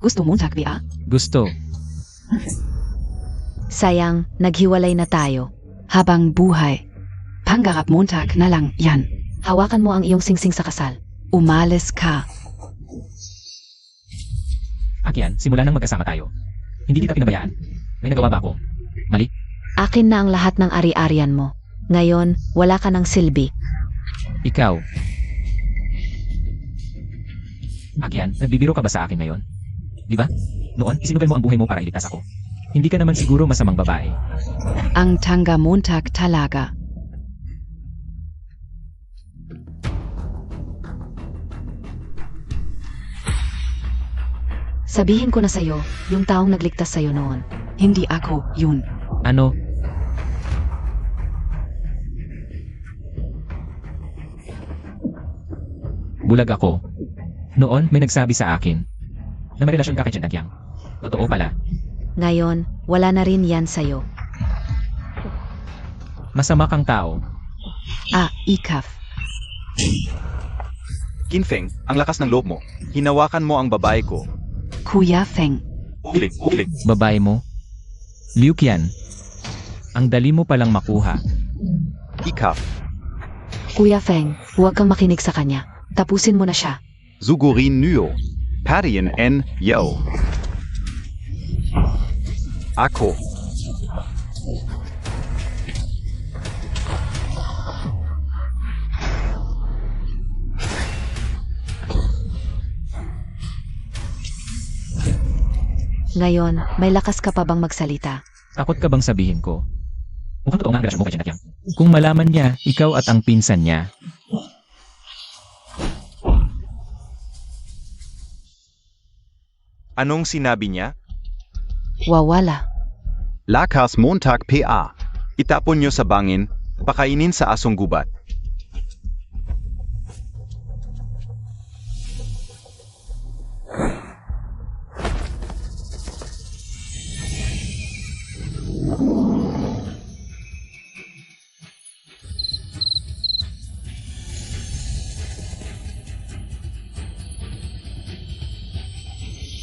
Gusto mo takbia? Gusto. Sayang, naghiwalay na tayo. Habang buhay. Pangarap Montag na lang yan. Hawakan mo ang iyong singsing sa kasal. Umalis ka. Akian, simula nang magkasama tayo. Hindi kita pinabayaan. May nagawa ba ako? Mali? Akin na ang lahat ng ari-arian mo. Ngayon, wala ka ng silbi. Ikaw. Akian, nagbibiro ka ba sa akin ngayon? Di ba? Noon, isinubay mo ang buhay mo para iligtas ako. Hindi ka naman siguro masamang babae. Ang tanga Montag talaga. Sabihin ko na sa'yo, yung taong nagligtas sa'yo noon. Hindi ako, yun. Ano? Bulag ako. Noon, may nagsabi sa akin na may relasyon ka kay Jen Agyang. Totoo pala. Ngayon, wala na rin yan sa'yo. Masama kang tao. Ikaf. Kinfeng, ang lakas ng loob mo. Hinawakan mo ang babae ko. Kuya Feng. Uling. Babae mo? Liu Qian. Ang dali mo palang makuha. Ikaf. Kuya Feng, huwag kang makinig sa kanya. Tapusin mo na siya. Zugurin Nuyo. Parian N. Yo. Ako. Ngayon, may lakas ka pa bang magsalita? Takot ka bang sabihin ko? Mukhang totoo nga ang relasyon mo kay Jen Agyang. Kung malaman niya, ikaw at ang pinsan niya. Anong sinabi niya? Wawala. Lakas Montag PA. Itapon niyo sa bangin, pakainin sa asong gubat.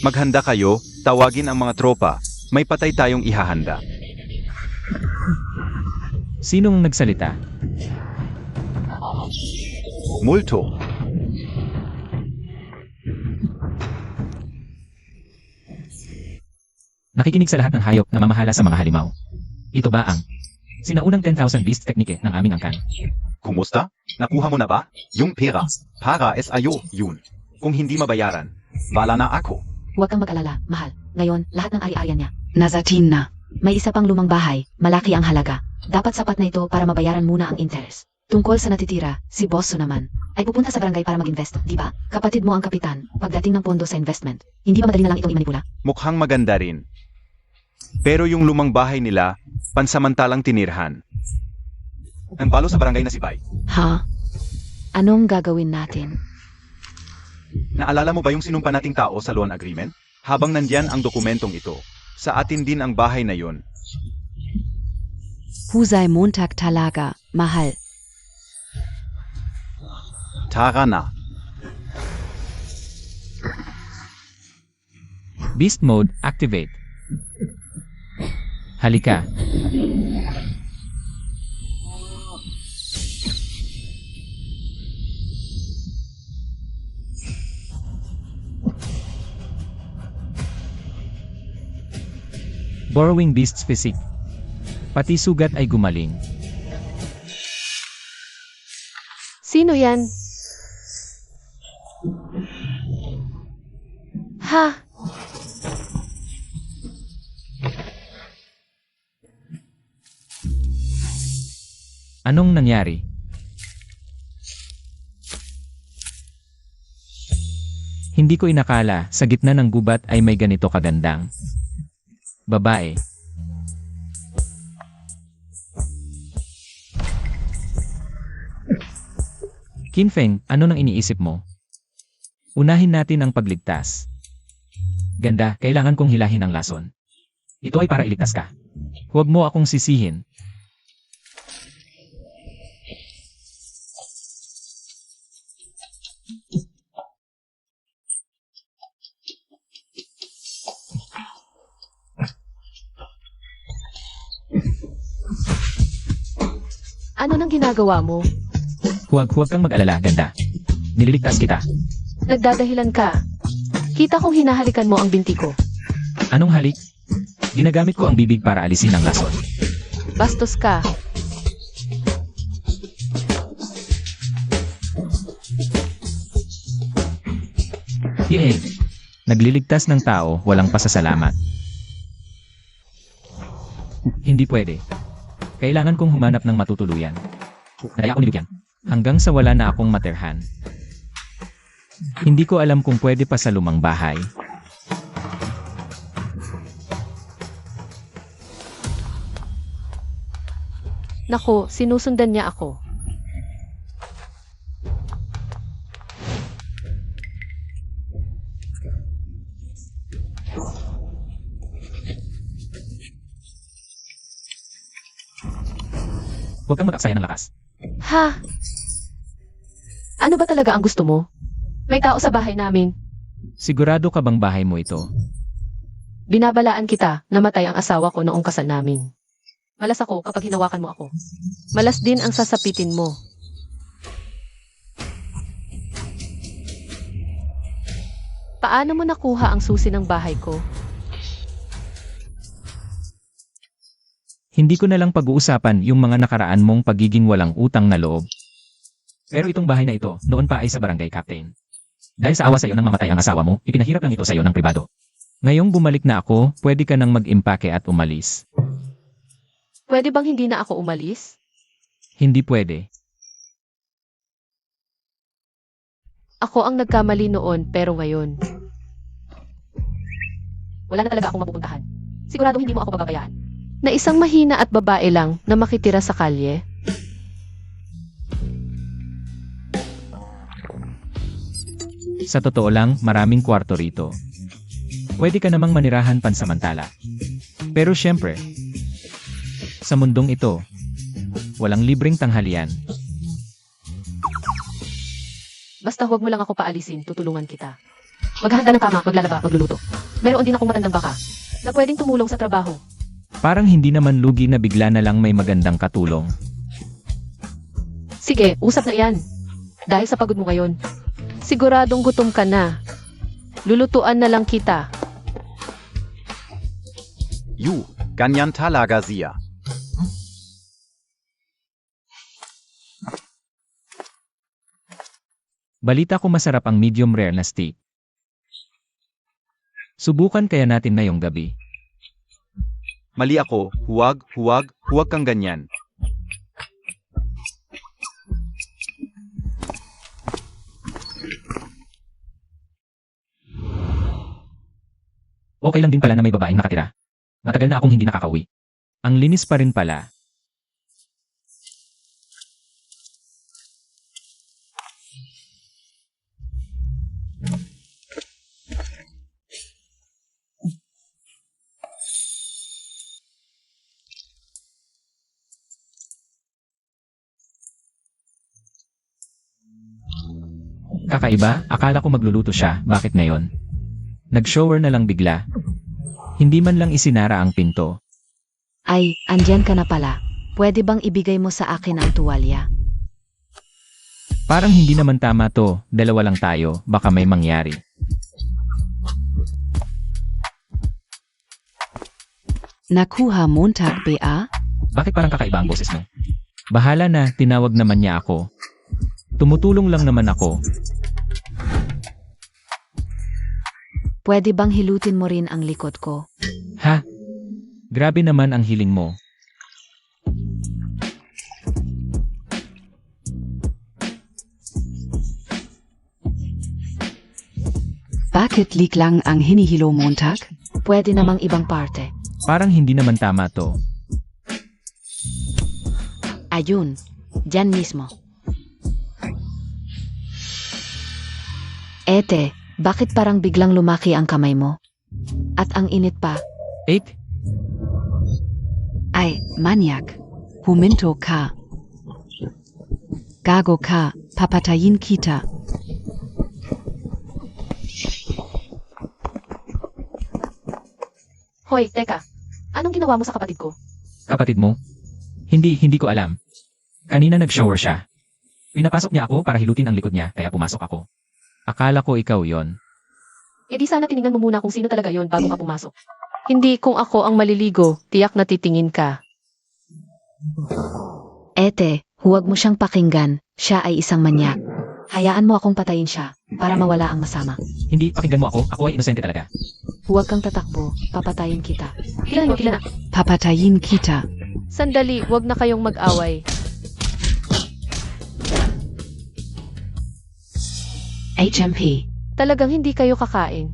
Maghanda kayo, tawagin ang mga tropa. May patay tayong ihahanda. Sinong nagsalita? Multo. Nakikinig sa lahat ng hayop na mamahala sa mga halimaw. Ito ba ang sinaunang 10,000 beast technique ng aming angkan? Kumusta? Nakuha mo na ba? Yung pera. Para SIO, yun. Kung hindi mabayaran, bala na ako. Huwag kang mag-alala, mahal. Ngayon, lahat ng ari-arian niya. Nazatin na. May isa pang lumang bahay, malaki ang halaga. Dapat sapat na ito para mabayaran muna ang interest. Tungkol sa natitira, si Bosso naman, ay pupunta sa barangay para mag-invest, di ba? Kapatid mo ang kapitan, pagdating ng pondo sa investment. Hindi ba madali na lang itong imanipula? Mukhang maganda rin. Pero yung lumang bahay nila, pansamantalang tinirhan. Ang balo sa barangay na si Bay. Ha? Anong gagawin natin? Naalala mo ba yung sinumpa nating tao sa loan agreement? Habang nandyan ang dokumentong ito, sa atin din ang bahay na yon. Husay Montag talaga, mahal. Tara na. Beast mode activate. Halika. Borrowing Beast's physique. Pati sugat ay gumaling. Sino yan? Ha? Anong nangyari? Hindi ko inakala sa gitna ng gubat ay may ganito kagandang babae. Kinfeng, ano nang iniisip mo? Unahin natin ang pagligtas. Ganda, kailangan kong hilahin ang lason. Ito ay para iligtas ka. Huwag mo akong sisihin. Ano nang ginagawa mo? Huwag kang mag-alala, ganda. Nililigtas kita. Nagdadahilan ka. Kita kong hinahalikan mo ang binti ko. Anong halik? Ginagamit ko ang bibig para alisin ang lason. Bastos ka. Yehey! Nagliligtas ng tao, walang pasasalamat. Hindi pwede. Kailangan kong humanap ng matutuluyan. Kaya ako nilugyan. Hanggang sa wala na akong materhan. Hindi ko alam kung pwede pa sa lumang bahay. Nako, sinusundan niya ako. Huwag kang mag-aksaya ng lakas. Ha? Ano ba talaga ang gusto mo? May tao sa bahay namin. Sigurado ka bang bahay mo ito? Binabalaan kita, namatay ang asawa ko noong kasal namin. Malas ako kapag hinawakan mo ako. Malas din ang sasapitin mo. Paano mo nakuha ang susi ng bahay ko? Hindi ko na lang pag-uusapan yung mga nakaraan mong pagiging walang utang na loob. Pero itong bahay na ito, noon pa ay sa barangay captain. Dahil sa awa sa iyo nang mamatay ang asawa mo, ipinahirap lang ito sa iyo ng pribado. Ngayong bumalik na ako, pwede ka nang mag-impake at umalis. Pwede bang hindi na ako umalis? Hindi pwede. Ako ang nagkamali noon, pero ngayon. Wala na talaga akong mapupuntahan. Sigurado hindi mo ako pababayaan. Na isang mahina at babae lang na makitira sa kalye? Sa totoo lang, maraming kwarto rito. Pwede ka namang manirahan pansamantala. Pero syempre, sa mundong ito, walang libreng tanghalian. Basta huwag mo lang ako paalisin, tutulungan kita. Maghahanda ng tama, maglalaba, magluluto. Meron din akong matandang baka na pwedeng tumulong sa trabaho. Parang hindi naman lugi na bigla na lang may magandang katulong. Sige, usap na yan. Dahil sa pagod mo ngayon, siguradong gutom ka na. Lulutuan na lang kita. Yu, ganyan talaga siya. Balita ko masarap ang medium rare na steak. Subukan kaya natin ngayong gabi. Mali ako, huwag kang ganyan. Okay lang din pala na may babaeng nakatira. Matagal na akong hindi nakakauwi. Ang linis pa rin pala. Kakaiba, akala ko magluluto siya, bakit ngayon? Nag-shower na lang bigla. Hindi man lang isinara ang pinto. Ay, andyan ka na pala. Pwede bang ibigay mo sa akin ang tuwalya? Parang hindi naman tama to, dalawa lang tayo, baka may mangyari. Nakuha Montag BA? Bakit parang kakaiba ang boses mo? Bahala na, tinawag naman niya ako. Tumutulong lang naman ako. Pwede bang hilutin mo rin ang likod ko? Ha? Grabe naman ang hiling mo. Bakit lang ang hinihilo Montag? Pwede namang ibang parte. Parang hindi naman tama to. Ayun, dyan mismo. Ete, bakit parang biglang lumaki ang kamay mo? At ang init pa? 8? Ay, manyak. Huminto ka. Gago ka, papatayin kita. Hoy, teka. Anong ginawa mo sa kapatid ko? Kapatid mo? Hindi ko alam. Kanina nag-shower siya. Pinapasok niya ako para hilutin ang likod niya, kaya pumasok ako. Akala ko ikaw yon. E di sana tiningnan mo muna kung sino talaga yon bago ka pumasok. Hindi kung ako ang maliligo, tiyak na titingin ka. Ete, huwag mo siyang pakinggan. Siya ay isang manyak. Hayaan mo akong patayin siya para mawala ang masama. Hindi, pakinggan mo ako ay inosente talaga. Huwag kang tatakbo. Papatayin kita. Kilala mo, kilala. Papatayin kita. Sandali, wag na kayong mag-away. HMP. Talagang hindi kayo kakain.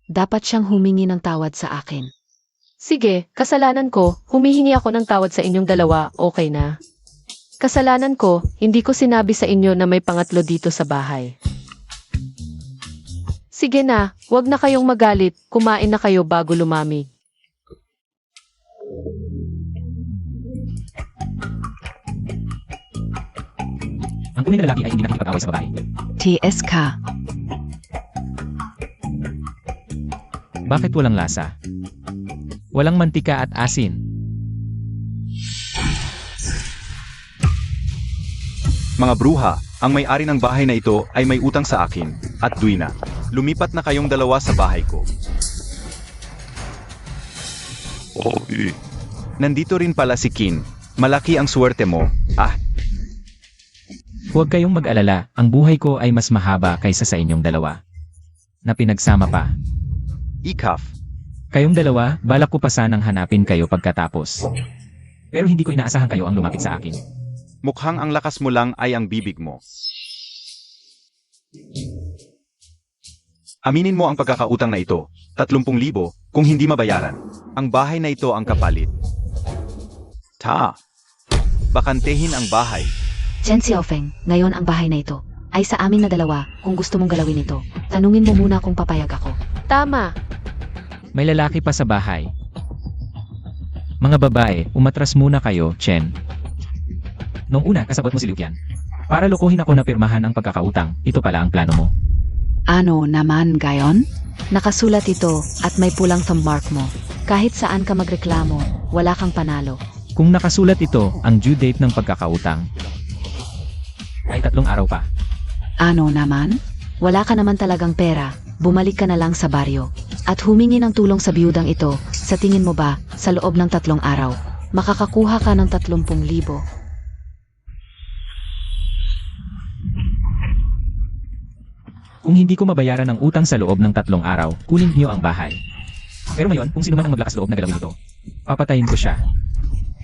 Dapat siyang humingi ng tawad sa akin. Sige, kasalanan ko, humihingi ako ng tawad sa inyong dalawa, okay na? Kasalanan ko, hindi ko sinabi sa inyo na may pangatlo dito sa bahay. Sige na, wag na kayong magalit, kumain na kayo bago lumamig. Ang tunay na lalaki ay hindi nakikipag-away sa babae. TSK. Bakit walang lasa? Walang mantika at asin. Mga bruha, ang may-ari ng bahay na ito ay may utang sa akin, at Duina. Lumipat na kayong dalawa sa bahay ko. Nandito rin pala si Kin. Malaki ang swerte mo. Huwag kayong mag-alala, ang buhay ko ay mas mahaba kaysa sa inyong dalawa. Na pinagsama pa. Ikaf. Kayong dalawa, balak ko pa sanang hanapin kayo pagkatapos. Pero hindi ko inaasahan kayo ang lumapit sa akin. Mukhang ang lakas mo lang ay ang bibig mo. Aminin mo ang pagkakautang na ito, 30,000 kung hindi mabayaran. Ang bahay na ito ang kapalit. Bakantehin ang bahay. Chen Xiaofeng, ngayon ang bahay na ito ay sa amin na dalawa kung gusto mong galawin ito. Tanungin mo muna kung papayag ako. Tama, May lalaki pa sa bahay. Mga babae, umatras muna kayo, Chen. Noong una, kasabot mo si Liu Qian. Para lokohin ako na pirmahan ang pagkakautang, ito pala ang plano mo. Ano naman gayon? Nakasulat ito at may pulang thumbmark mo. Kahit saan ka magreklamo, wala kang panalo. Kung nakasulat ito, ang due date ng pagkakautang ay 3 araw pa. Ano naman? Wala ka naman talagang pera, bumalik ka na lang sa baryo. At humingi ng tulong sa biyudang ito, sa tingin mo ba, sa loob ng 3 araw, makakakuha ka ng 30,000. Kung hindi ko mabayaran ang utang sa loob ng 3 araw, kunin niyo ang bahay. Pero ngayon, kung sino man ang maglakas loob na galawin ito, papatayin ko siya.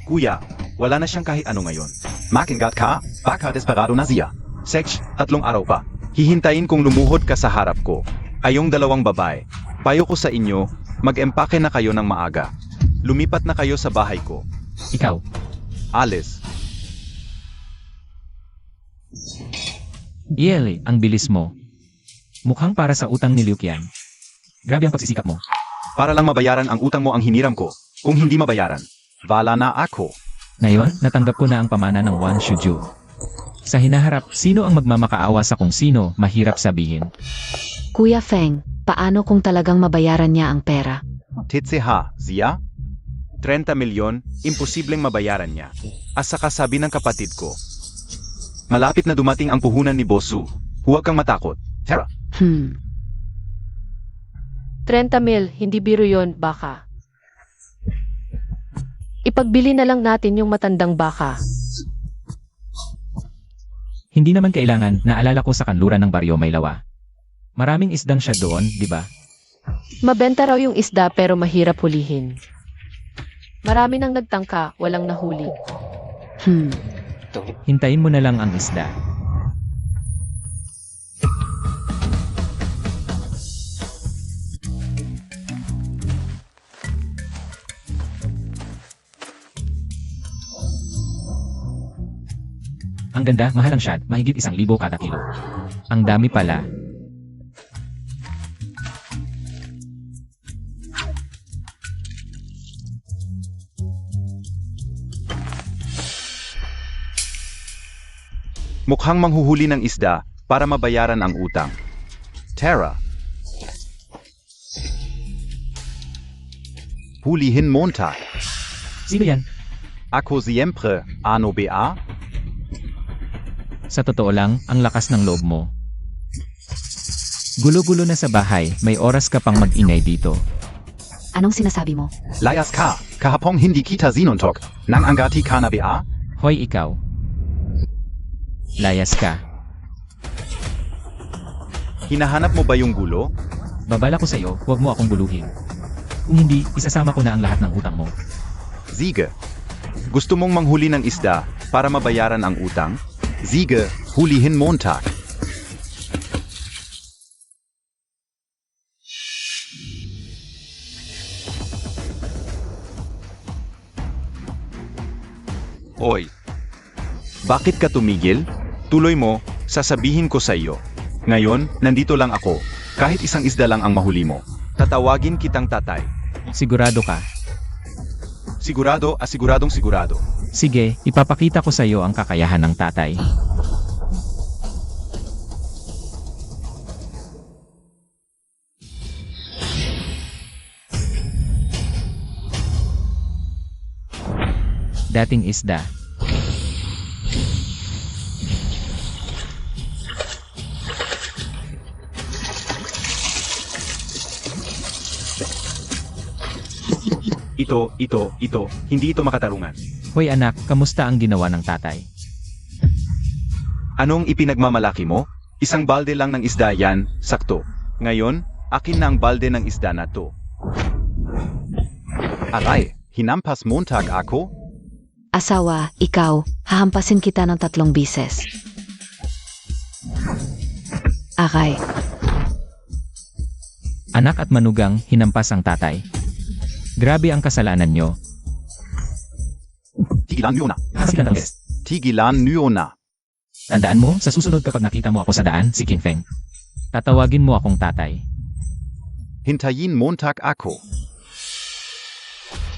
Kuya, wala na siyang kahit ano ngayon. Makingat ka, baka desperado na siya. Sech, 3 araw pa. Hihintayin kong lumuhod ka sa harap ko. Kayong dalawang babae, payo ko sa inyo, mag-empake na kayo ng maaga. Lumipat na kayo sa bahay ko. Ikaw, Alice, Yeli, ang bilis mo. Mukhang para sa utang ni Liu Qian. Grabe ang pagsisikap mo. para lang mabayaran ang utang mo ang hiniram ko. Kung hindi mabayaran, bala na ako. Ngayon, natanggap ko na ang pamana ng Wan Shuju. Sa hinaharap, sino ang magmamakaawa sa kung sino, mahirap sabihin. Kuya Feng, paano kung talagang mabayaran niya ang pera? Titseha, Zia? 30 milyon, imposibleng mabayaran niya. At saka sabi ng kapatid ko, malapit na dumating ang puhunan ni Bosu. Huwag kang matakot. Tara. 30 mil, hindi biro yon, baka. Ipagbili na lang natin yung matandang baka. Hindi naman kailangan, naalala ko sa kanluran ng Baryo Maylawa. Maraming isdang siya doon, di ba? Mabenta raw yung isda pero mahirap hulihin. Marami nang nagtangka, walang nahuli. Hintayin mo na lang ang isda. Ang ganda, mahal ang shad, mahigit 1,000 kada kilo. Ang dami pala. Mukhang manghuhuli ng isda para mabayaran ang utang. Tara. Hulihin monta. Sino yan? Ako siempre, ano ba? Sa totoo lang, ang lakas ng loob mo. Gulo-gulo na sa bahay, may oras ka pang mag-ingay dito. Anong sinasabi mo? Layas ka, kahapong hindi kita sinuntok, nang angati ka na ba? Hoy ikaw. Layas ka. Hinahanap mo ba yung gulo? Babala ko sa'yo, huwag mo akong guluhin. Kung hindi, isasama ko na ang lahat ng utang mo. Sige. Gusto mong manghuli ng isda para mabayaran ang utang? Sige, hulihin Montag. Oy. Bakit ka tumigil? Tuloy mo, sasabihin ko sa iyo. Ngayon, nandito lang ako. Kahit isang isda lang ang mahuli mo. Tatawagin kitang tatay. Sigurado ka. Sigurado, asiguradong sigurado. Sige, ipapakita ko sa'yo ang kakayahan ng tatay. Dating isda. Ito, hindi ito makatarungan. Hoy anak, kamusta ang ginawa ng tatay? Anong ipinagmamalaki mo? Isang balde lang ng isda yan, sakto. Ngayon, akin na ang balde ng isda na to. Aray, hinampas Montag ako? Asawa, ikaw, hahampasin kita ng 3 bises. Aray, Anak at manugang, hinampas ang tatay. Grabe ang kasalanan nyo. Tigilan nyo na. Hasilan ang best. Tigilan nyo na. Tandaan mo, sa susunod kapag nakita mo ako sa daan, si King Feng. Tatawagin mo akong tatay. Hintayin Montag ako.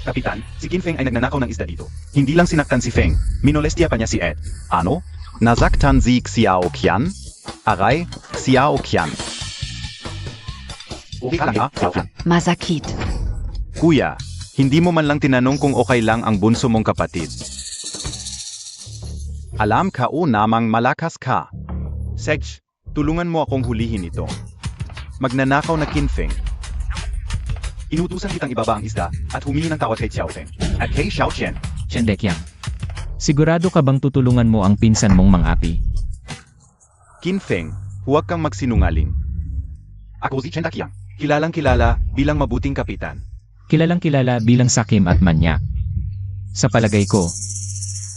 Kapitan, si King Feng ay nagnanakaw ng isda dito. Hindi lang sinaktan si Feng, minolestia pa niya si Ed. Ano? Nasaktan si Xiao Qian? Aray, Xiao Qian. Okay ka lang ha, Xiao Qian? masakit. Kuya, hindi mo man lang tinanong kung okay lang ang bunso mong kapatid. Alam ka o namang malakas ka. Sedge, tulungan mo akong hulihin ito. Magnanakaw na Kinfeng. Inutusan kitang ibaba ang isda at humingi ng tawad kay Xiao Feng at kay Xiao Qian. Chen Deqiang. Sigurado ka bang tutulungan mo ang pinsan mong mang-api? Kinfeng, huwag kang magsinungaling. Ako si Chen Daqiang, kilalang kilala bilang mabuting kapitan. Kilalang kilala bilang sakim at manyak. Sa palagay ko,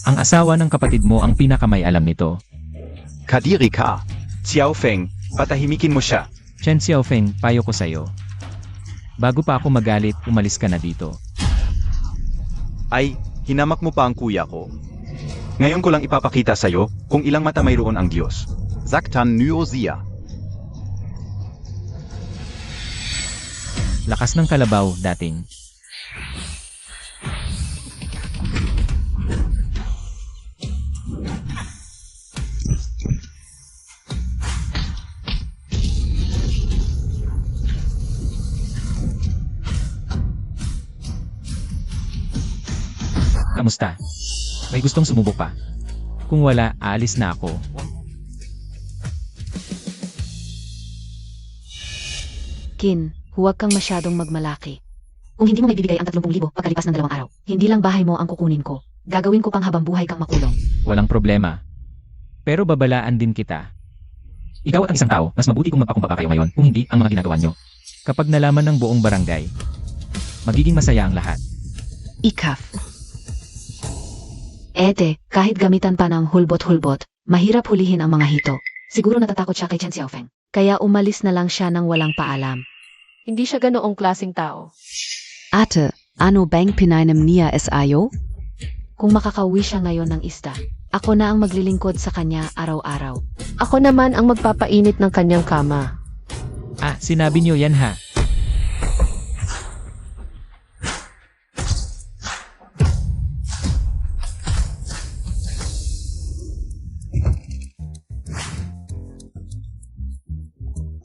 ang asawa ng kapatid mo ang pinakamay alam nito. Kadiri ka. Xiao Feng, patahimikin mo siya. Chen Xiaofeng, payo ko sa'yo. Bago pa ako magalit, umalis ka na dito. Ay, hinamak mo pa ang kuya ko. Ngayon ko lang ipapakita sa'yo kung ilang mata mayroon ang Diyos. Zaktan Nuozia. Lakas ng kalabaw, dating. Kamusta? May gustong sumubok pa? Kung wala, aalis na ako. Kin, huwag kang masyadong magmalaki. Kung hindi mo maibibigay ang 30,000 pagkalipas ng 2 araw, hindi lang bahay mo ang kukunin ko. Gagawin ko pang habang buhay kang makulong. Walang problema. Pero babalaan din kita. Ikaw at ang isang tao, mas mabuti kung magpakumbaba kayo ngayon kung hindi ang mga ginagawa nyo. Kapag nalaman ng buong barangay, magiging masaya ang lahat. Ikaf. Ete, kahit gamitan pa ng hulbot-hulbot, mahirap hulihin ang mga hito. Siguro natatakot siya kay Chen Xiaofeng. Kaya umalis na lang siya nang walang paalam. Hindi siya ganoong klaseng tao. Ate, ano bang pinainom niya ayo? Kung makakauwi siya ngayon ng isda, ako na ang maglilingkod sa kanya araw-araw. Ako naman ang magpapainit ng kanyang kama. Ah, sinabi nyo yan ha.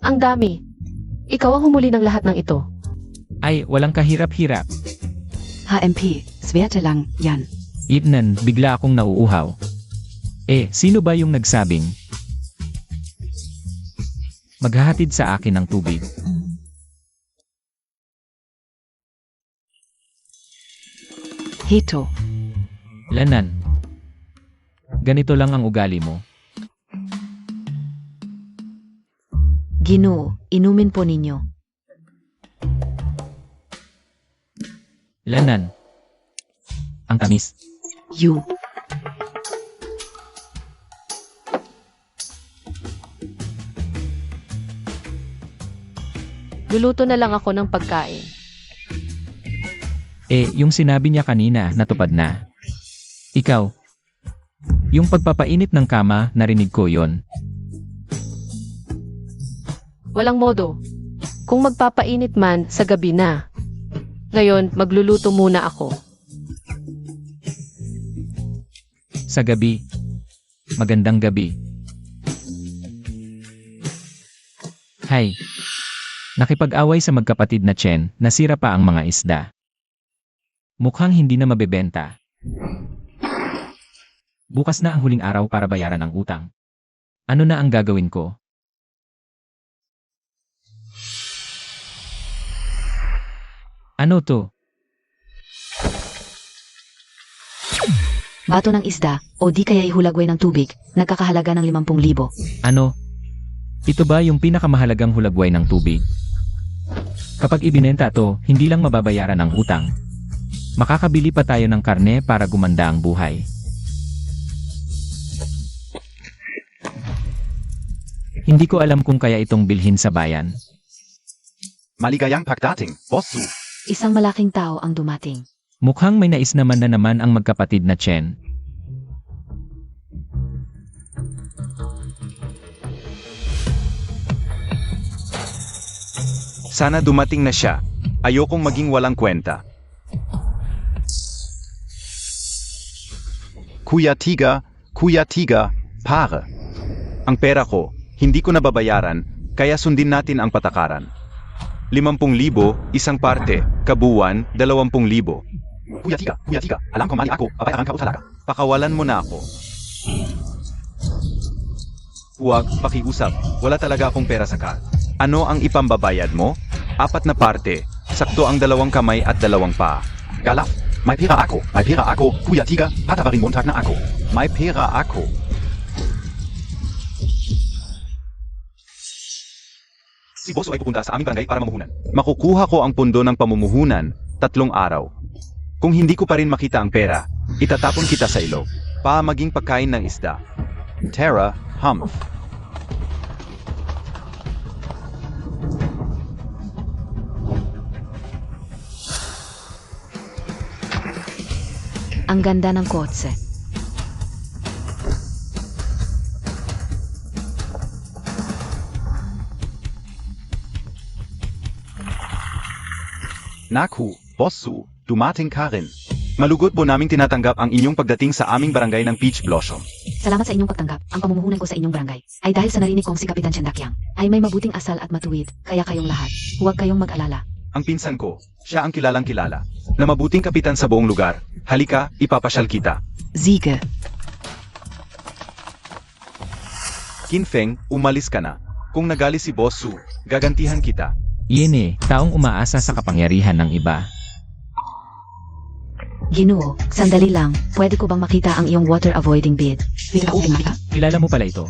Ang dami. Ikaw ang humuli ng lahat ng ito. Ay, walang kahirap-hirap. HMP, Sverte lang, yan. Ethan, bigla akong nauuhaw. Sino ba yung nagsabing maghahatid sa akin ng tubig? Heto. Lanan. Ganito lang ang ugali mo. Ginoo, inumin po ninyo. Lanan. Ang tamis. You. Luluto na lang ako ng pagkain. Yung sinabi niya kanina, natupad na. Ikaw. Yung pagpapainit ng kama, narinig ko yon. Walang modo. Kung magpapainit man, sa gabi na. Ngayon, magluluto muna ako. Sa gabi. Magandang gabi. Hay. Nakipag-away sa magkapatid na Chen, nasira pa ang mga isda. Mukhang hindi na mabebenta. Bukas na ang huling araw para bayaran ang utang. Ano na ang gagawin ko? Ano to? Bato ng isda, o di kaya ihulagway ng tubig, nagkakahalaga ng 50,000. Ano? Ito ba yung pinakamahalagang hulagway ng tubig? Kapag ibinenta to, hindi lang mababayaran ang utang. Makakabili pa tayo ng karne para gumanda ang buhay. Hindi ko alam kung kaya itong bilhin sa bayan. Maligayang pagdating, Boss Su. Isang malaking tao ang dumating. Mukhang may nais naman ang magkapatid na Chen. Sana dumating na siya. Ayokong maging walang kwenta. Kuya Tiga, pare. Ang pera ko, hindi ko nababayaran, kaya sundin natin ang patakaran. 50,000, isang parte, kabuuan, 20,000. Kuya Tiga, alam ko mali ako, babayaran ka o talaga. Pakawalan mo na ako. Huwag, pakiusap, wala talaga akong pera sa card. Ano ang ipambabayad mo? 4 na parte, sakto ang 2 kamay at 2 paa. Galaf, may pera ako, Kuya Tiga, patawaring Montag na ako. May pera ako. Si Bosso ay pupunta sa aming barangay para mamuhunan. Makukuha ko ang pundo ng pamumuhunan, 3 araw. Kung hindi ko pa rin makita ang pera, itatapon kita sa ilog. Maging pagkain ng isda. Tara, Humph. Ang ganda ng kotse. Naku, Bosso, dumating ka rin. Malugod po naming tinatanggap ang inyong pagdating sa aming barangay ng Peach Blossom. Salamat sa inyong pagtanggap. Ang pamumuhunan ko sa inyong barangay ay dahil sa narinig kong si Kapitan Chendakyang ay may mabuting asal at matuwid, kaya kayong lahat, huwag kayong mag-alala. Ang pinsan ko, siya ang kilalang kilala, na mabuting kapitan sa buong lugar. Halika, ipapasyal kita. Siege. Kinfeng, umalis ka na. Kung nagali si Bosso, gagantihan kita. Iyan taong umaasa sa kapangyarihan ng iba. Ginoo, sandali lang, pwede ko bang makita ang iyong water avoiding bid? Kilala mo pala ito.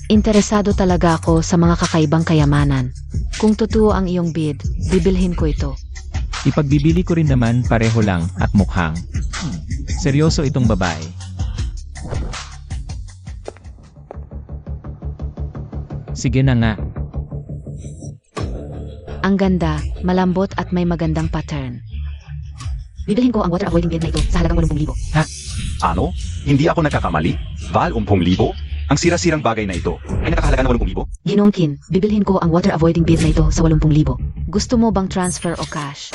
Interesado talaga ako sa mga kakaibang kayamanan. Kung totoo ang iyong bid, bibilhin ko ito. Ipagbibili ko rin naman pareho lang at mukhang seryoso itong babae. Sige na nga. Ang ganda, malambot at may magandang pattern. Bibilhin ko ang water avoiding bid na ito sa halagang 80,000. Ano? Hindi ako nagkakamali? Val, 10,000? Ang sira-sirang bagay na ito ay nakakahalaga ng 80,000? Ginoong Kin, bibilhin ko ang water avoiding bid na ito sa 80,000. Gusto mo bang transfer o cash?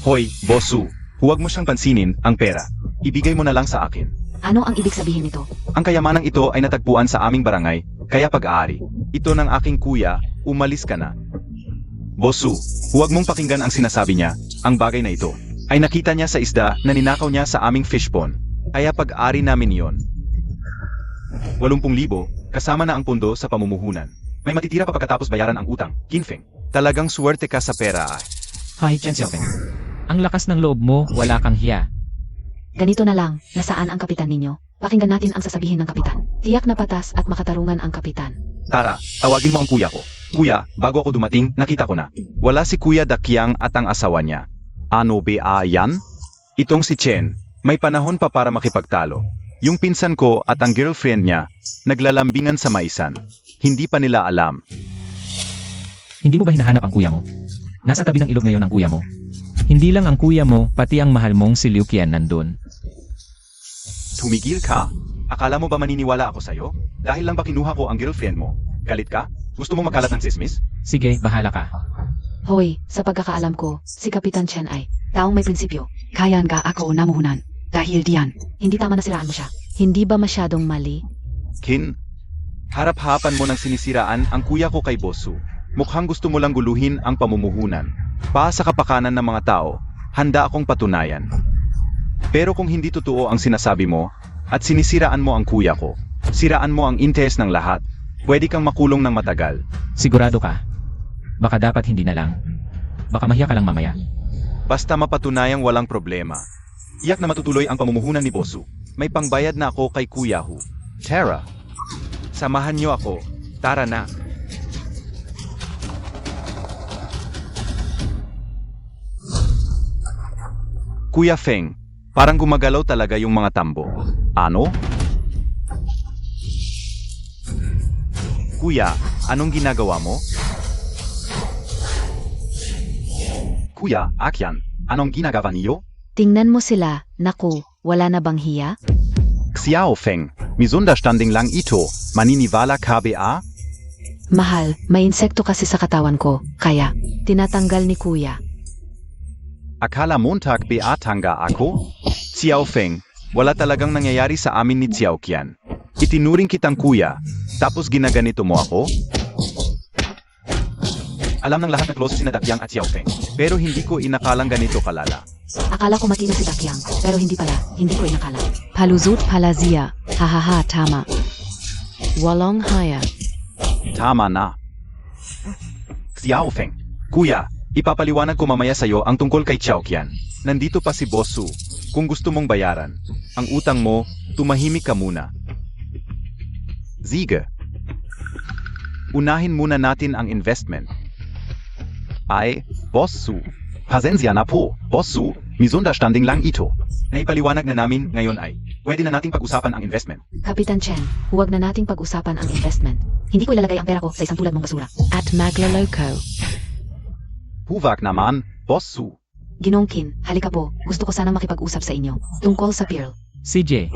Hoy, Bosso, huwag mo siyang pansinin, ang pera. Ibigay mo na lang sa akin. Ano ang ibig sabihin nito? Ang kayamanang ito ay natagpuan sa aming barangay, kaya pag-aari. Ito ng aking kuya, umalis ka na. Bosso, huwag mong pakinggan ang sinasabi niya, ang bagay na ito. ay nakita niya sa isda na ninakaw niya sa aming fish pond. Kaya pag-ari namin yon. 80,000 kasama na ang pundo sa pamumuhunan. May matitira pa pagkatapos bayaran ang utang, Kinfeng. Talagang swerte ka sa pera ah. Hi, Chen Xiaofeng. Ang lakas ng loob mo, wala kang hiya. Ganito na lang, nasaan ang kapitan ninyo? Pakinggan natin ang sasabihin ng kapitan. Tiyak na patas at makatarungan ang kapitan. Tara, tawagin mo ang kuya ko. Kuya, bago ako dumating, nakita ko na. Wala si Kuya Dakyang at ang asawa niya. Ano ba yan? Itong si Chen, may panahon pa para makipagtalo. Yung pinsan ko at ang girlfriend niya, naglalambingan sa maisan. Hindi pa nila alam. Hindi mo ba hinahanap ang kuya mo? Nasa tabi ng ilog ngayon ang kuya mo. Hindi lang ang kuya mo, pati ang mahal mong si Liu Qian nandun. Tumigil ka. Akala mo ba maniniwala ako sa'yo? Dahil lang ba kinuha ko ang girlfriend mo? Galit ka? Gusto mo makalat ng sismis? Sige, bahala ka. Hoy, sa pagkakaalam ko, si Kapitan Chen ay taong may prinsipyo. Kaya nga ako namuhunan. Dahil diyan, Hindi tama na siraan mo siya. Hindi ba masyadong mali? Kin, harap-hapan mo nang sinisiraan ang kuya ko kay Bosu. Mukhang gusto mo lang guluhin ang pamumuhunan. Pa sa kapakanan ng mga tao, handa akong patunayan. Pero kung hindi totoo ang sinasabi mo, at sinisiraan mo ang kuya ko, siraan mo ang interes ng lahat, pwede kang makulong ng matagal. Sigurado ka? Baka dapat hindi na lang. Baka mahiya ka lang mamaya. Basta mapatunayang walang problema. Iyak na matutuloy ang pamumuhunan ni Bosu. May pangbayad na ako kay Kuya Hu. Tara, samahan niyo ako. Tara na. Kuya Feng, parang gumagalaw talaga yung mga tambo. Ano? Kuya, anong ginagawa mo? Kuya, Akyan, anong ginagawa niyo? Tingnan mo sila, naku, wala na bang hiya? Xiao Feng, misunderstanding lang ito, maniniwala ka ba? Mahal, may insekto kasi sa katawan ko, kaya tinatanggal ni kuya. Akala Montag ba tanga ako? Xiao Feng, wala talagang nangyayari sa amin ni Xiao Qian. Itinuring kitang kuya, tapos ginaganito mo ako? Alam ng lahat na close si Dakyang at Xiao Feng, pero hindi ko inakalang ganito kalala. Akala ko matino si Dakyang, pero hindi pala, hindi ko inakala. Palusot palazia. Hahaha tama. Walong haya. Tama na. Xiao Feng, kuya, ipapaliwanag ko mamaya sa'yo ang tungkol kay Xiao Qian. Nandito pa si Boss Su. Kung gusto mong bayaran ang utang mo, tumahimik ka muna. Sige. Unahin muna natin ang investment. Ay, Boss Su. Pasensya na po, Boss Su. Misunderstanding lang ito. Naipaliwanag na namin ngayon ay, pwede na nating pag-usapan ang investment. Kapitan Chen, huwag na nating pag-usapan ang investment. Hindi ko ilalagay ang pera ko sa isang tulad mong basura. At maglaloko. Huwag naman, Boss Su. Ginong Qin, halika po, gusto ko sanang makipag-usap sa inyo. Tungkol sa Pearl. CJ,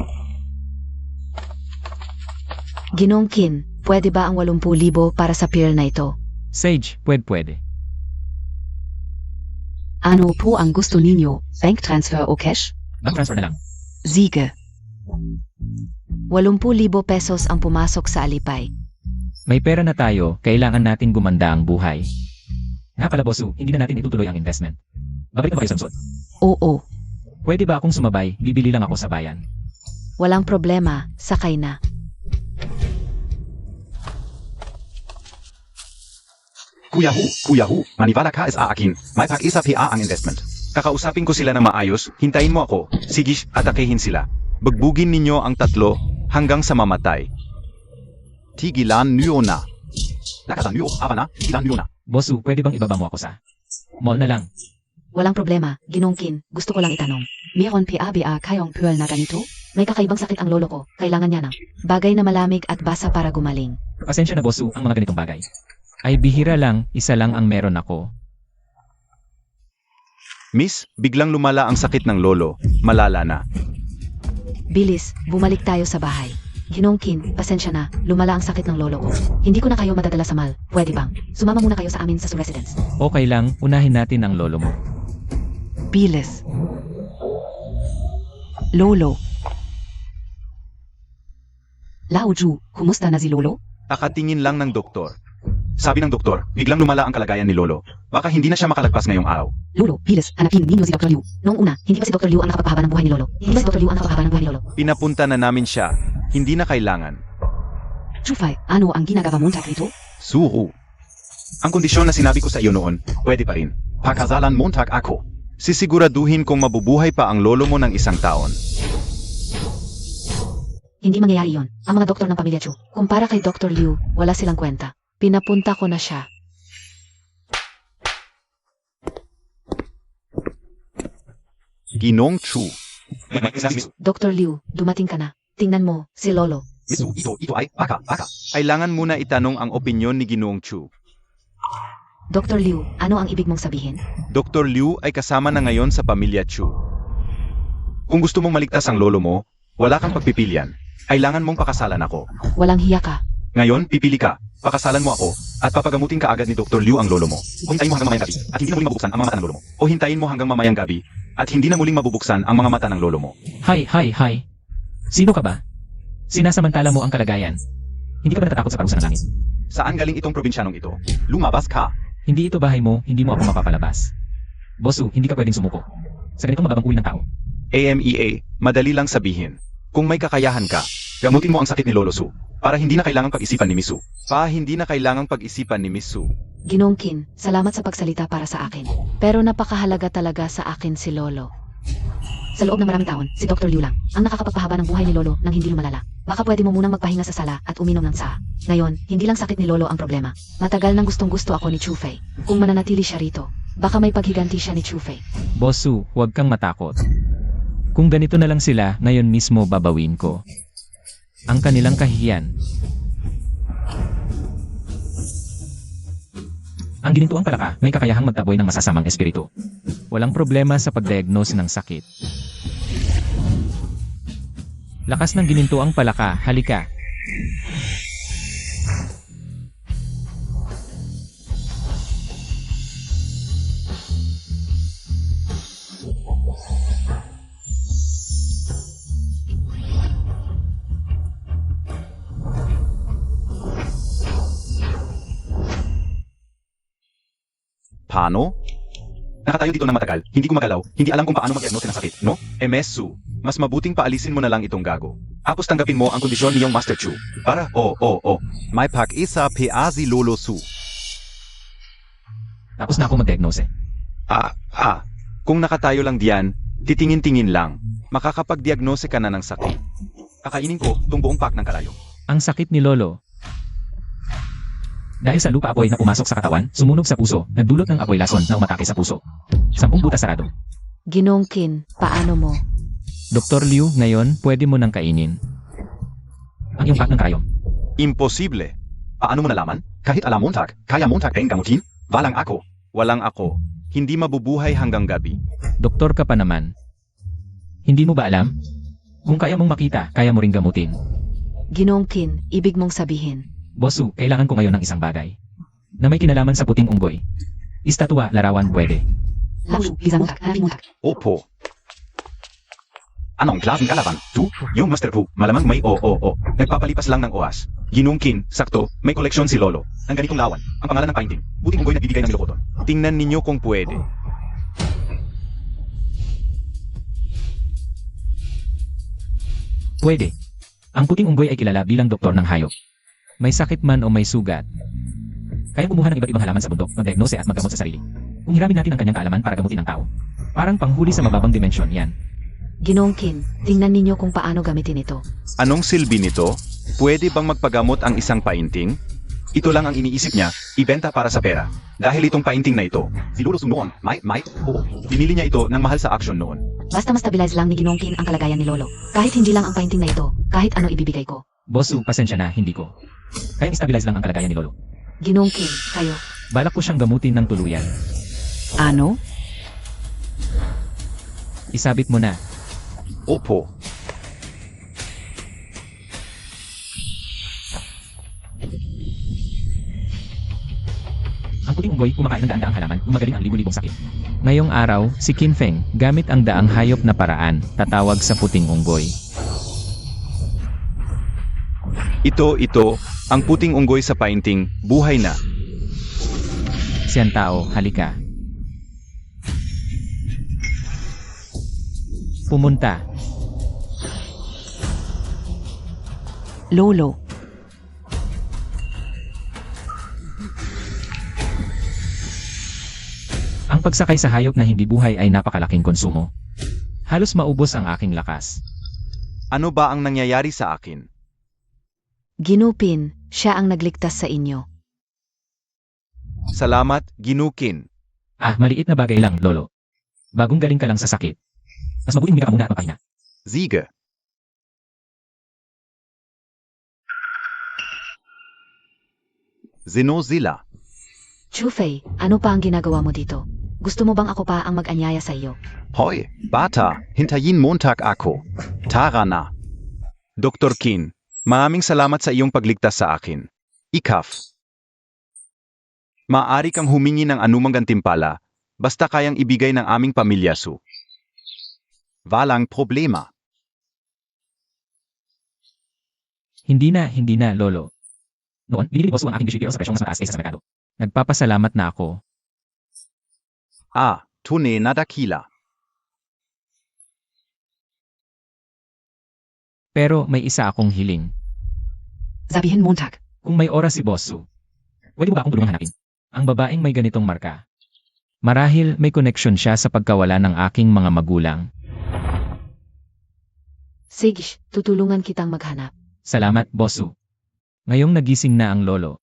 Ginong Qin, pwede ba ang 80,000 para sa Pearl na ito? Sage, pwede. Ano po ang gusto ninyo? Bank transfer o cash? Bank transfer na lang. Sige. 80,000 pesos ang pumasok sa Alipay. May pera na tayo, kailangan natin gumanda ang buhay. Nga pala, Bosu, hindi na natin itutuloy ang investment. Babalik na ba kayo sa lungsod? Oo. Pwede ba akong sumabay? Bibili lang ako sa bayan. Walang problema, sakay na. Kuya Hu, maniwala ka sa akin, may pag-isa pa ang investment. Kakausapin ko sila na maayos, hintayin mo ako, sige, atakehin sila. Bagbugin ninyo ang tatlo hanggang sa mamatay. Tigilan niyo na. Nakatan niyo, apa na, tigilan niyo na. Bosu, pwede bang ibaba mo ako sa mall na lang? Walang problema, Ginong Qin, gusto ko lang itanong. Meron pa ba kayong pearl na ganito? May kakaibang sakit ang lolo ko, kailangan niya ng bagay na malamig at basa para gumaling. Pasensya na, Bosu, ang mga ganitong bagay. Ay bihira lang, isa lang ang meron ako. Miss, biglang lumala ang sakit ng lolo, malala na. Bilis, bumalik tayo sa bahay. Ginong Qin, pasensya na, lumala ang sakit ng lolo ko. Hindi ko na kayo madadala sa mall, pwede bang? Sumama muna kayo sa amin sa residence. Okay lang, unahin natin ang lolo mo. Bilis. Lolo. Laoju, kumusta na si lolo? Nakatingin lang ng doktor. Sabi ng doktor, biglang lumala ang kalagayan ni Lolo. Baka hindi na siya makalagpas ngayong araw. Lolo, please, hanapin ninyo si Dr. Liu. Noong una, hindi pa si Dr. Liu ang nakapagpahaba ng buhay ni Lolo. Hindi ba si Dr. Liu ang nakapagpahaba ng buhay ni Lolo? Pinapunta na namin siya. Hindi na kailangan. Chufay, ano ang ginagawa mong rito? Suru. Ang kondisyon na sinabi ko sa iyo noon, pwede pa rin. Pakasalan Montag ako. Sisiguraduhin kong mabubuhay pa ang lolo mo ng 1 taon. Hindi mangyayari yon. Ang mga doktor ng pamilya Chu, kumpara kay Dr. Liu, wala silang kwenta. Pinapunta ko na siya. Ginong Chu. Dr. Liu, dumating ka na. Tingnan mo, si Lolo. Ito ay baka. Kailangan muna itanong ang opinyon ni Ginoong Chu. Dr. Liu, ano ang ibig mong sabihin? Dr. Liu ay kasama na ngayon sa pamilya Chu. Kung gusto mong maligtas ang lolo mo, wala kang pagpipilian. Kailangan mong pakasalan ako. Walang hiya ka. Ngayon, pipili ka. Pakasalan mo ako at papagamutin ka agad ni Dr. Liu ang lolo mo. O hintayin mo hanggang mamayang gabi at hindi na muling mabubuksan ang mga mata ng lolo mo. O hintayin mo hanggang mamayang gabi at hindi na muling mabubuksan ang mga mata ng lolo mo. Hi. Sino ka ba? Sinasamantala mo ang kalagayan. Hindi ka ba natatakot sa parusa ng langit? Saan galing itong probinsyanong ito? Lumabas ka. Hindi ito bahay mo, hindi mo ako mapapalabas. Bosu, hindi ka pwedeng sumuko. Sa ganitong mababang uri ng tao. AMEA, madali lang sabihin. Kung may kakayahan ka, gamutin mo ang sakit ni Lolo Su para hindi na kailangang pag-isipan ni Misu. Hindi na kailangang pag-isipan ni Misu. Ginoong Qin, salamat sa pagsalita para sa akin. Pero napakahalaga talaga sa akin si Lolo. Sa loob ng maraming taon, si Dr. Liu lang ang nakakapagpahaba ng buhay ni Lolo nang hindi lumalala. Baka pwede mo munang magpahinga sa sala at uminom ng tsaa. Ngayon, hindi lang sakit ni Lolo ang problema. Matagal nang gustong-gusto ako ni Chufei. Kung mananatili siya rito, baka may paghiganti siya ni Chufei. Bosu, huwag kang matakot. Kung ganito na lang sila, ngayon mismo babawin ko ang kanilang kahihiyan. Ang ginintuang palaka may kakayahang magtaboy ng masasamang espiritu. Walang problema sa pag-diagnose ng sakit. Lakas ng ginintuang palaka, halika. Paano? Nakatayo dito ng matagal, hindi gumagalaw, hindi alam kung paano mag-diagnose ng sakit, no? Su, mas mabuting paalisin mo na lang itong gago. Tapos tanggapin mo ang kondisyon niyong Master Chu. Para, may pag-isa si Lolo Su. Tapos na ako mag-diagnose. Kung nakatayo lang diyan, titingin-tingin lang, makakapag-diagnose ka na ng sakit. Kakainin ko itong buong pack ng kalayo. Ang sakit ni Lolo. Dahil sa lupa apoy na pumasok sa katawan, sumunog sa puso, nagdulot ng apoy lason na umatake sa puso. 10 butas sarado. Ginoong Qin, paano mo? Dr. Liu, ngayon, pwede mo nang kainin ang iyong pack ng karayom. Imposible. Paano mo nalaman? Kahit alam Montag, kaya Montag ang gamutin? Walang ako. Hindi mabubuhay hanggang gabi. Doktor ka pa naman. Hindi mo ba alam? Kung kaya mong makita, kaya mo ring gamutin. Ginoong Qin, ibig mong sabihin. Bosu, kailangan ko ngayon ng isang bagay na may kinalaman sa puting unggoy. Estatwa, larawan, pwede. Langshu, bisa mo tak, hanapin mo tak. Opo. Anong klaseng kalaban? Yung Master Pu, malamang may Nagpapalipas lang ng oras. Ginoong Qin, sakto, may koleksyon si Lolo. Ang ganitong lawan, ang pangalan ng painting. Buting unggoy nagbibigay ng milokoton. Tingnan ninyo kung pwede. Pwede. Ang puting unggoy ay kilala bilang doktor ng hayop. May sakit man o may sugat. Kaya kumuha ng iba't ibang halaman sa bundok, mag-diagnose at maggamot sa sarili. Kung hiramin natin ang kanyang kaalaman para gamutin ang tao. Parang panghuli sa mababang dimensyon yan. Ginoong Qin, tingnan ninyo kung paano gamitin ito. Anong silbi nito? Pwede bang magpagamot ang isang painting? Ito lang ang iniisip niya, ibenta para sa pera. Dahil itong painting na ito, si Lolo Su noon, binili niya ito ng mahal sa action noon. Basta ma-stabilize lang ni Ginoong Qin ang kalagayan ni Lolo. Kahit hindi lang ang painting na ito, kahit ano ibibigay ko. Bosu, pasensya na, hindi ko. Kaya i-stabilize lang ang kalagayan ni Lolo. Ginoong Qin, kayo. Balak ko siyang gamutin ng tuluyan. Ano? Isabit mo na. Opo. Ang puting unggoy, kumakain ng daan-daang halaman, gumagaling ang libu-libong sakit. Ngayong araw, si Qin Feng, gamit ang daang hayop na paraan, tatawag sa puting unggoy. Ito, ang puting unggoy sa painting, buhay na. Siyan tao, halika. Pumunta. Lolo. Ang pagsakay sa hayop na hindi buhay ay napakalaking konsumo. Halos maubos ang aking lakas. Ano ba ang nangyayari sa akin? Ginupin, siya ang nagligtas sa inyo. Salamat, Ginukin. Ah, maliit na bagay lang, Lolo. Bagong galing ka lang sa sakit. Mas mabuting huminga ka muna at magpahinga. Siege. Zinozilla. Chufei, ano pa ang ginagawa mo dito? Gusto mo bang ako pa ang mag-anyaya sa iyo? Hoy, bata, hintayin Montag ako. Tara na. Dr. Kin, maraming salamat sa iyong pagligtas sa akin. Ikaf. Maaari kang humingi ng anumang gantimpala, basta kayang ibigay ng aming pamilya Su. Walang problema. Hindi na, Lolo. Noon, binili ni Boss ang aking bishipero sa presyong mas mataas kaysa sa merkado. Nagpapasalamat na ako. Ah, tunay na dakila. Pero may isa akong hiling. Sabihin Montag. Kung may oras si Bossu, pwede mo ba akong tulungan hanapin? Ang babaeng may ganitong marka. Marahil may koneksyon siya sa pagkawala ng aking mga magulang. Sige, tutulungan kitang maghanap. Salamat, Bossu. Ngayong nagising na ang lolo.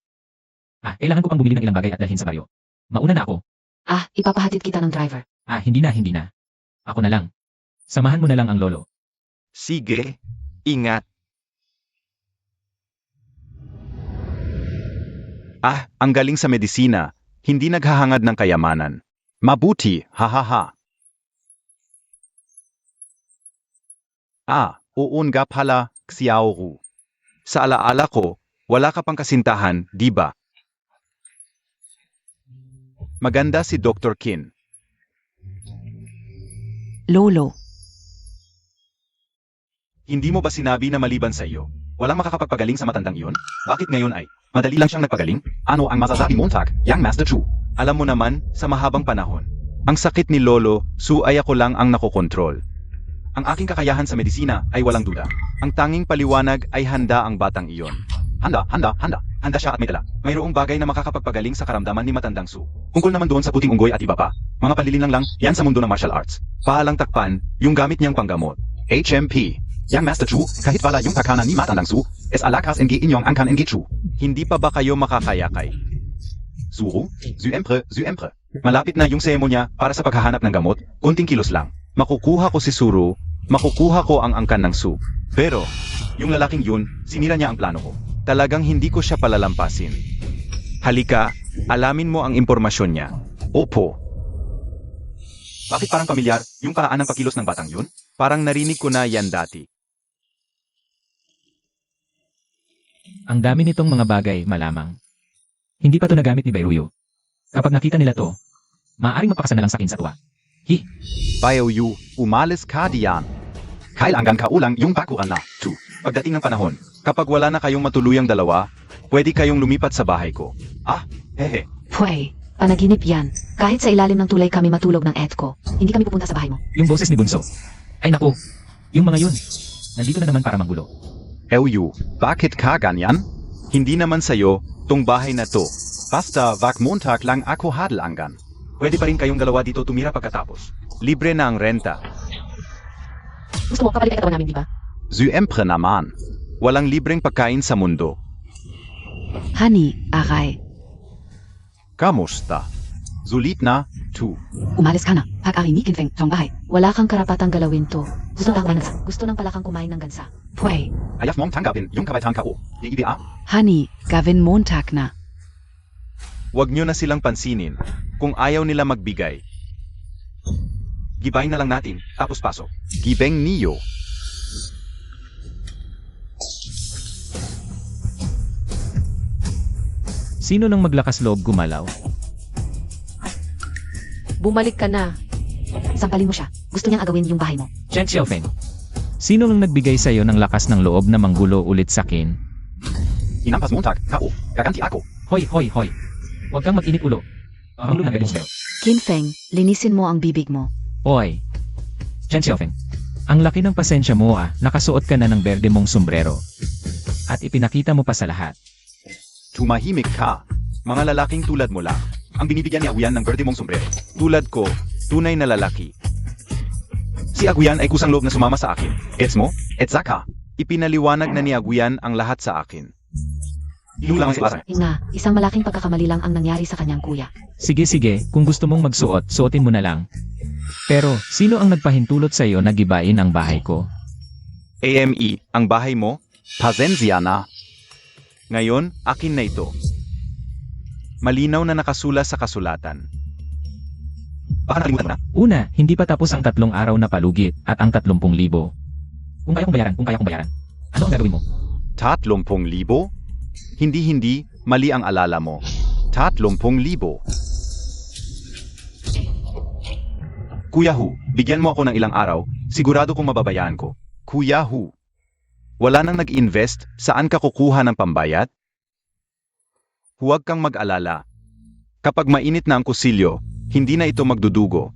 Ah, kailangan ko pang bumili ng ilang bagay at dalhin sa baryo. Mauna na ako. Ah, ipapahatid kita ng driver. Ah, hindi na. Ako na lang. Samahan mo na lang ang lolo. Sige, ingat. Ah, ang galing sa medisina, hindi naghahangad ng kayamanan. Mabuti, hahaha. Ah, oo nga pala, Xiaoru. Sa alaala ko, wala ka pang kasintahan, di ba? Maganda si Dr. Kin. Lolo. Hindi mo ba sinabi na maliban sa iyo, walang makakapagpagaling sa matandang iyon? Bakit ngayon ay, madali lang siyang nagpagaling? Ano ang masasabi Montag, Young Master Chu? Alam mo naman, sa mahabang panahon, ang sakit ni Lolo, Su ay ako lang ang nakokontrol. Ang aking kakayahan sa medisina ay walang duda. Ang tanging paliwanag ay handa ang batang iyon. Handa. Handa siya at may dala. Mayroong bagay na makakapagpagaling sa karamdaman ni matandang Su. Tungkol naman doon sa puting unggoy at iba pa. Mga panlilinlang lang, yan sa mundo ng martial arts. Paalang takpan, yung gamit niyang panggamot. HMP. Young Master Chu, kahit wala yung takana ni matandang Su, es alakas ng inyong angkan ng Chu. Hindi pa ba kayo makakayakay? Suru, Zuempre. Malapit na yung seremonya para sa paghahanap ng gamot, kunting kilos lang. Makukuha ko si Suru, makukuha ko ang angkan ng Su. Pero, yung lalaking yun, sinira niya ang plano ko. Talagang hindi ko siya palalampasin. Halika, alamin mo ang impormasyon niya. Opo. Bakit parang pamilyar yung paraan ng pakilos ng batang yun? Parang narinig ko na yan dati. Ang dami nitong mga bagay, malamang. Hindi pa to nagamit ni Bairuyo. Kapag nakita nila to, maaaring mapakasan na lang sa akin sa tuwa. Bayoyu, umalis ka diyan. Kailangan ka ulang yung bakuran na. 2. Pagdating ng panahon, kapag wala na kayong matuluyang dalawa, pwede kayong lumipat sa bahay ko. Ah, hehe. Pwey, panaginip yan. Kahit sa ilalim ng tulay kami matulog ng Edco, hindi kami pupunta sa bahay mo. Yung boses ni Bunso. Ay naku, yung mga yun. Nandito na naman para manggulo. Elyu, bakit ka ganyan? Hindi naman sa'yo, tong bahay na to. Basta wag Montag lang ako hadlangan. Pwede pa rin kayong dalawa dito tumira pagkatapos. Libre na ang renta. Gusto mo kapalik ang katawan namin, di ba? Zuempre naman. Walang libreng pagkain sa mundo. Hani, Aray. Kamusta? Sulit na, 2. Umalis ka na. Hag-ari ni Kinfeng, sa bahay. Wala kang karapatang galawin to. Gusto ng palakang kumain ng gansa. Pwey. Ayaf mong tanggapin yung kabaitan ka o. Di idea? Hani, gawin Montag na. Huwag nyo na silang pansinin. Kung ayaw nila magbigay. Gibayin na lang natin, tapos pasok. Gibeng niyo. Sino nang maglakas loob gumalaw? Bumalik ka na. Sampalin mo siya. Gusto niyang agawin yung bahay mo. Chen Xiaofeng. Sino nang nagbigay sa'yo ng lakas ng loob na manggulo ulit sakin? Inampas Montag, kao. Gaganti ako. Hoy. Huwag kang mag-init ulo. Ang ulo ng berde mong sombrero. Kinfeng, linisin mo ang bibig mo. Oy. Chen Xiaofeng. Ang laki ng pasensya mo nakasuot ka na ng berde mong sombrero. At ipinakita mo pa sa lahat. Tumahimik ka. Mga lalaking tulad mo lang. Ang binibigyan ni Aguyan ng berde mong sombrero. Tulad ko, tunay na lalaki. Si Aguyan ay kusang loob na sumama sa akin. Gets mo? Etsaka. Ipinaliwanag na ni Aguyan ang lahat sa akin. Inulang si Lasang. Ina, isang malaking pagkakamali lang ang nangyari sa kanyang kuya. Sige, kung gusto mong magsuot, suotin mo na lang. Pero, sino ang nagpahintulot sa iyo na gibain ang bahay ko? AME, ang bahay mo? Pasensya na. Ngayon, akin na ito. Malinaw na nakasula sa kasulatan. Baka nakalimutan mo na. Una, hindi pa tapos ang 3 araw na palugit at ang 30,000. Kung kaya kong bayaran. Ano ang gagawin mo? 30,000? Hindi, mali ang alala mo. 30,000. Kuya Hu, bigyan mo ako ng ilang araw, sigurado kong mababayaan ko. Kuya Hu, wala nang nag-invest, saan ka kukuha ng pambayad? Huwag kang mag-alala. Kapag mainit na ang kusilyo, hindi na ito magdudugo.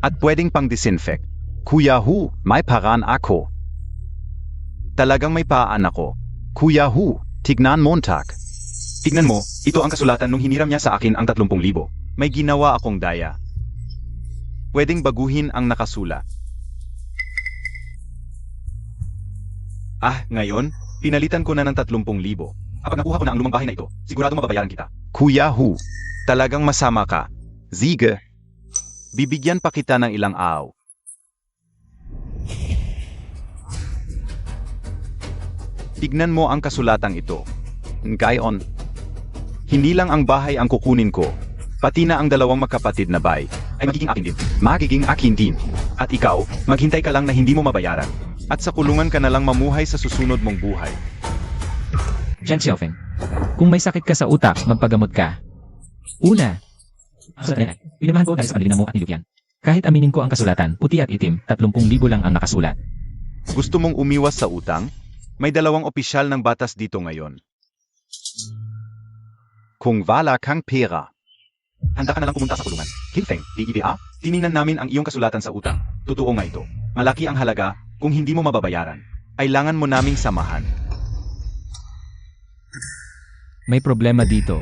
At pwedeng pang-disinfect. Kuya Hu, may paraan ako. Talagang may paraan ako. Kuya Hu, tignan Montag. Tignan mo, ito ang kasulatan nung hiniram niya sa akin ang 30,000. May ginawa akong daya. Pwedeng baguhin ang nakasulat. Ngayon, pinalitan ko na ng 30,000. Kapag nakuha ko na ang lumang bahay na ito, sigurado mababayaran kita. Kuya Hu, talagang masama ka. Sige. Bibigyan pa kita ng ilang araw. Tignan mo ang kasulatang ito. Gayon. Hindi lang ang bahay ang kukunin ko, pati na ang 2 magkapatid na bahay ay magiging akin din. Magiging akin din. At ikaw, maghintay ka lang na hindi mo mabayaran. At sa kulungan ka na lang mamuhay sa susunod mong buhay. Chen Xiaofeng. Kung may sakit ka sa utak, magpagamot ka. Una. Pinamahan ko dahil sa panlina mo at ni Lupian. Kahit aminin ko ang kasulatan, puti at itim, 30,000 lang ang nakasulat. Gusto mong umiwas sa utang? May 2 opisyal ng batas dito ngayon. Kung wala kang pera, handa ka na lang pumunta sa kulungan. Kinfeng, DEBA, tiningnan namin ang iyong kasulatan sa utang. Totoo nga ito. Malaki ang halaga kung hindi mo mababayaran. Kailangan mo naming samahan. May problema dito.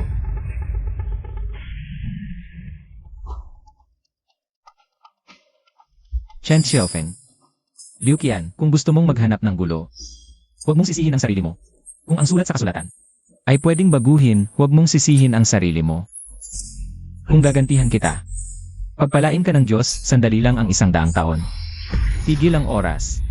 Chen Xiaofeng. Liu Qian, kung gusto mong maghanap ng gulo, huwag mong sisihin ang sarili mo. Kung ang sulat sa kasulatan ay pwedeng baguhin, huwag mong sisihin ang sarili mo. Kung gagantihan kita, pagpalain ka ng Diyos, sandali lang ang 100 taon. Tigil ang oras.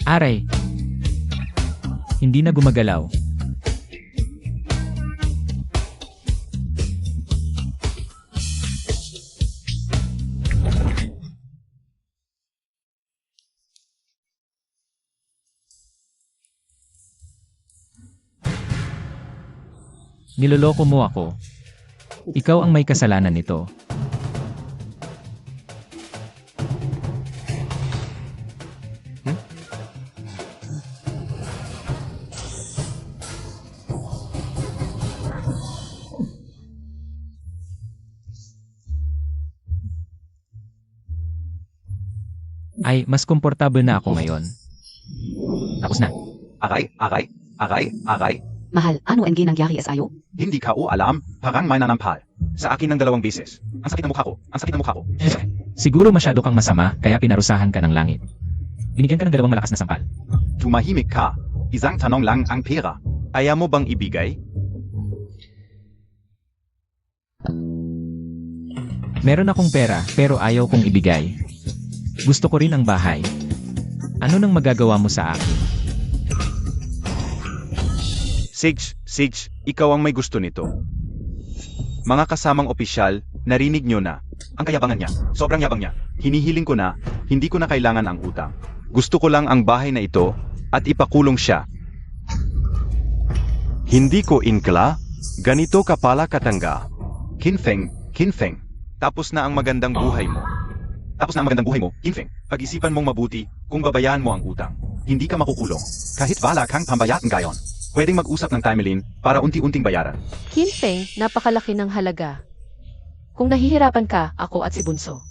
Aray. Hindi na gumagalaw. Niloloko mo ako. Ikaw ang may kasalanan nito. Ay, mas komportable na ako ngayon. Tapos na. Aray. Mahal, ano ang ginangyari sa'yo? Hindi ka alam, parang may nanampal. Sa akin ng 2 beses. Ang sakit ng mukha ko. Siguro masyado kang masama, kaya pinarusahan ka ng langit. Binigyan ka ng 2 malakas na sampal. Tumahimik ka. Isang tanong lang ang pera. Ayaw mo bang ibigay? Meron akong pera, pero ayaw kong ibigay. Gusto ko rin ang bahay. Ano nang magagawa mo sa akin? Sige, ikaw ang may gusto nito. Mga kasamang opisyal, narinig nyo na. Ang kayabangan niya, sobrang yabang niya. Hinihiling ko na, hindi ko na kailangan ang utang. Gusto ko lang ang bahay na ito, at ipakulong siya. Hindi ko inkla, ganito ka pala katanga. Kinfeng. Tapos na ang magandang buhay mo. Kinfeng. Pag-isipan mong mabuti kung babayaan mo ang utang. Hindi ka makukulong. Kahit wala kang pambayaan gayon. Pwedeng mag-usap ng timeline para unti-unting bayaran. Kinfeng, napakalaki ng halaga. Kung nahihirapan ka, ako at si Bunso.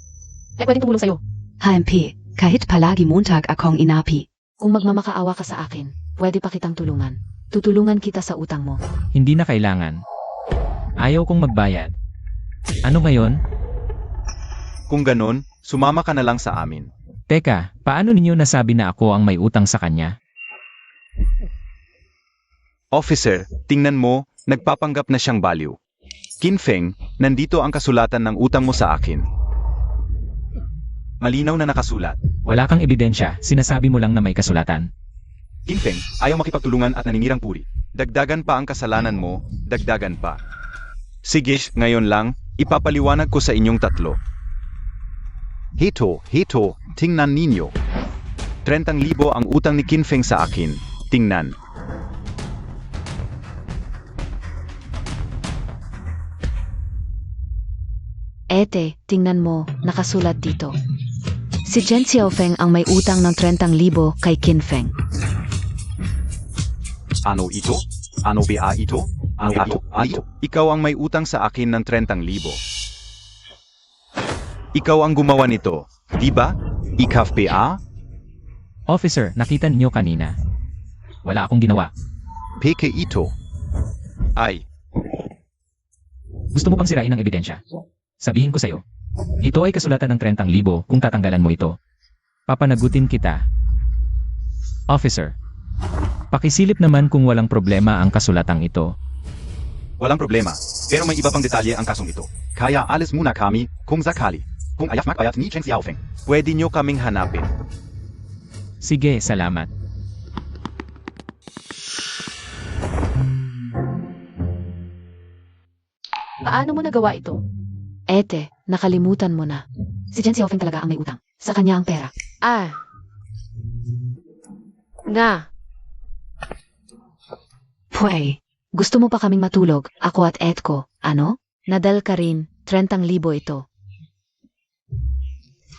Pwedeng tumulong sa'yo. HMP, kahit palagi Montag akong inapi. Kung magmamakaawa ka sa akin, pwede pa kitang tulungan. Tutulungan kita sa utang mo. Hindi na kailangan. Ayaw kong magbayad. Ano ngayon? Kung ganon, sumama ka na lang sa amin. Teka, paano ninyo nasabi na ako ang may utang sa kanya? Officer, tingnan mo, nagpapanggap na siyang baliw. Kinfeng, nandito ang kasulatan ng utang mo sa akin. Malinaw na nakasulat. Wala kang ebidensya, sinasabi mo lang na may kasulatan. Kinfeng, ayaw makipagtulungan at naninirang puri. Dagdagan pa ang kasalanan mo, dagdagan pa. Sige, ngayon lang, ipapaliwanag ko sa inyong tatlo. Heto, tingnan ninyo. 30,000 ang utang ni Kinfeng sa akin. Tingnan. Ete, tingnan mo, nakasulat dito. Si Jen Xiaofeng ang may utang ng 30,000 kay Kinfeng. Ano ito? Ano ba ito? Ikaw ang may utang sa akin ng 30,000. Ikaw ang gumawa nito, di ba? Ikaw ba? Officer, nakita ninyo kanina. Wala akong ginawa. Peke ito. Ay, Gusto mo pang sirain ang ebidensya? Sabihin ko sa'yo. Ito ay kasulatan ng 30,000 kung tatanggalan mo ito. Papanagutin kita. Officer, pakisilip naman kung walang problema ang kasulatang ito. walang problema. Pero may iba pang detalye ang kasong ito. Kaya alis muna kami kung sakali. Kung ayaw magbayad ni Chen Xiaofeng, pwede nyo kaming hanapin. Sige, salamat. Paano mo nagawa ito? Ete, nakalimutan mo na. Si Jen Xiaofeng talaga ang may utang. Sa kanya ang pera. Pwey, gusto mo pa kaming matulog, ako at Ed ko, ano? Nadal ka rin, 30,000 ito.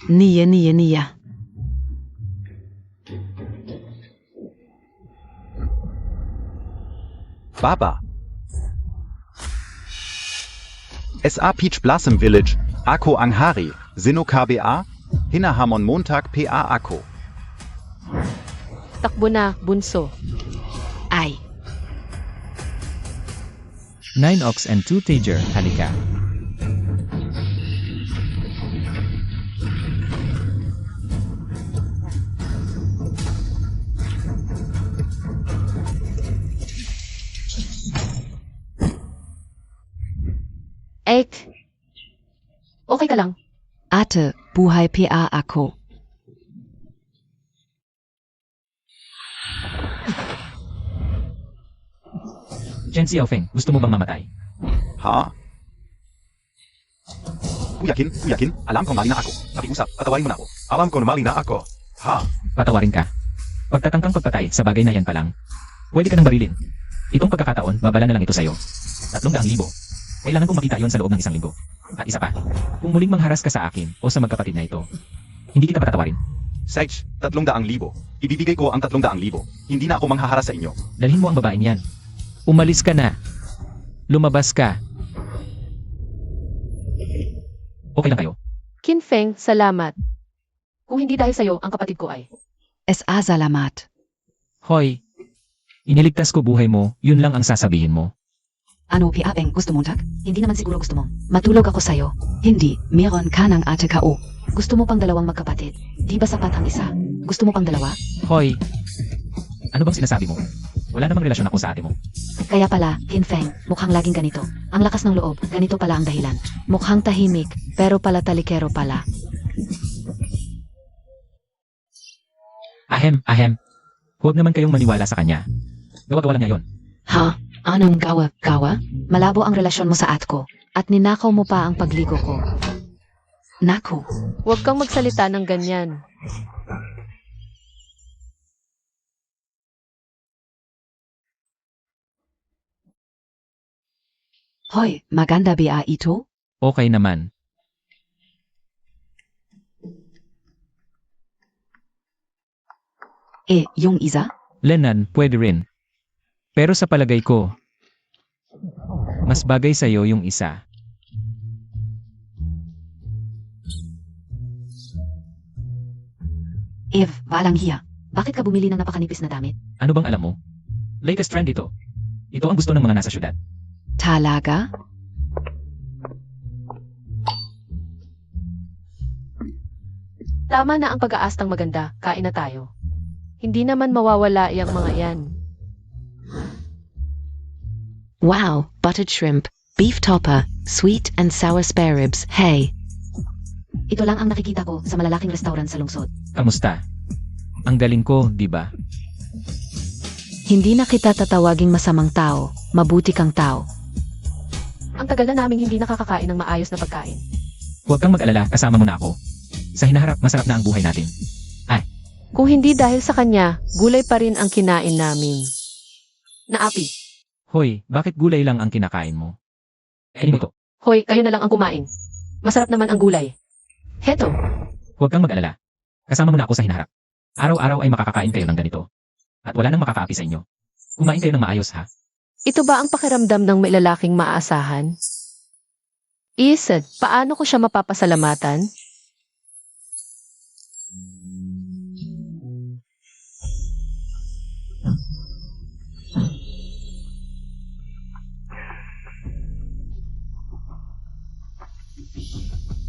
Niya. Baba. SA Peach Blossom Village, Ako ang Hari, Sino KBA, Hinahamon Montag PA Ako. Takbo na, Bunso. Ay, 9 Ox and 2 Tager, halika. Ek. Okay ka lang. Ate, buhay PA ako. Chen Xiaofeng, gusto mo bang mamatay? Ha? Kuyakin, alam ko mali na ako. Nakiusap, patawarin mo na ako. Alam ko na mali na ako. Ha? Patawarin ka. Pagtatangkang pagpatay, sa bagay na yan pa lang. Pwede ka nang barilin. Itong pagkakataon, babala na lang ito sa'yo. 300,000. Kailangan kong makita yon sa loob ng 1 linggo. At isa pa, kung muling mangharas ka sa akin o sa magkapatid na ito, hindi kita patatawarin. Sage, 300,000. Ibibigay ko ang 300,000. Hindi na ako manghaharas sa inyo. Dalhin mo ang babaeng yan. Umalis ka na. Lumabas ka. Okay lang kayo? Kinfeng, salamat. Kung hindi dahil sa'yo, ang kapatid ko ay. SA salamat. Hoy, iniligtas ko buhay mo, yun lang ang sasabihin mo. Ano PA gusto mo tag? hindi naman siguro gusto mong matulog ako sa'yo. Hindi, meron ka ng ate kao. Gusto mo pang 2 magkapatid. Di ba sapat ang isa? Gusto mo pang 2? Hoy, ano bang sinasabi mo? Wala namang relasyon ako sa ate mo. Kaya pala, Kinfeng, mukhang laging ganito. Ang lakas ng loob, ganito pala ang dahilan. Mukhang tahimik, pero pala talikero pala. Ahem. Huwag naman kayong maniwala sa kanya. Gawa-gawa lang niya yun. Ha? Anong gawa? Malabo ang relasyon mo sa at ko, at ninakaw mo pa ang pagligo ko. Naku, Huwag kang magsalita ng ganyan. Hoy, maganda ba ito? Okay naman. Yung isa? Lenan, pwede rin. Pero sa palagay ko, mas bagay sa'yo yung isa. Walang hiya. Bakit ka bumili ng napakanipis na damit? Ano bang alam mo? Latest trend ito. Ito ang gusto ng mga nasa syudad. Talaga? Tama na ang pag-aastang maganda, kain na tayo. Hindi naman mawawala yung mga yan. Wow, buttered shrimp, beef topper, sweet and sour spare ribs. Hey, Ito lang ang nakikita ko sa malalaking restaurant sa lungsod. Kamusta? Ang galing ko, di ba? hindi na kita tatawaging masamang tao, mabuti kang tao. Ang tagal na naming hindi nakakakain ng maayos na pagkain. Huwag kang mag-alala, kasama mo na ako. Sa hinaharap, masarap na ang buhay natin. Kung hindi dahil sa kanya, gulay pa rin ang kinain namin. Naapi. Hoy, bakit gulay lang ang kinakain mo? Kainin mo to. Hoy, kayo na lang ang kumain. Masarap naman ang gulay. Heto, Huwag kang mag-alala. Kasama mo na ako sa hinaharap. Araw-araw ay makakakain kayo ng ganito. At wala nang makakaapi sa inyo. Kumain kayo ng maayos, ha? ito ba ang pakiramdam ng may lalaking maaasahan? Isad, paano ko siya mapapasalamatan?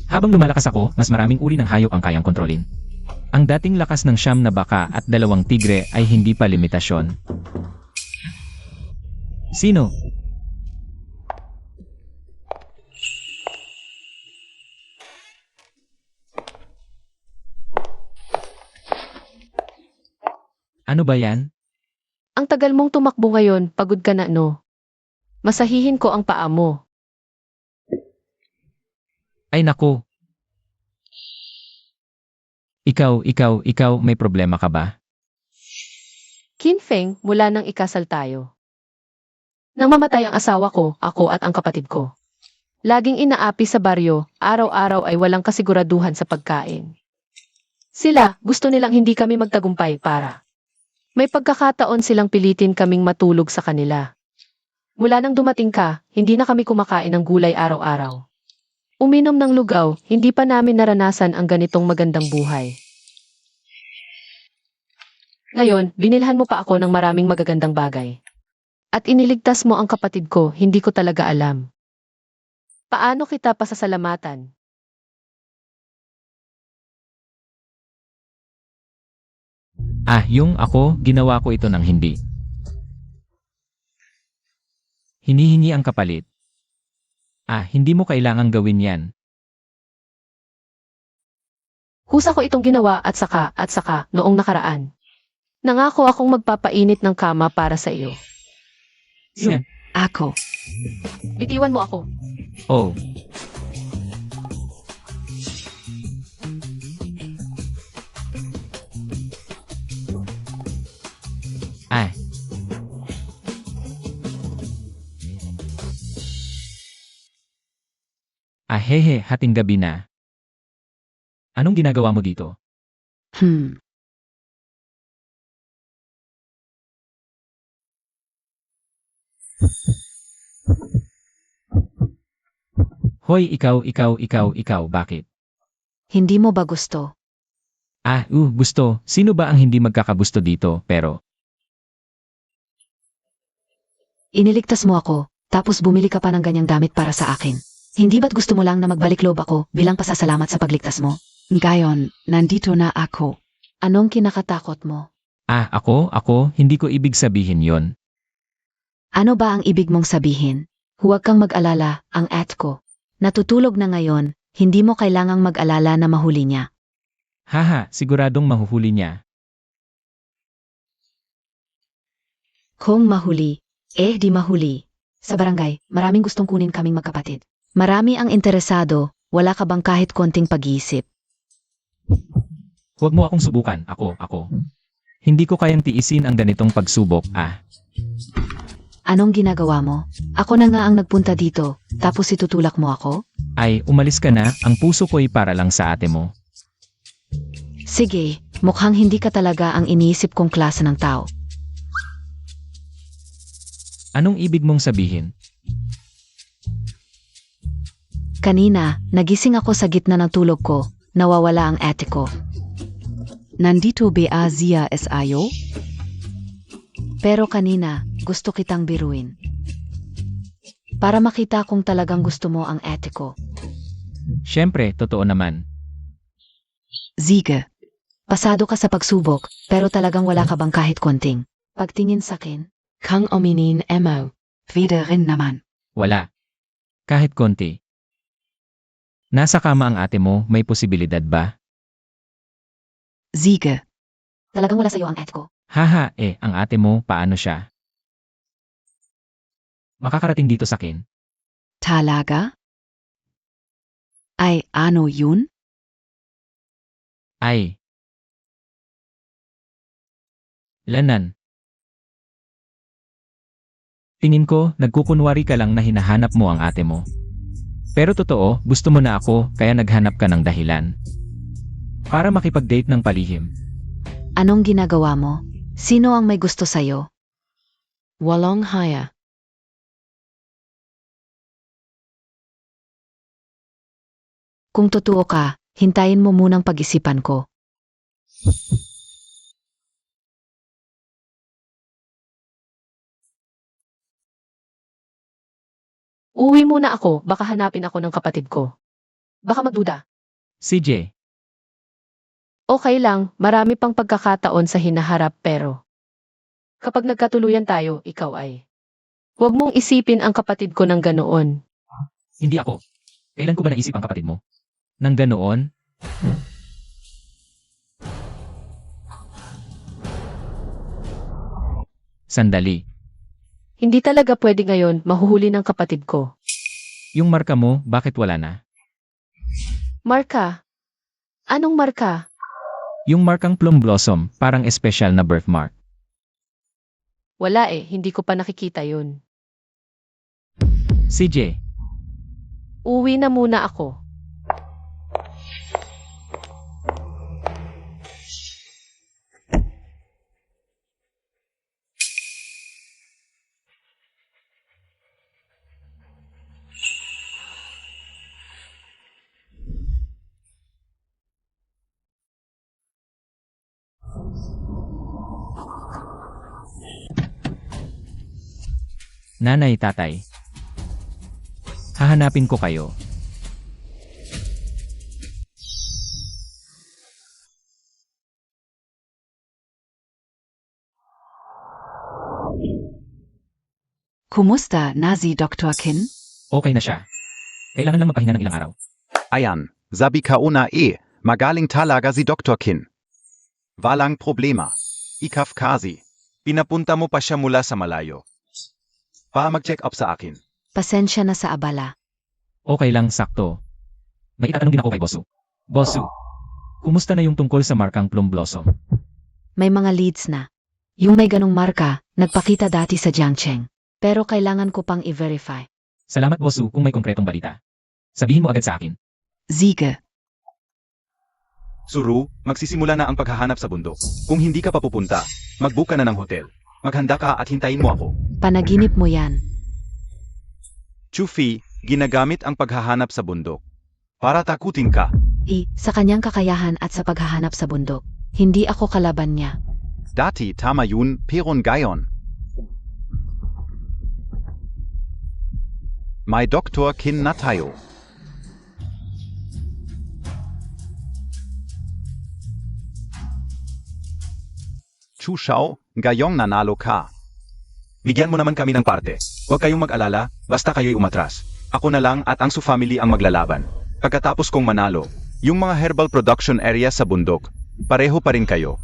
Habang lumalakas ako, mas maraming uri ng hayop ang kayang kontrolin. Ang dating lakas ng 9 na baka at 2 tigre ay hindi pa limitasyon. Sino? Ano ba yan? Ang tagal mong tumakbo ngayon, pagod ka na no? Masahihin ko ang paa mo. Ay naku. Ikaw, may problema ka ba? Kinfeng, mula nang ikasal tayo. Nang mamatay ang asawa ko, ako at ang kapatid ko. Laging inaapi sa baryo, araw-araw ay walang kasiguraduhan sa pagkain. Sila, gusto nilang hindi kami magtagumpay para. May pagkakataon silang pilitin kaming matulog sa kanila. Mula nang dumating ka, hindi na kami kumakain ng gulay araw-araw. Uminom ng lugaw, hindi pa namin naranasan ang ganitong magandang buhay. Ngayon, binilhan mo pa ako ng maraming magagandang bagay. At iniligtas mo ang kapatid ko, hindi ko talaga alam. Paano kita pasasalamatan? Yung ako, ginawa ko ito ng hindi. Hinihingi ang kapalit. Hindi mo kailangang gawin yan. Husa ko itong ginawa at saka, noong nakaraan. Nangako akong magpapainit ng kama para sa iyo. Yan. Ako. Bitiwan mo ako. Oh. Hehe, hating gabi na. Anong ginagawa mo dito? Hoy, ikaw, bakit? Hindi mo ba gusto? Gusto. Sino ba ang hindi magkakagusto dito, pero? Iniligtas mo ako, tapos bumili ka pa ng ganyang damit para sa akin. Hindi ba't gusto mo lang na magbalik loob ako bilang pasasalamat sa pagligtas mo? Ngayon, nandito na ako. Anong kinakatakot mo? Ako, hindi ko ibig sabihin yon. Ano ba ang ibig mong sabihin? Huwag kang mag-alala, ang ko. Natutulog na ngayon, hindi mo kailangang mag-alala na mahuli niya. Haha, siguradong mahuhuli niya. Kung mahuli, di mahuli. Sa barangay, maraming gustong kunin kaming magkapatid. Marami ang interesado, wala ka bang kahit konting pag-iisip? Huwag mo akong subukan, ako. Hindi ko kayang tiisin ang ganitong pagsubok, Anong ginagawa mo? Ako na nga ang nagpunta dito, tapos itutulak mo ako? Ay, umalis ka na, ang puso ko'y para lang sa ate mo. Sige, mukhang hindi ka talaga ang iniisip kong klase ng tao. Anong ibig mong sabihin? Kanina, nagising ako sa gitna ng tulog ko, nawawala ang ate ko. Nandito ba Zia S.I.O.? Pero kanina, gusto kitang biruin. Para makita kung talagang gusto mo ang ate ko. Siyempre, totoo naman. Ziga, pasado ka sa pagsubok, pero talagang wala ka bang kahit konting pagtingin sa akin? Kung ominin mo. Vida rin naman. Wala. Kahit konti. Nasa kama ang ate mo, may posibilidad ba? Ziga. Talagang wala sa'yo ang ate ko. Haha, ang ate mo, paano siya? Makakarating dito sa akin. Talaga? Ay, ano yun? Ay. Lanan. Tingin ko, nagkukunwari ka lang na hinahanap mo ang ate mo. Pero totoo, gusto mo na ako, kaya naghanap ka ng dahilan. Para makipag-date ng palihim. Anong ginagawa mo? Sino ang may gusto sa'yo? Walong haya. Kung totoo ka, hintayin mo munang pag-isipan ko. Uwi muna ako, baka hanapin ako ng kapatid ko. Baka magduda. CJ, Okay lang, marami pang pagkakataon sa hinaharap pero kapag nagkatuluyan tayo, ikaw ay. Huwag mong isipin ang kapatid ko ng ganoon. hindi ako. Kailan ko ba naisip ang kapatid mo? Nang ganoon? Sandali. Hindi talaga pwede ngayon mahuhuli ng kapatid ko. Yung marka mo, bakit wala na? Marka? Anong marka? Yung markang plum blossom, parang espesyal na birthmark. Wala hindi ko pa nakikita yun. CJ, Uwi na muna ako. nanay, tatay. Hahanapin ko kayo. Kumusta na si Dr. Kin? Okay na siya. Kailangan lang magpahinga ng ilang araw. Ayan, sabi ka una magaling talaga si Dr. Kin. Walang problema. Ikaf kasi. Pinapunta mo pa siya mula sa malayo. Para mag-check up sa akin. Pasensya na sa abala. Okay lang, sakto. May itatanong din ako kay Bosu. Bosu, kumusta na yung tungkol sa markang plum blossom? May mga leads na. Yung may ganong marka, nagpakita dati sa Jiangcheng. Pero kailangan ko pang i-verify. Salamat, Bosu, kung may konkretong balita. Sabihin mo agad sa akin. Ziga. Suru, magsisimula na ang paghahanap sa bundok. Kung hindi ka pa pupunta, mag-book ka na ng hotel. Maghanda ka at hintayin mo ako. Panaginip mo yan. Chufi, ginagamit ang paghahanap sa bundok. Para takutin ka. Sa kanyang kakayahan at sa paghahanap sa bundok. Hindi ako kalaban niya. Dati tama yun, pero ngayon. May Dr. Kin na tayo. Chushao, ngayong nanalo ka. Bigyan mo naman kami ng parte. Huwag kayong mag-alala, basta kayo'y umatras. Ako na lang at ang Su family ang maglalaban. Pagkatapos kong manalo, yung mga herbal production area sa bundok, pareho pa rin kayo.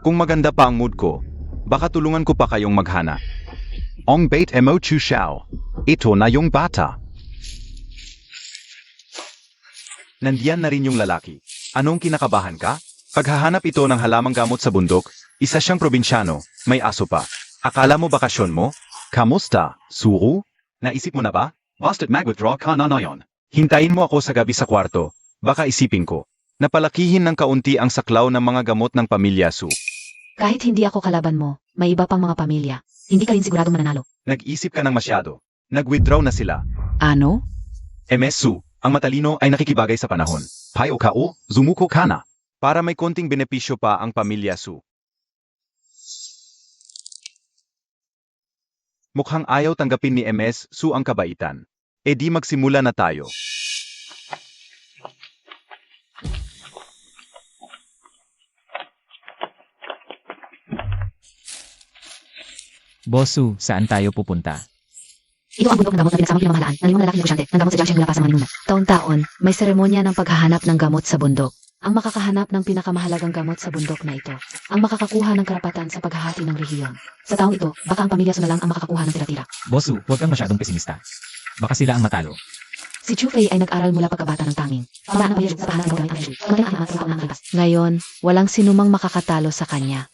Kung maganda pa ang mood ko, baka tulungan ko pa kayong maghana. Ong bait mo Chushao. Ito na yung bata. Nandiyan na rin yung lalaki. Anong kinakabahan ka? Paghahanap ito ng halamang gamot sa bundok, isa siyang probinsyano, may aso pa. Akala mo bakasyon mo? Kamusta, Suru? Naisip mo na ba? Basta't mag-withdraw ka na ngayon. Hintayin mo ako sa gabi sa kwarto. Baka isipin ko. Napalakihin ng kaunti ang saklaw ng mga gamot ng pamilya Su. Kahit hindi ako kalaban mo, may iba pang mga pamilya. Hindi ka rin siguradong mananalo. Nag-isip ka ng masyado. Nag-withdraw na sila. Ano? MS Su, ang matalino ay nakikibagay sa panahon. Payo ka o, zumuko ka na. Para may konting benepisyo pa ang pamilya Su. Mukhang ayaw tanggapin ni MS Su ang kabaitan. E di magsimula na tayo. Bosu, saan tayo pupunta? Ito ang bundok ng gamot na pinasamang pinamamahalaan ng limang lalaking negosyante ng gamot sa Jiangxia mula pa sa mga ninuno. Taon-taon, may seremonya ng paghahanap ng gamot sa bundok. Ang makakahanap ng pinakamahalagang gamot sa bundok na ito, ang makakakuha ng karapatan sa paghahati ng rehiyon. Sa taong ito, baka ang pamilya Su na lang ang makakakuha ng tira-tira. Bosu, huwag kang masyadong pesimista. Baka sila ang matalo. Si Chu Fei ay nag-aral mula pagkabata ng tanging. Pamaraan ng pamilya Chu sa pahanan ng gamit ang Chu. Pagmamalang ang mga ng lipas. Ngayon, walang sinumang makakatalo sa kanya.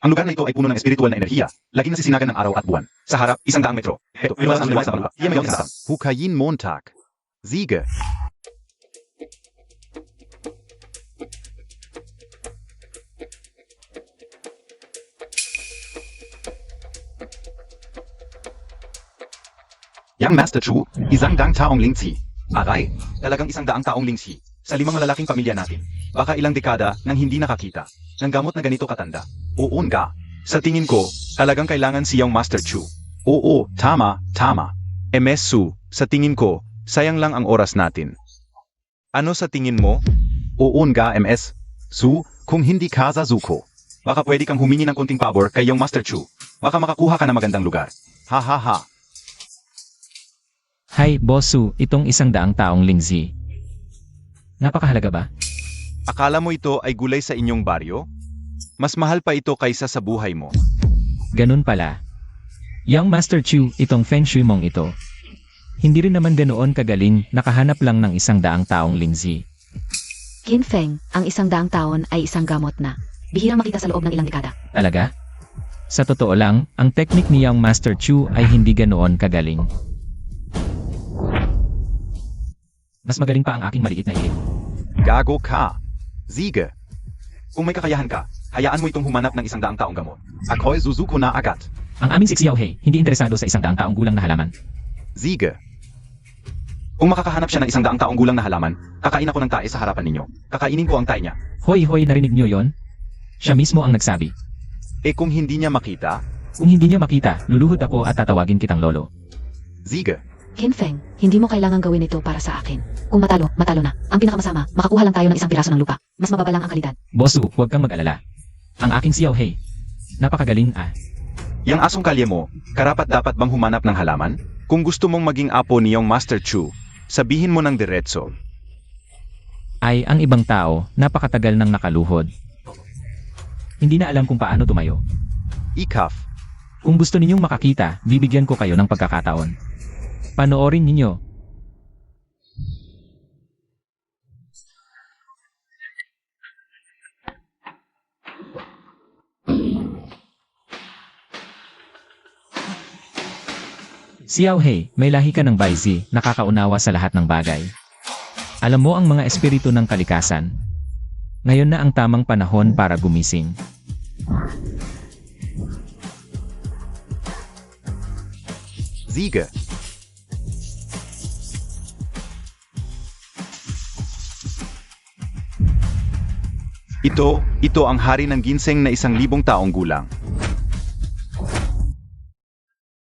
Ang lugar na ito ay puno ng espiritual na enerhiya. Laging nasisinagan ng araw at buwan. Sa harap, isang daang metro. Heto, iwas ang liwas sa bangka. Iyan may isang Hukayin Montag. Siege. Yang Master Chu, isang daang taong lingsi. Aray, talagang isang daang taong lingsi. Sa limang lalaking pamilya natin. Baka ilang dekada nang hindi nakakita. Ng gamot na ganito katanda. Oo nga. Sa tingin ko, talagang kailangan siyang Master Chu. Oo, tama. MS Su, sa tingin ko, sayang lang ang oras natin. Ano sa tingin mo? Oo nga MS. Su, kung hindi ka Zuko. Baka pwede kang humingi ng konting pabor kay yung Master Chu. Baka makakuha ka ng magandang lugar. Ha ha ha. Hay, Bosu, itong 100 taong lingzi. Napakahalaga ba? Akala mo ito ay gulay sa inyong baryo? Mas mahal pa ito kaysa sa buhay mo. Ganun pala. Yang Master Chu, itong Feng Shui mong ito. Hindi rin naman ganoon kagaling, nakahanap lang ng 100 taong lingzi. Qin Feng, ang 100 taon ay isang gamot na. Bihirang makita sa loob ng ilang dekada. Talaga? Sa totoo lang, ang teknik ni Yang Master Chu ay hindi ganoon kagaling. Mas magaling pa ang aking maliit na ilip. Gago ka. Siege. Kung may kakayahan ka, hayaan mo itong humanap ng 100 taong gamot. Ako'y Suzuko na agad. Ang aming si Xiaohei, hindi interesado sa 100 taong gulang na halaman. Siege. Kung makakahanap siya ng 100 taong gulang na halaman, kakain ako ng tae sa harapan ninyo. Kakainin ko ang tae niya. Hoy, narinig niyo yon? Siya mismo ang nagsabi. E kung hindi niya makita, Kung hindi niya makita, luluhod ako at tatawagin kitang lolo. Siege. Qin Feng, hindi mo kailangan gawin ito para sa akin. Kung matalo na. Ang pinakamasama, makakuha lang tayo ng isang piraso ng lupa. Mas mababa lang ang kalidad. Bosu, huwag kang mag-alala. Ang aking Xiaohei. Napakagaling Yang asong kalye mo, karapat dapat bang humanap ng halaman? Kung gusto mong maging apo niyong Master Chu, sabihin mo ng diretso. Ay, ang ibang tao, napakatagal nang nakaluhod. Hindi na alam kung paano tumayo. Ikaf. Kung gusto ninyong makakita, bibigyan ko kayo ng pagkakataon. Panoorin ninyo. Xiaohei, may lahi ka ng Baizi, nakakaunawa sa lahat ng bagay. Alam mo ang mga espiritu ng kalikasan. Ngayon na ang tamang panahon para gumising. Siege. Ito ang hari ng ginseng na 1,000 taong gulang.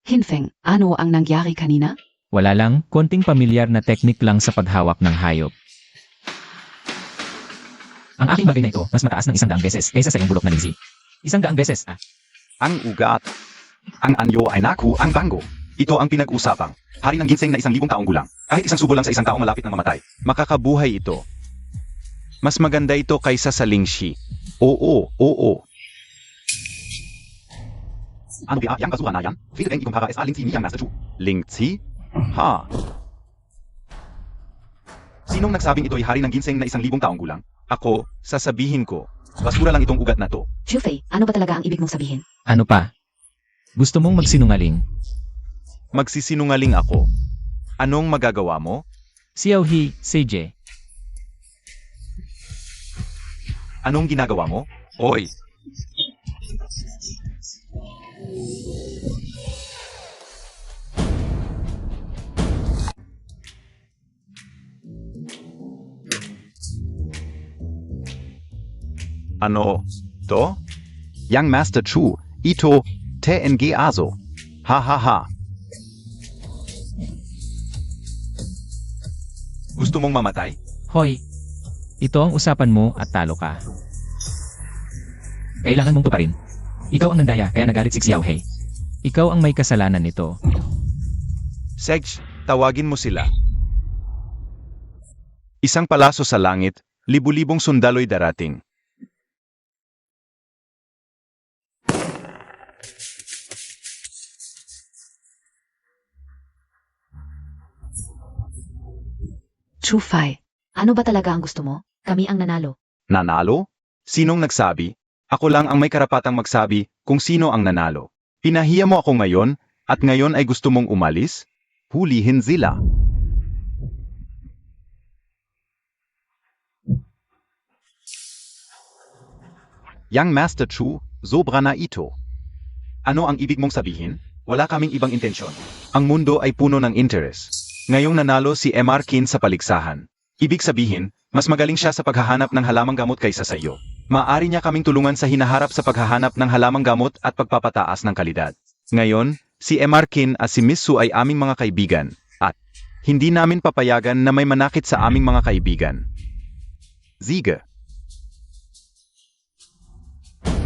Qin Feng, ano ang nangyari kanina? Wala lang, konting pamilyar na teknik lang sa paghawak ng hayop. Ang aking bagay na ito, mas mataas ng 100 beses kaysa sa iyong bulok na lingzi. 100 beses, Ang ugat. Ang anyo ay naku, ang bango. Ito ang pinag-usapang. Hari ng ginseng na 1,000 taong gulang. Kahit isang subo lang sa isang taong malapit na mamatay. Makakabuhay ito. Mas maganda ito kaysa sa lingshi. Oo. Ano ba yang kasuhan na yan? Viele denken kumpara es lingsi ni yang Master Chu. Lingsi? Ha? Sinong nagsabing ito ay hari ng ginseng na 1,000 taong gulang? Ako, sasabihin ko. Basura lang itong ugat na to. Shufei, ano ba talaga ang ibig mong sabihin? Ano pa? Gusto mong magsinungaling? Magsisinungaling ako. Anong magagawa mo? Xiaohi, Seije. Anong ginagawa mo? Oy! Ano? To? Young Master Chu, Ito, TNG Aso. Ha ha ha. Gusto mong mamatay? Hoy, ito ang usapan mo at talo ka. Kailangan mong tuparin. Ikaw ang nandaya kaya nagalit si Xiaohei. Ikaw ang may kasalanan nito. Sedge, tawagin mo sila. Isang palaso sa langit, libu-libong sundalo'y darating. Shufei, ano ba talaga ang gusto mo? Kami ang nanalo. Nanalo? Sinong nagsabi? Ako lang ang may karapatang magsabi kung sino ang nanalo. Pinahiya mo ako ngayon, at ngayon ay gusto mong umalis? Hulihin sila. Young Master Chu, sobra na ito. Ano ang ibig mong sabihin? Wala kaming ibang intensyon. Ang mundo ay puno ng interes. Ngayong nanalo si MR Kin sa paligsahan. Ibig sabihin, mas magaling siya sa paghahanap ng halamang gamot kaysa sa iyo. Maaari niya kaming tulungan sa hinaharap sa paghahanap ng halamang gamot at pagpapataas ng kalidad. Ngayon, si MR Kin at si Miss Su ay aming mga kaibigan, at hindi namin papayagan na may manakit sa aming mga kaibigan. Ziga.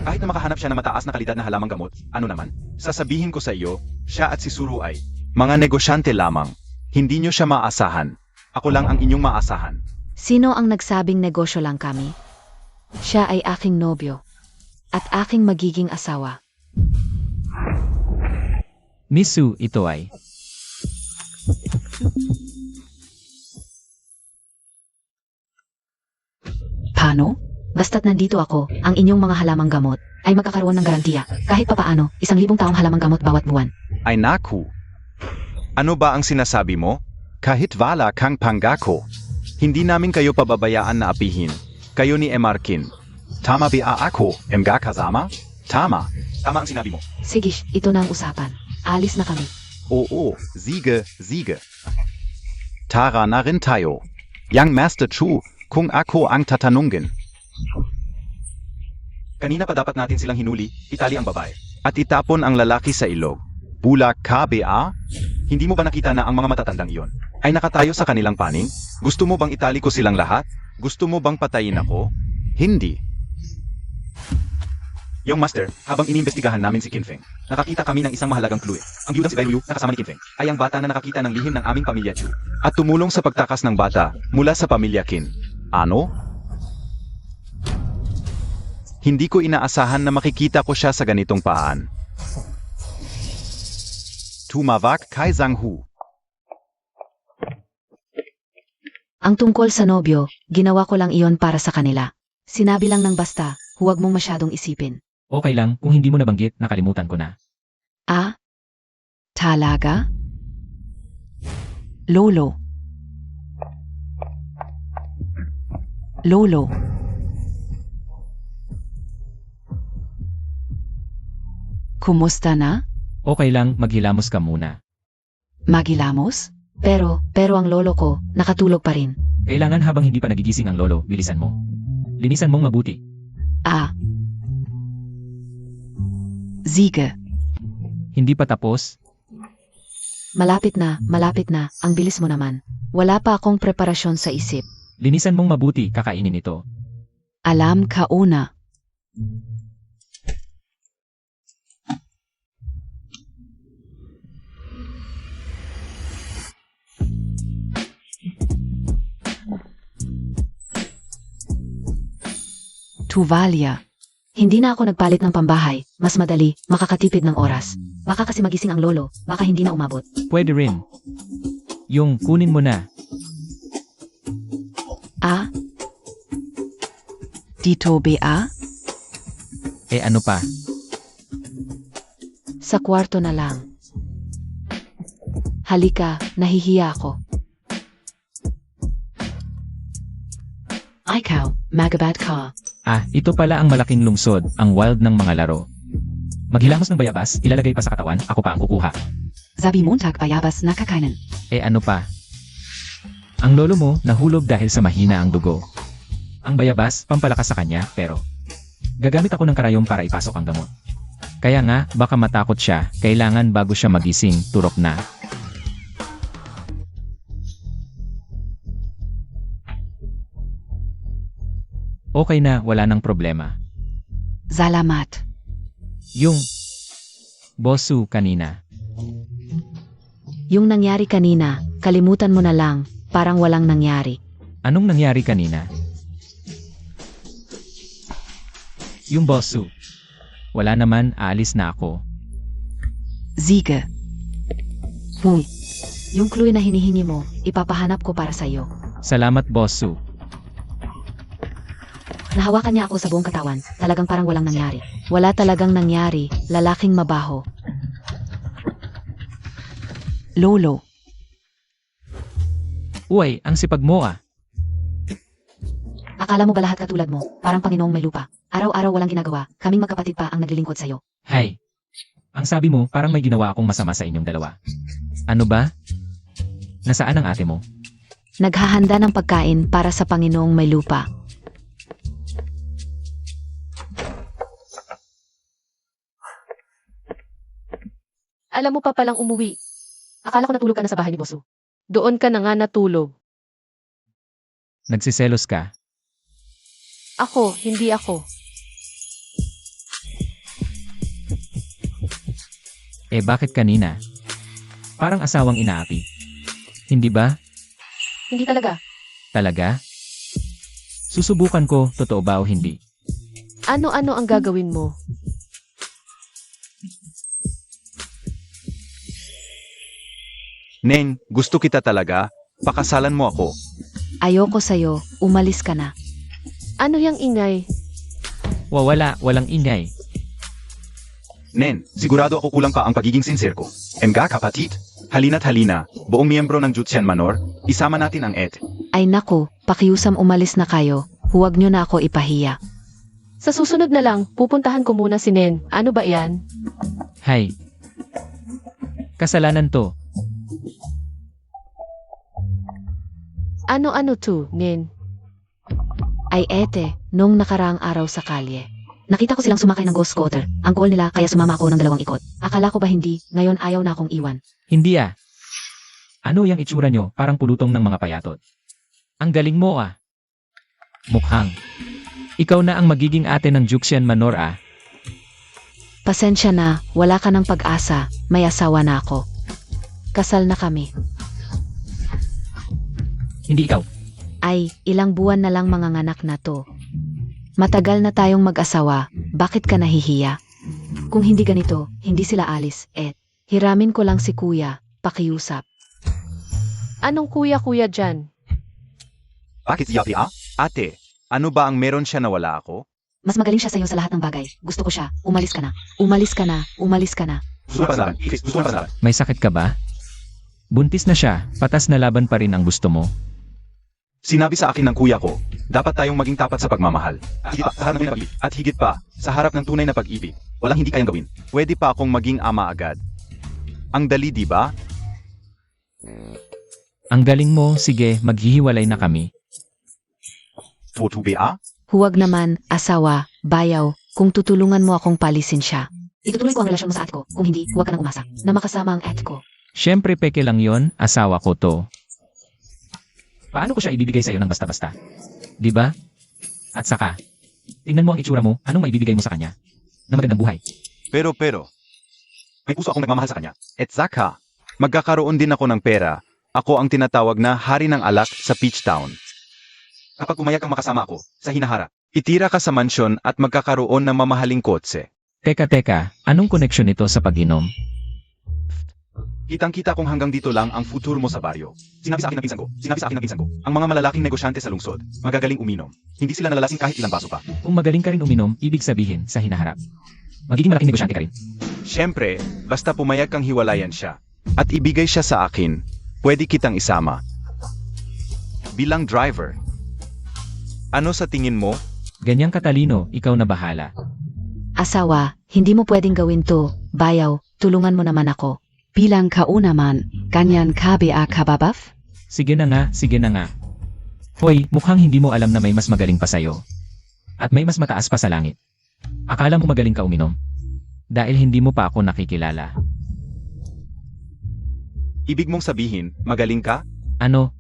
Kahit na makahanap siya ng mataas na kalidad na halamang gamot, ano naman? Sasabihin ko sa iyo, siya at si Suru ay mga negosyante lamang. Hindi niyo siya maasahan. Ako lang ang inyong maasahan. Sino ang nagsabing negosyo lang kami? Siya ay aking nobyo. At aking magiging asawa. Miss Su, ito ay. Paano? Basta't nandito ako, ang inyong mga halamang gamot ay magkakaroon ng garantiya. Kahit papaano, 1,000 taong halamang gamot bawat buwan. Ay naku. Ano ba ang sinasabi mo? Kahit wala kang pangako. Hindi namin kayo pababayaan na apihin. Kayo ni MR Kin. Tama ba ako, mga kasama? Tama. Tama ang sinabi mo. Sige, ito na ang usapan. Alis na kami. Oo, sige, sige. Tara na rin tayo. Young Master Chu, kung ako ang tatanungin. Kanina pa dapat natin silang hinuli, itali ang babae. At itapon ang lalaki sa ilog. Bulak ka ba? Hindi mo ba nakita na ang mga matatandang iyon ay nakatayo sa kanilang paning? Gusto mo bang itali ko silang lahat? Gusto mo bang patayin ako? Hindi. Yung Master, habang inimbestigahan namin si Kinfeng, nakakita kami ng isang mahalagang clue. Ang biyudang si Bai Yu na kasama ni Kinfeng ay ang bata na nakakita ng lihim ng aming pamilya Chu at tumulong sa pagtakas ng bata mula sa pamilya Qin. Ano? Hindi ko inaasahan na makikita ko siya sa ganitong paan. Tumawag kay Zhang Hu. Ang tungkol sa nobyo, ginawa ko lang iyon para sa kanila. Sinabi lang ng basta, huwag mong masyadong isipin. Okay lang, kung hindi mo nabanggit, nakalimutan ko na. Ah? Talaga? Lolo. Lolo. Kumusta na? Okay lang, maghilamos ka muna. Magilamos? Pero ang lolo ko, nakatulog pa rin. Kailangan habang hindi pa nagigising ang lolo, bilisan mo. Linisan mong mabuti. Ah. Sige. Hindi pa tapos? Malapit na. Ang bilis mo naman. Wala pa akong preparasyon sa isip. Linisan mong mabuti, kakainin ito. Alam ka una. Tuvalia. Hindi na ako nagpalit ng pambahay. Mas madali, makakatipid ng oras. Baka kasi magising ang lolo, baka hindi na umabot. Pwede rin. Yung kunin mo na. Ah? Dito ba? Ano pa? Sa kwarto na lang. Halika, nahihiya ako. Ikaw, Magabad ka. Ito pala ang malaking lungsod, ang wild ng mga laro. Maghilamos ng bayabas, ilalagay pa sa katawan, ako pa ang kukuha. Sabi Montag bayabas nakakainin. Ano pa? Ang lolo mo nahulog dahil sa mahina ang dugo. Ang bayabas, pampalakas sa kanya, pero gagamit ako ng karayom para ipasok ang gamot. Kaya nga, baka matakot siya, kailangan bago siya magising, turok na. Okay na, wala nang problema. Salamat. Yung bosu kanina. Yung nangyari kanina, kalimutan mo na lang, parang walang nangyari. Anong nangyari kanina? Yung bosu. Wala naman, aalis na ako. Ziege. Huy. Yung clue na hinihingi mo, ipapahanap ko para sa'yo. Salamat, bosu. Nahawakan niya ako sa buong katawan. Talagang parang walang nangyari. Wala talagang nangyari, lalaking mabaho. Lolo. Uy, ang sipag mo Akala mo ba lahat katulad mo? Parang Panginoong may lupa. Araw-araw walang ginagawa. Kaming magkapatid pa ang naglilingkod sa'yo. Hay. Ang sabi mo, parang may ginawa akong masama sa inyong dalawa. Ano ba? Nasaan ang ate mo? Naghahanda ng pagkain para sa Panginoong may lupa. Alam mo pa palang umuwi. Akala ko natulog ka na sa bahay ni Bosu. Doon ka na nga natulog. Nagsiselos ka? Ako, hindi ako. Bakit kanina? Parang asawang inaapi. Hindi ba? Hindi talaga. Talaga? Susubukan ko, totoo ba o hindi? Ano-ano ang gagawin mo? Nen, gusto kita talaga. Pakasalan mo ako. Ayoko sa'yo, umalis ka na. Ano yang ingay? Walang ingay. Nen, sigurado ako kulang pa ang pagiging sincere ko. Mga kapatid, halina't halina, buong miyembro ng Jutsen Manor, isama natin ang Ed. Ay naku, pakiusam umalis na kayo. Huwag nyo na ako ipahiya. Sa susunod na lang, pupuntahan ko muna si Nen. Ano ba yan? Hay. Kasalanan to. Ano-ano to, Nen? Ay ete, nung nakaraang araw sa kalye. Nakita ko silang sumakay ng ghost scooter. Ang goal nila kaya sumama ako ng 2 ikot. Akala ko ba hindi, ngayon ayaw na akong iwan. Hindi Ano yung itsura nyo, parang pulutong ng mga payatot? Ang galing mo Mukhang. Ikaw na ang magiging ate ng Juxian Manor Pasensya na, wala ka ng pag-asa, may asawa na ako. Kasal na kami. Hindi ikaw. Ay, ilang buwan na lang manganganak na to. Matagal na tayong mag-asawa, bakit ka nahihiya? Kung hindi ganito, hindi sila alis, Hiramin ko lang si kuya, pakiusap. Anong kuya-kuya dyan? Bakit yapi Ate, ano ba ang meron siya na wala ako? Mas magaling siya sa'yo sa lahat ng bagay. Gusto ko siya, umalis ka na. Umalis ka na, umalis ka na. May sakit ka ba? Buntis na siya, patas na laban pa rin ang gusto mo. Sinabi sa akin ng kuya ko, dapat tayong maging tapat sa pagmamahal. At higit pa, sa harap ng tunay na pag-ibig, walang hindi kayang gawin. Pwede pa akong maging ama agad. Ang dali, di ba? Ang galing mo, sige, maghihiwalay na kami. Huwag naman, asawa, bayaw, kung tutulungan mo akong palisin siya. Itutuloy ko ang relasyon mo sa ate ko. Kung hindi, huwag ka nang umasa na makasama ang ate ko. Siyempre peke lang yon, asawa ko to. Paano ko siya ibibigay sa'yo ng basta-basta? Di ba? At saka, tingnan mo ang itsura mo, anong maibibigay mo sa kanya? Na magandang buhay. Pero, may puso akong nagmamahal sa kanya. At saka, magkakaroon din ako ng pera. Ako ang tinatawag na hari ng alak sa Peach Town. Kapag umayag kang makasama ako, sa hinaharap, itira ka sa mansyon at magkakaroon ng mamahaling kotse. Teka, anong koneksyon nito sa pag-inom? Kitang-kita kung hanggang dito lang ang futuro mo sa baryo. Sinabi sa akin ng pinsan ko, ang mga malalaking negosyante sa lungsod, magagaling uminom. Hindi sila nalalasing kahit ilang baso pa. Kung magaling ka rin uminom, ibig sabihin sa hinaharap. Magiging malaking negosyante ka rin. Siyempre, basta pumayag kang hiwalayan siya. At ibigay siya sa akin, pwede kitang isama. Bilang driver. Ano sa tingin mo? Ganyang katalino, ikaw na bahala. Asawa, hindi mo pwedeng gawin to. Bayaw, tulungan mo naman ako. Bilang kaunaman, ganyan KBA kababaf? Sige na nga. Hoy, mukhang hindi mo alam na may mas magaling pa sa'yo. At may mas mataas pa sa langit. Akala mo magaling ka uminom? Dahil hindi mo pa ako nakikilala. Ibig mong sabihin, magaling ka? Ano?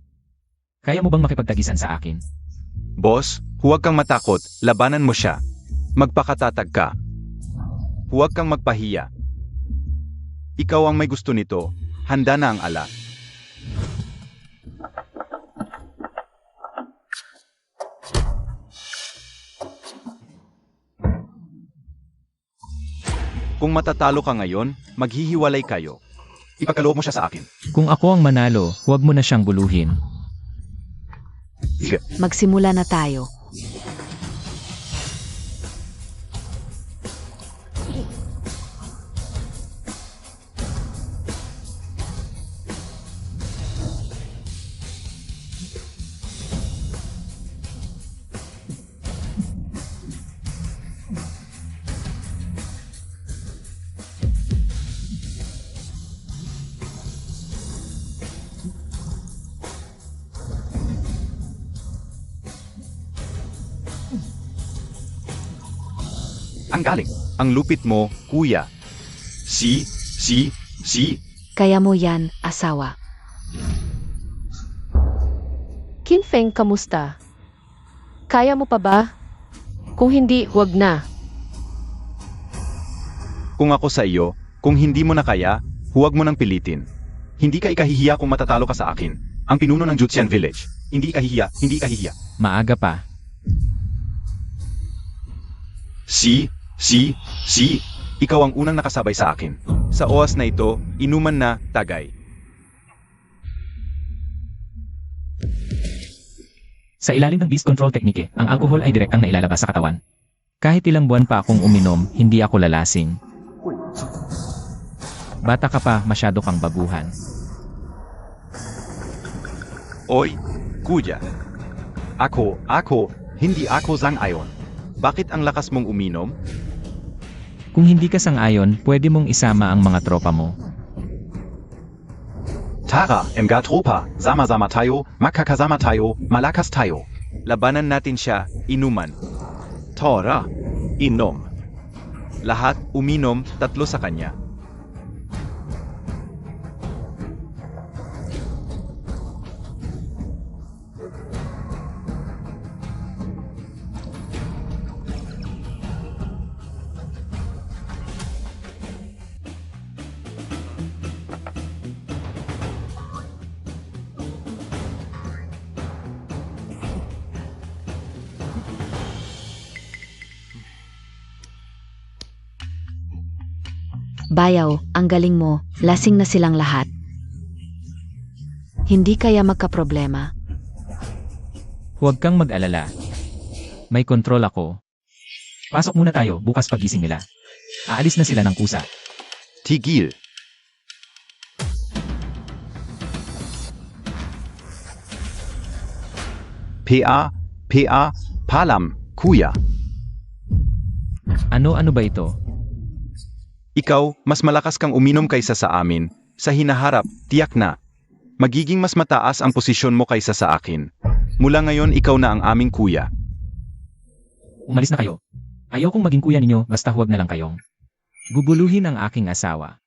Kaya mo bang makipagtagisan sa akin? Boss, huwag kang matakot, labanan mo siya. Magpakatatag ka. Huwag kang magpahiya. Ikaw ang may gusto nito, handa na ang ala. Kung matatalo ka ngayon, maghihiwalay kayo. Ipagkaloob mo siya sa akin. Kung ako ang manalo, huwag mo na siyang buluhin. Magsimula na tayo. Ang galing. Ang lupit mo, kuya. Si. Kaya mo yan, asawa. Kinfeng, kamusta? Kaya mo pa ba? Kung hindi, huwag na. Kung ako sa iyo, kung hindi mo na kaya, huwag mo nang pilitin. Hindi ka ikahihiya kung matatalo ka sa akin. Ang pinuno ng Jutsian Village. Hindi ikahihiya. Maaga pa. Si. Ikaw ang unang nakasabay sa akin. Sa oras na ito, inuman na, tagay. Sa ilalim ng beast control technique, ang alcohol ay direktang nailalabas sa katawan. Kahit ilang buwan pa akong uminom, hindi ako lalasing. Bata ka pa, masyado kang baguhan. Oy, kuya. Hindi ako sang-ayon. Bakit ang lakas mong uminom? Kung hindi ka sang-ayon, pwede mong isama ang mga tropa mo. Tara, mga tropa, sama-sama tayo, magkakasama tayo, malakas tayo. Labanan natin siya, inuman. Tara, inom. Lahat uminom, 3 sa kanya. Bayaw, ang galing mo, lasing na silang lahat. Hindi kaya magkaproblema. Huwag kang mag-alala. May kontrol ako. Pasok muna tayo, bukas pagising nila. Aalis na sila ng kusa. Tigil. Palam, kuya. Ano ba ito? Ikaw, mas malakas kang uminom kaysa sa amin. Sa hinaharap, tiyak na. Magiging mas mataas ang posisyon mo kaysa sa akin. Mula ngayon, ikaw na ang aming kuya. Umalis na kayo. Ayaw kong maging kuya ninyo, basta huwag na lang kayong guguluhin ang aking asawa.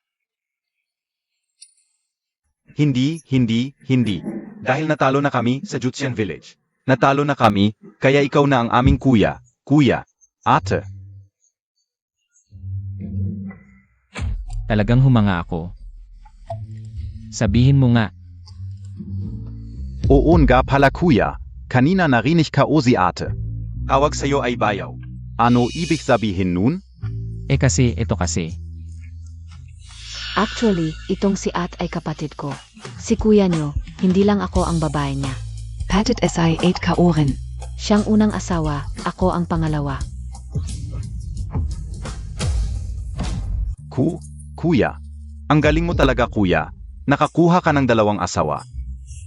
Hindi. Dahil natalo na kami sa Jutsian Village. Natalo na kami, kaya ikaw na ang aming kuya. Kuya, ate. Talagang humanga ako. Sabihin mo nga. Oo nga pala kuya, kanina narinig ka o si ate. Tawag sa'yo ay bayaw. Ano ibig sabihin nun? Ito kasi. Actually, itong si At ay kapatid ko. Si kuya nyo, hindi lang ako ang babae niya. Patit SI 8 Kaorin. Siyang unang asawa, ako ang pangalawa. Kuya. Ang galing mo talaga kuya. Nakakuha ka ng 2 asawa.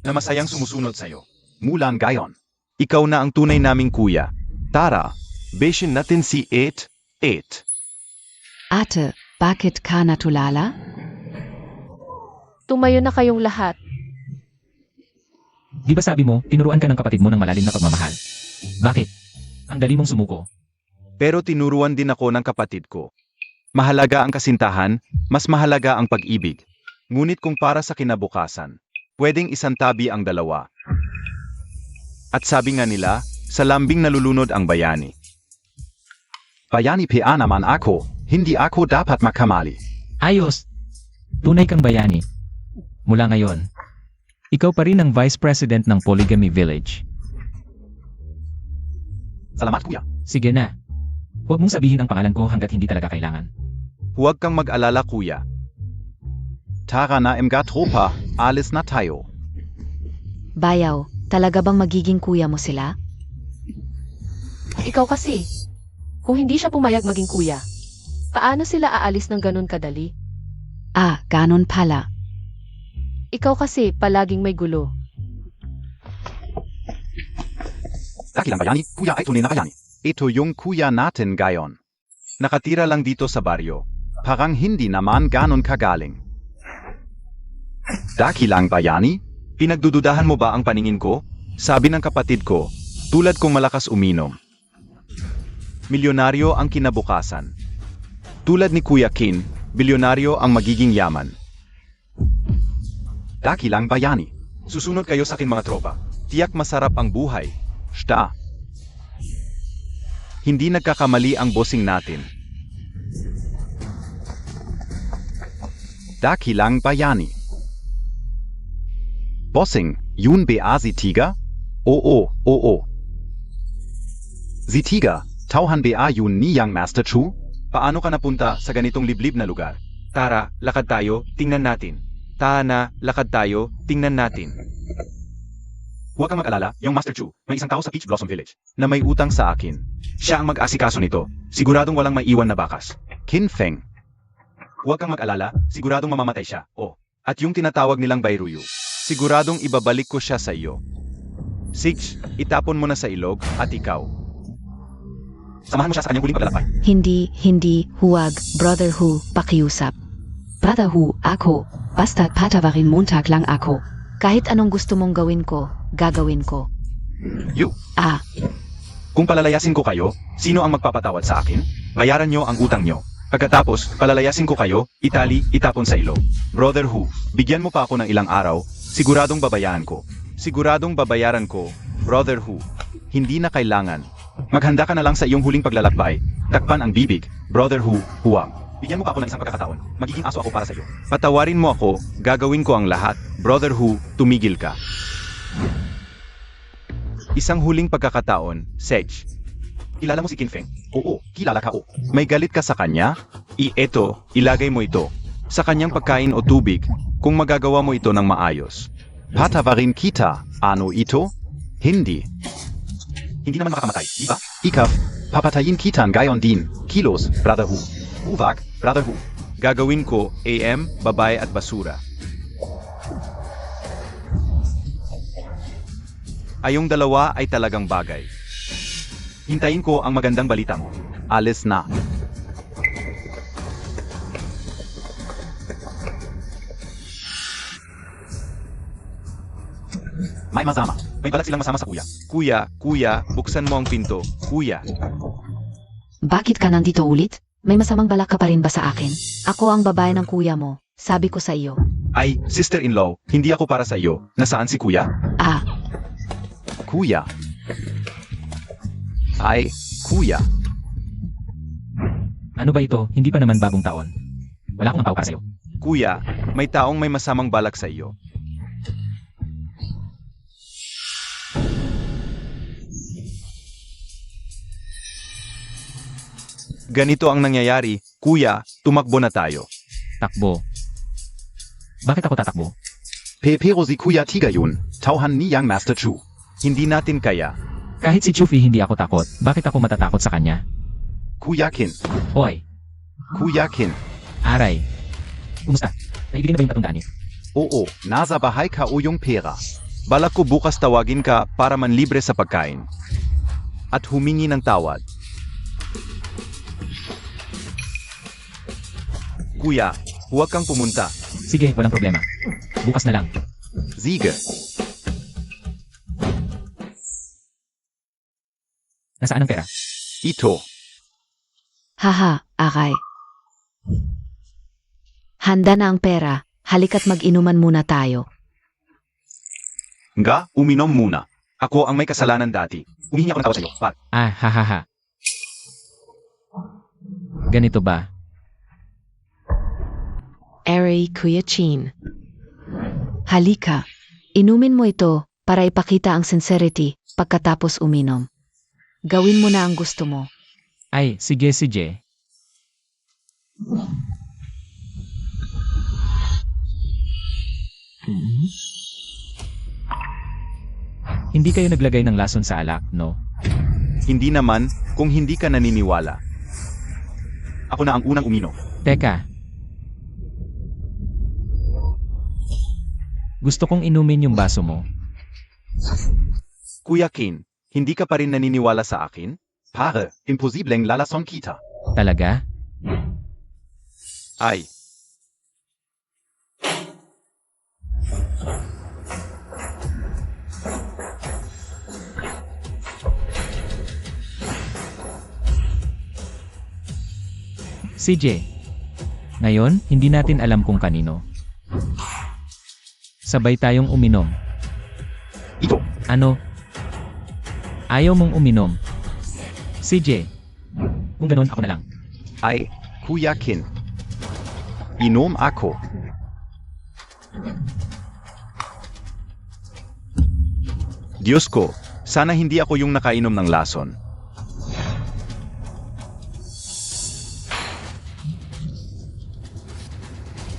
Na masayang sumusunod sa'yo. Mulan gayon. Ikaw na ang tunay naming kuya. Tara, beshin natin si 8. Ate, bakit ka natulala? Tumayo na kayong lahat. Di ba sabi mo, tinuruan ka ng kapatid mo ng malalim na pagmamahal? Bakit? Ang dali mong sumuko. Pero tinuruan din ako ng kapatid ko. Mahalaga ang kasintahan, mas mahalaga ang pag-ibig. Ngunit kung para sa kinabukasan, pwedeng isantabi ang 2. At sabi nga nila, sa lambing nalulunod ang bayani. Bayani pia naman ako, hindi ako dapat makamali. Ayos! Tunay kang bayani. Mula ngayon, ikaw pa rin ang Vice President ng Polygamy Village. Salamat kuya. Sige na. Huwag mong sabihin ang pangalan ko hanggat hindi talaga kailangan. Huwag kang mag-alala kuya. Tara na mga tropa, alis na tayo. Bayaw, talaga bang magiging kuya mo sila? Ikaw kasi. Kung hindi siya pumayag maging kuya, paano sila aalis ng ganun kadali? Ah, ganon pala. Ikaw kasi palaging may gulo. Laki lang bayani, kuya ay tunay na bayani. Ito yung kuya natin gayon. Nakatira lang dito sa baryo. Parang hindi naman ganon kagaling. Daki lang bayani? Pinagdududahan mo ba ang paningin ko? Sabi ng kapatid ko, tulad kong malakas uminom. Milyonaryo ang kinabukasan. Tulad ni Kuya Kin, bilyonaryo ang magiging yaman. Daki lang bayani. Susunod kayo sa akin mga tropa. Tiyak masarap ang buhay. Shta. Hindi nagkakamali ang bossing natin. Daki lang bayani. Bossing, yun ba si Tiga? Oo. Si Tiga, tauhan ba yun niyang Master Chu? Paano ka napunta sa ganitong liblib na lugar? Tara, lakad tayo, tingnan natin. Tana, lakad tayo, tingnan natin. Huwag kang mag-alala, yung Master Chu, may isang tao sa Peach Blossom Village na may utang sa akin. Siya ang mag-asikaso nito. Siguradong walang maiwan na bakas. Qin Feng. Huwag kang mag-alala, siguradong mamamatay siya. Oh, at yung tinatawag nilang Bairuyu. Siguradong ibabalik ko siya sa iyo. Six, itapon mo na sa ilog, at ikaw. Samahan mo siya sa kanyang huling paglalakbay. Hindi, huwag, Brother Hu, pakiusap. Brother Hu, ako. Basta't patawarin montag lang ako. Kahit anong gusto mong gawin ko, gagawin ko. You. Ah, Kung palalayasin ko kayo, sino ang magpapatawad sa akin? Bayaran nyo ang utang nyo. Pagkatapos, palalayasin ko kayo, itapon sa ilog. Brother Hu, bigyan mo pa ako ng ilang araw, siguradong babayaran ko. Siguradong babayaran ko, Brother Hu. Hindi na kailangan. Maghanda ka na lang sa iyong huling paglalakbay. Takpan ang bibig, Brother Hu, huwag. Bigyan mo pa ako ng isang pagkakataon. Magiging aso ako para sa iyo. Patawarin mo ako, gagawin ko ang lahat. Brother Hu, tumigil ka. Isang huling pagkakataon, Sedge. Kilala mo si Qin Feng? Oo, kilala ka o. May galit ka sa kanya? Eto, ilagay mo ito. Sa kanyang pagkain o tubig, kung magagawa mo ito ng maayos. Patawarin kita, ano ito? Hindi. Hindi naman makakamatay, di ba? Ikaf, papatayin kita gayon din. Kilos, Brother Hu. Huwag, Brother Hu. Gagawin ko, AM, babae at basura. Ayong dalawa ay talagang bagay. Hintayin ko ang magandang balita mo. Alis na. May masama. May balak silang masama sa kuya. Kuya, buksan mo ang pinto. Kuya. Bakit ka nandito ulit? May masamang balak ka pa rin ba sa akin? Ako ang babae ng kuya mo, sabi ko sa iyo. Ay, sister-in-law, hindi ako para sa iyo. Nasaan si kuya? Ah, Kuya. Ay, kuya. Ano ba ito? Hindi pa naman bagong taon. Wala akong ampaw para sa'yo. Kuya, may taong may masamang balak sa iyo. Ganito ang nangyayari, kuya, tumakbo na tayo. Takbo. Bakit ako tatakbo? Pero si Kuya Tiga yun, tauhan ni Yang Master Chu. Hindi natin kaya. Kahit si Chufi hindi ako takot, bakit ako matatakot sa kanya? Kuya Kin, Hoy, Kuya Kin. Aray. Kumusta? Naibigay na ba yung patundaan niyo? Oo, nasa bahay ka o yung pera. Balak ko bukas tawagin ka para manlibre sa pagkain. At humingi ng tawad. Kuya, huwag kang pumunta. Sige, walang problema. Bukas na lang. Sige. Nasaan ang pera? Ito. Haha, Aray. Handa na ang pera. Halika't mag-inuman muna tayo. Nga, uminom muna. Ako ang may kasalanan dati. Humingi ako ng tawad sa'yo, Pat. Ah, hahaha. Ganito ba? Eri Kuya Chin. Halika. Inumin mo ito para ipakita ang sincerity pagkatapos uminom. Gawin mo na ang gusto mo. Ay, sige. Hindi kayo naglagay ng lason sa alak, no? Hindi naman, kung hindi ka naniniwala. Ako na ang unang uminom. Teka. Gusto kong inumin yung baso mo. Kuya Kin, hindi ka pa rin naniniwala sa akin? Pare, imposibleng lalason kita. Talaga? Ay. CJ. Ngayon, hindi natin alam kung kanino. Sabay tayong uminom. Ito. Ano? Ayaw mong uminom. CJ. Kung ganun, ako na lang. Ay, Kuya Kin. Inom ako. Diyos ko, sana hindi ako yung nakainom ng lason.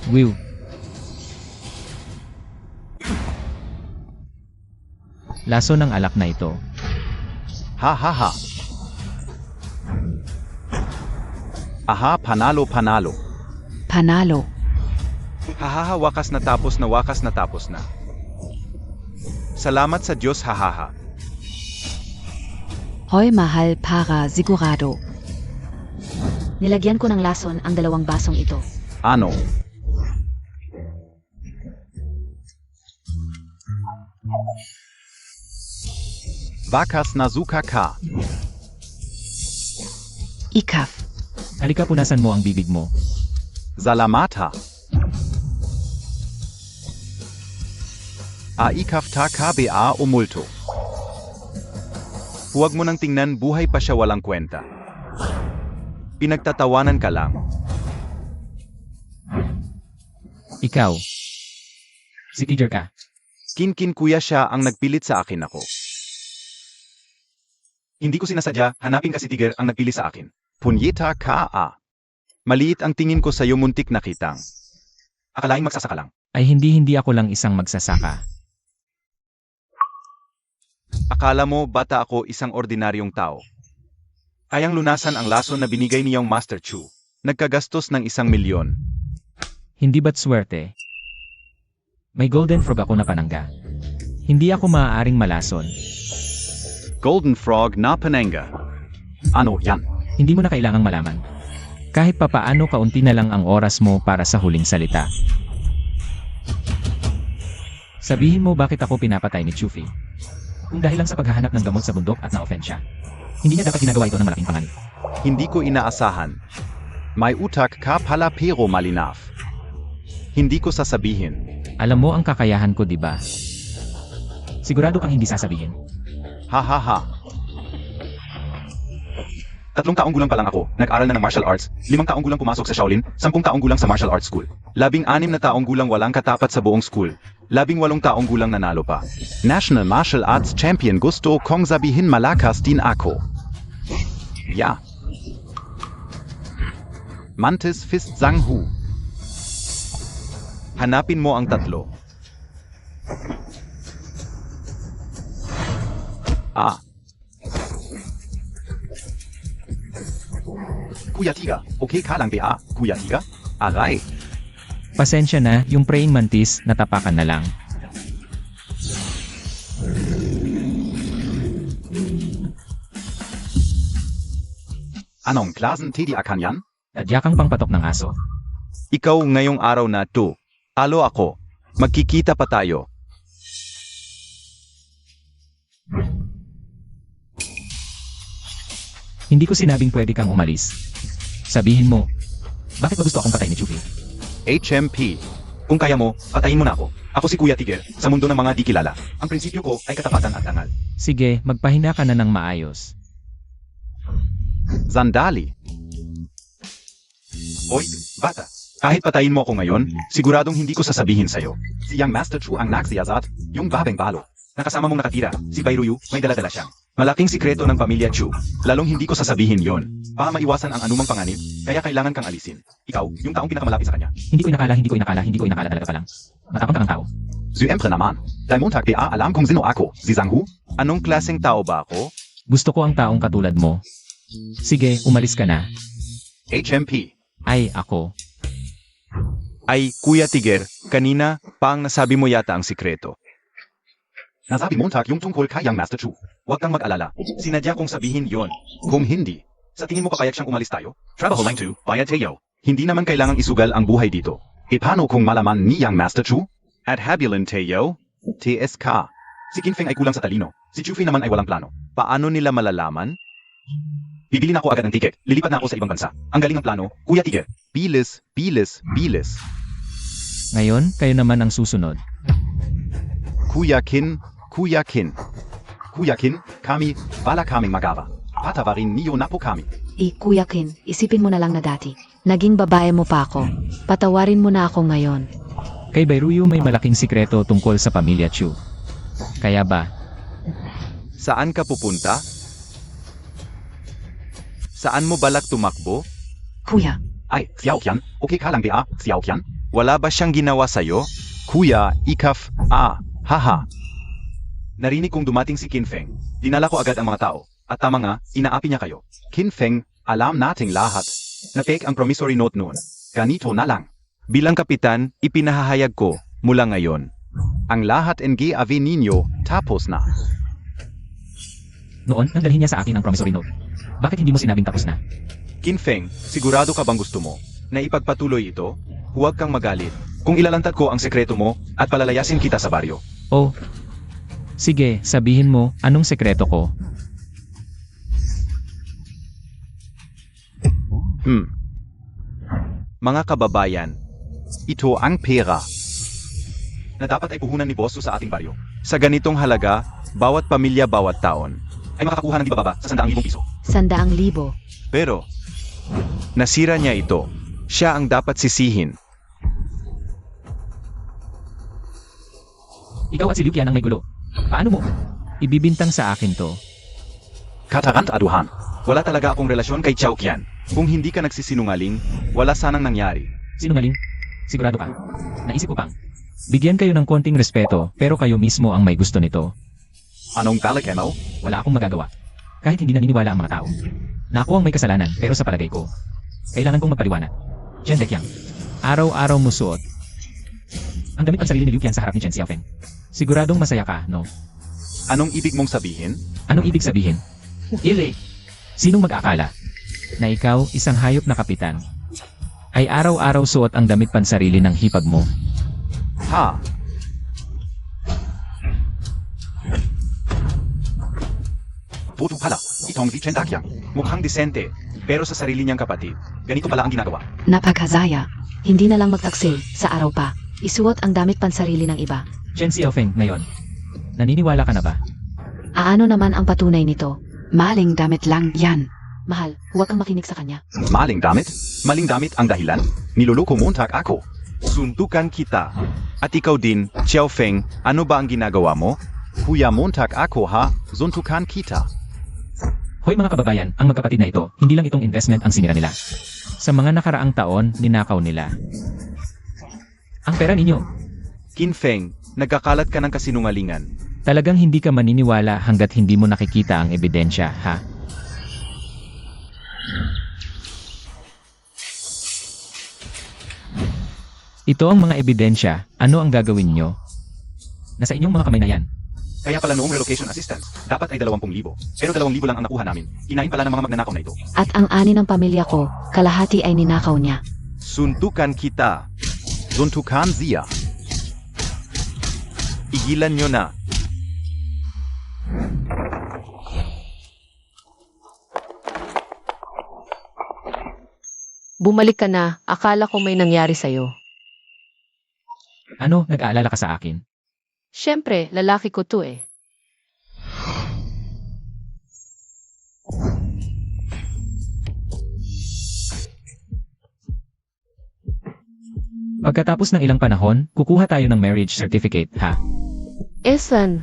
Wiw. Laso ng alak na ito. Ha ha ha. Aha, panalo. Panalo. Hahaha, wakas na tapos na. Salamat sa Diyos, hahaha. Hoy mahal para sigurado. Nilagyan ko ng lason ang 2 basong ito. Ano? Wakas na suka ka. Ikaf. Halika, punasan mo ang bibig mo. Salamata. Aikafta kba o multo. Huwag mo nang tingnan, buhay pa siya, walang kwenta. Pinagtatawanan ka lang. Ikaw. Si teacher ka. Kinkin kuya siya ang nagpilit sa akin ako. Hindi ko sinasadya, hanapin ka si Tiger ang nagpili sa akin. Punyeta ka. Maliit ang tingin ko sa'yo, muntik na kitang. Akalaing magsasaka lang. Ay hindi ako lang isang magsasaka. Akala mo bata ako, isang ordinaryong tao. Kayang lunasan ang lason na binigay niyang Master Chu. Nagkagastos ng 1 milyon. Hindi ba't swerte? May golden frog ako na panangga. Hindi ako maaaring malason. Golden Frog na pananga. Ano yan? Hindi mo na kailangang malaman. Kahit papaano, kaunti na lang ang oras mo para sa huling salita. Sabihin mo bakit ako pinapatay ni Chufi. Kung dahil lang sa paghahanap ng gamot sa bundok at na-offend siya. Hindi niya dapat ginagawa ito ng malaking panganib. Hindi ko inaasahan. May utak ka pala pero malinaf. Hindi ko sasabihin. Alam mo ang kakayahan ko, di ba? Sigurado kang hindi sasabihin. Ha ha ha. 3 taong gulang pa lang ako, nag-aral na ng martial arts, 5 taong gulang pumasok sa Shaolin, 10 taong gulang sa martial arts school. 16 na taong gulang walang katapat sa buong school. 18 taong gulang nanalo pa. National Martial Arts Champion, gusto kong sabihin malakas din ako. Ja. Mantis Fist Sang Hu. Hanapin mo ang tatlo. Kuya Tiga, okay ka lang ba? Kuya Tiga? Aray. Pasensya na, yung praying mantis, natapakan na lang. Anong klaseng tedi akan yan? Tadya kang pangpatok ng aso. Ikaw ngayong araw na to. Talo ako. Magkikita pa tayo. Hindi ko sinabing pwede kang umalis. Sabihin mo, bakit ba gusto akong patayin ni Chupi? HMP. Kung kaya mo, patayin mo na ako. Ako si Kuya Tiger, sa mundo ng mga di kilala. Ang prinsipyo ko ay katapatan at dangal. Sige, magpahinga ka na ng maayos. Zandali. Oy, bata. Kahit patayin mo ako ngayon, siguradong hindi ko sasabihin sa'yo. Si Young Master Chu ang nagsiyasat, yung babeng balo. Nakasama mong nakatira, si Bairuyu, may daladala siyang malaking sikreto ng pamilya Chu. Lalong hindi ko sasabihin yon. Para maiwasan ang anumang panganib, kaya kailangan kang alisin. Ikaw, yung taong pinakamalapit sa kanya. Hindi ko inakala talaga pa lang. Matapang kang tao. Siyempre naman. Dahil Montag PA alam kung sino ako, si Zhang Hu. Anong klaseng tao ba ako? Gusto ko ang taong katulad mo. Sige, umalis ka na. HMP. Ay, ako. Ay, Kuya Tiger, kanina, paang nasabi mo yata ang sikreto. Nasabi Montag yung tungkol kay Young Master Chu. Huwag kang mag-alala. Sinadya kong sabihin yon. Kung hindi, sa tingin mo papayag siyang umalis tayo? Trabaho lang to, bayad tayo. Hindi naman kailangang isugal ang buhay dito. E paano kung malaman ni Young Master Chu? At habulan tayo? TSK. Si Kinfeng ay kulang sa talino. Si Chufei naman ay walang plano. Paano nila malalaman? Bibili na ako agad ng tiket. Lilipat na ako sa ibang bansa. Ang galing ng plano, Kuya Tiger. Bilis, bilis, bilis. Ngayon, kayo naman ang susunod. Kuya Kin, Kuya Kin. Kuya Kin, kami, bala kaming magawa. Patawarin niyo na po kami. Kuya Kin, isipin mo na lang na dati. Naging babae mo pa ako. Patawarin mo na ako ngayon. Kay Bairuyu may malaking sikreto tungkol sa pamilya Chu. Kaya ba? Saan ka pupunta? Saan mo balak tumakbo? Kuya, Ay, Xiao Qian, okay ka lang ba, Xiao Qian? Wala ba siyang ginawa sa'yo? Kuya, ikaf, haha. Narinig kong dumating si Kinfeng. Dinala ko agad ang mga tao. At tama nga, inaapi niya kayo. Kinfeng, alam nating lahat. Na-fake ang promissory note noon. Ganito na lang. Bilang kapitan, ipinahahayag ko, mula ngayon. Ang lahat NGAV ninyo, tapos na. Noon, nanggalhin niya sa akin ang promissory note. Bakit hindi mo sinabing tapos na? Kinfeng, sigurado ka bang gusto mo na ipagpatuloy ito? Huwag kang magalit. Kung ilalantad ko ang sekreto mo at palalayasin kita sa baryo. Oh. Sige, sabihin mo, anong sekreto ko? Mga kababayan, ito ang pera na dapat ay puhunan ni Bosso sa ating baryo. Sa ganitong halaga, bawat pamilya bawat taon ay makakakuha ng di bababa sa 100,000 piso. 100,000. Pero, nasira niya ito. Siya ang dapat sisihin. Ikaw at si Liu Qian ang may gulo. Paano mo? Ibibintang sa akin to. Katarant aduhan. Wala talaga akong relasyon kay Chao Qian. Kung hindi ka nagsisinungaling, wala sanang nangyari. Sinungaling? Sigurado ka? Naisip ko pang. Bigyan kayo ng konting respeto, pero kayo mismo ang may gusto nito. Anong talak mo? Wala akong magagawa. Kahit hindi naniniwala ang mga tao. Na ako ang may kasalanan, pero sa palagay ko, kailangan kong magpaliwanag. Chen Deqiang, araw-araw mo suot ang damit ang sarili ni Liu Qian sa harap ni Chen Xiaofeng. Siguradong masaya ka, no? Anong ibig mong sabihin? Anong ibig sabihin? Ile! Sinong mag-akala na ikaw, isang hayop na kapitan, ay araw-araw suot ang damit pansarili ng hipag mo? Ha? Buto pala, itong si Chen Deqiang. Mukhang disente, pero sa sarili niyang kapatid. Ganito pala ang ginagawa. Napakazaya. Hindi na lang magtaksil sa araw pa. Isuot ang damit pansarili ng iba. Chen Xiaofeng, ngayon, naniniwala ka na ba? Aano naman ang patunay nito? Maling damit lang yan. Mahal, huwag kang makinig sa kanya. Maling damit? Maling damit ang dahilan? Niloloko Montag ako. Suntukan kita. At ikaw din, Xiaofeng, ano ba ang ginagawa mo? Kuya Montag ako ha, suntukan kita. Hoy mga kababayan, ang magkapatid na ito, hindi lang itong investment ang sinira nila. Sa mga nakaraang taon, ninakaw nila Ang pera ninyo. Qin Feng, nagkakalat ka ng kasinungalingan. Talagang hindi ka maniniwala hanggat hindi mo nakikita ang ebidensya, ha? Ito ang mga ebidensya. Ano ang gagawin nyo? Nasa inyong mga kamay na yan. Kaya pala noong relocation assistance, dapat ay 20,000. Pero 2,000 lang ang nakuha namin. Inahin pala ng mga magnanakaw na ito. At ang ani ng pamilya ko, kalahati ay ninakaw niya. Suntukan kita. Suntukan siya. Igilan nyo na. Bumalik ka na, akala ko may nangyari sa'yo. Ano, nag-aalala ka sa akin? Siyempre, lalaki ko to eh. Pagkatapos ng ilang panahon, kukuha tayo ng marriage certificate, ha? Esan,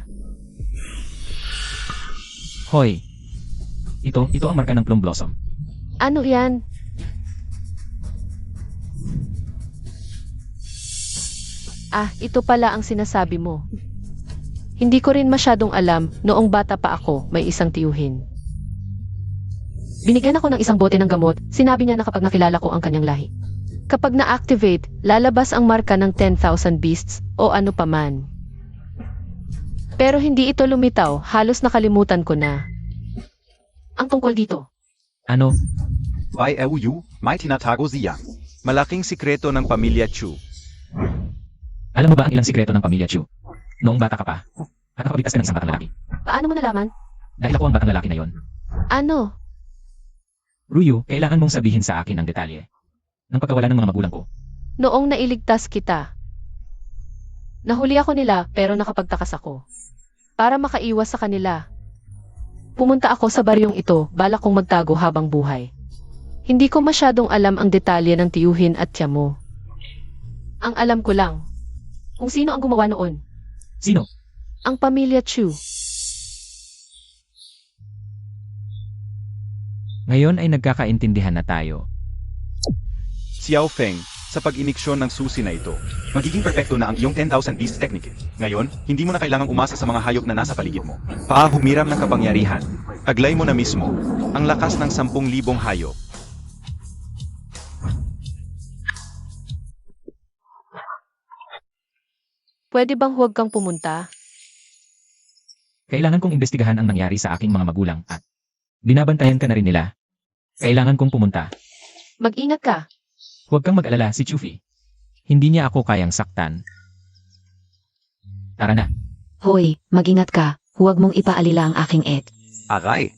Hoy! Ito ang marka ng plum blossom. ano yan? Ah, ito pala ang sinasabi mo. Hindi ko rin masyadong alam, noong bata pa ako, may isang tiyuhin. Binigyan ako ng isang bote ng gamot, sinabi niya na kapag nakilala ko ang kanyang lahi. Kapag na-activate, lalabas ang marka ng 10,000 beasts o ano paman. Pero hindi ito lumitaw, halos nakalimutan ko na. Ang tungkol dito, Ano? YLU, may tinatago siya. Malaking sikreto ng pamilya Chu. Alam mo ba ang ilang sikreto ng pamilya Chu? Noong bata ka pa, at nakapagligtas ka ng isang batang lalaki. paano mo nalaman? Dahil ako ang batang lalaki na yon. Ano? Ruyu, kailangan mong sabihin sa akin ang detalye ng pagkawala ng mga magulang ko. Noong nailigtas kita. Nahuli ako nila pero nakapagtakas ako. Para makaiwas sa kanila. Pumunta ako sa baryong ito, balak kong magtago habang buhay. Hindi ko masyadong alam ang detalye ng tiyuhin at tiyamo. Ang alam ko lang, kung sino ang gumawa noon, Sino? ang pamilya Chu. Ngayon ay nagkakaintindihan na tayo. Xiao Feng, sa pag-iniksyon ng susi na ito, magiging perpekto na ang iyong 10,000 beast technique. Ngayon, hindi mo na kailangang umasa sa mga hayop na nasa paligid mo. Humiram ng kapangyarihan. Taglay mo na mismo ang lakas ng 10,000 hayop. Pwede bang huwag kang pumunta? Kailangan kong imbestigahan ang nangyari sa aking mga magulang at binabantayan ka na rin nila. Kailangan kong pumunta. Mag-ingat ka. Huwag kang mag-alala si Chufi. Hindi niya ako kayang saktan. Tara na. Hoy, mag-ingat ka, huwag mong ipaalila ang aking et. Aray!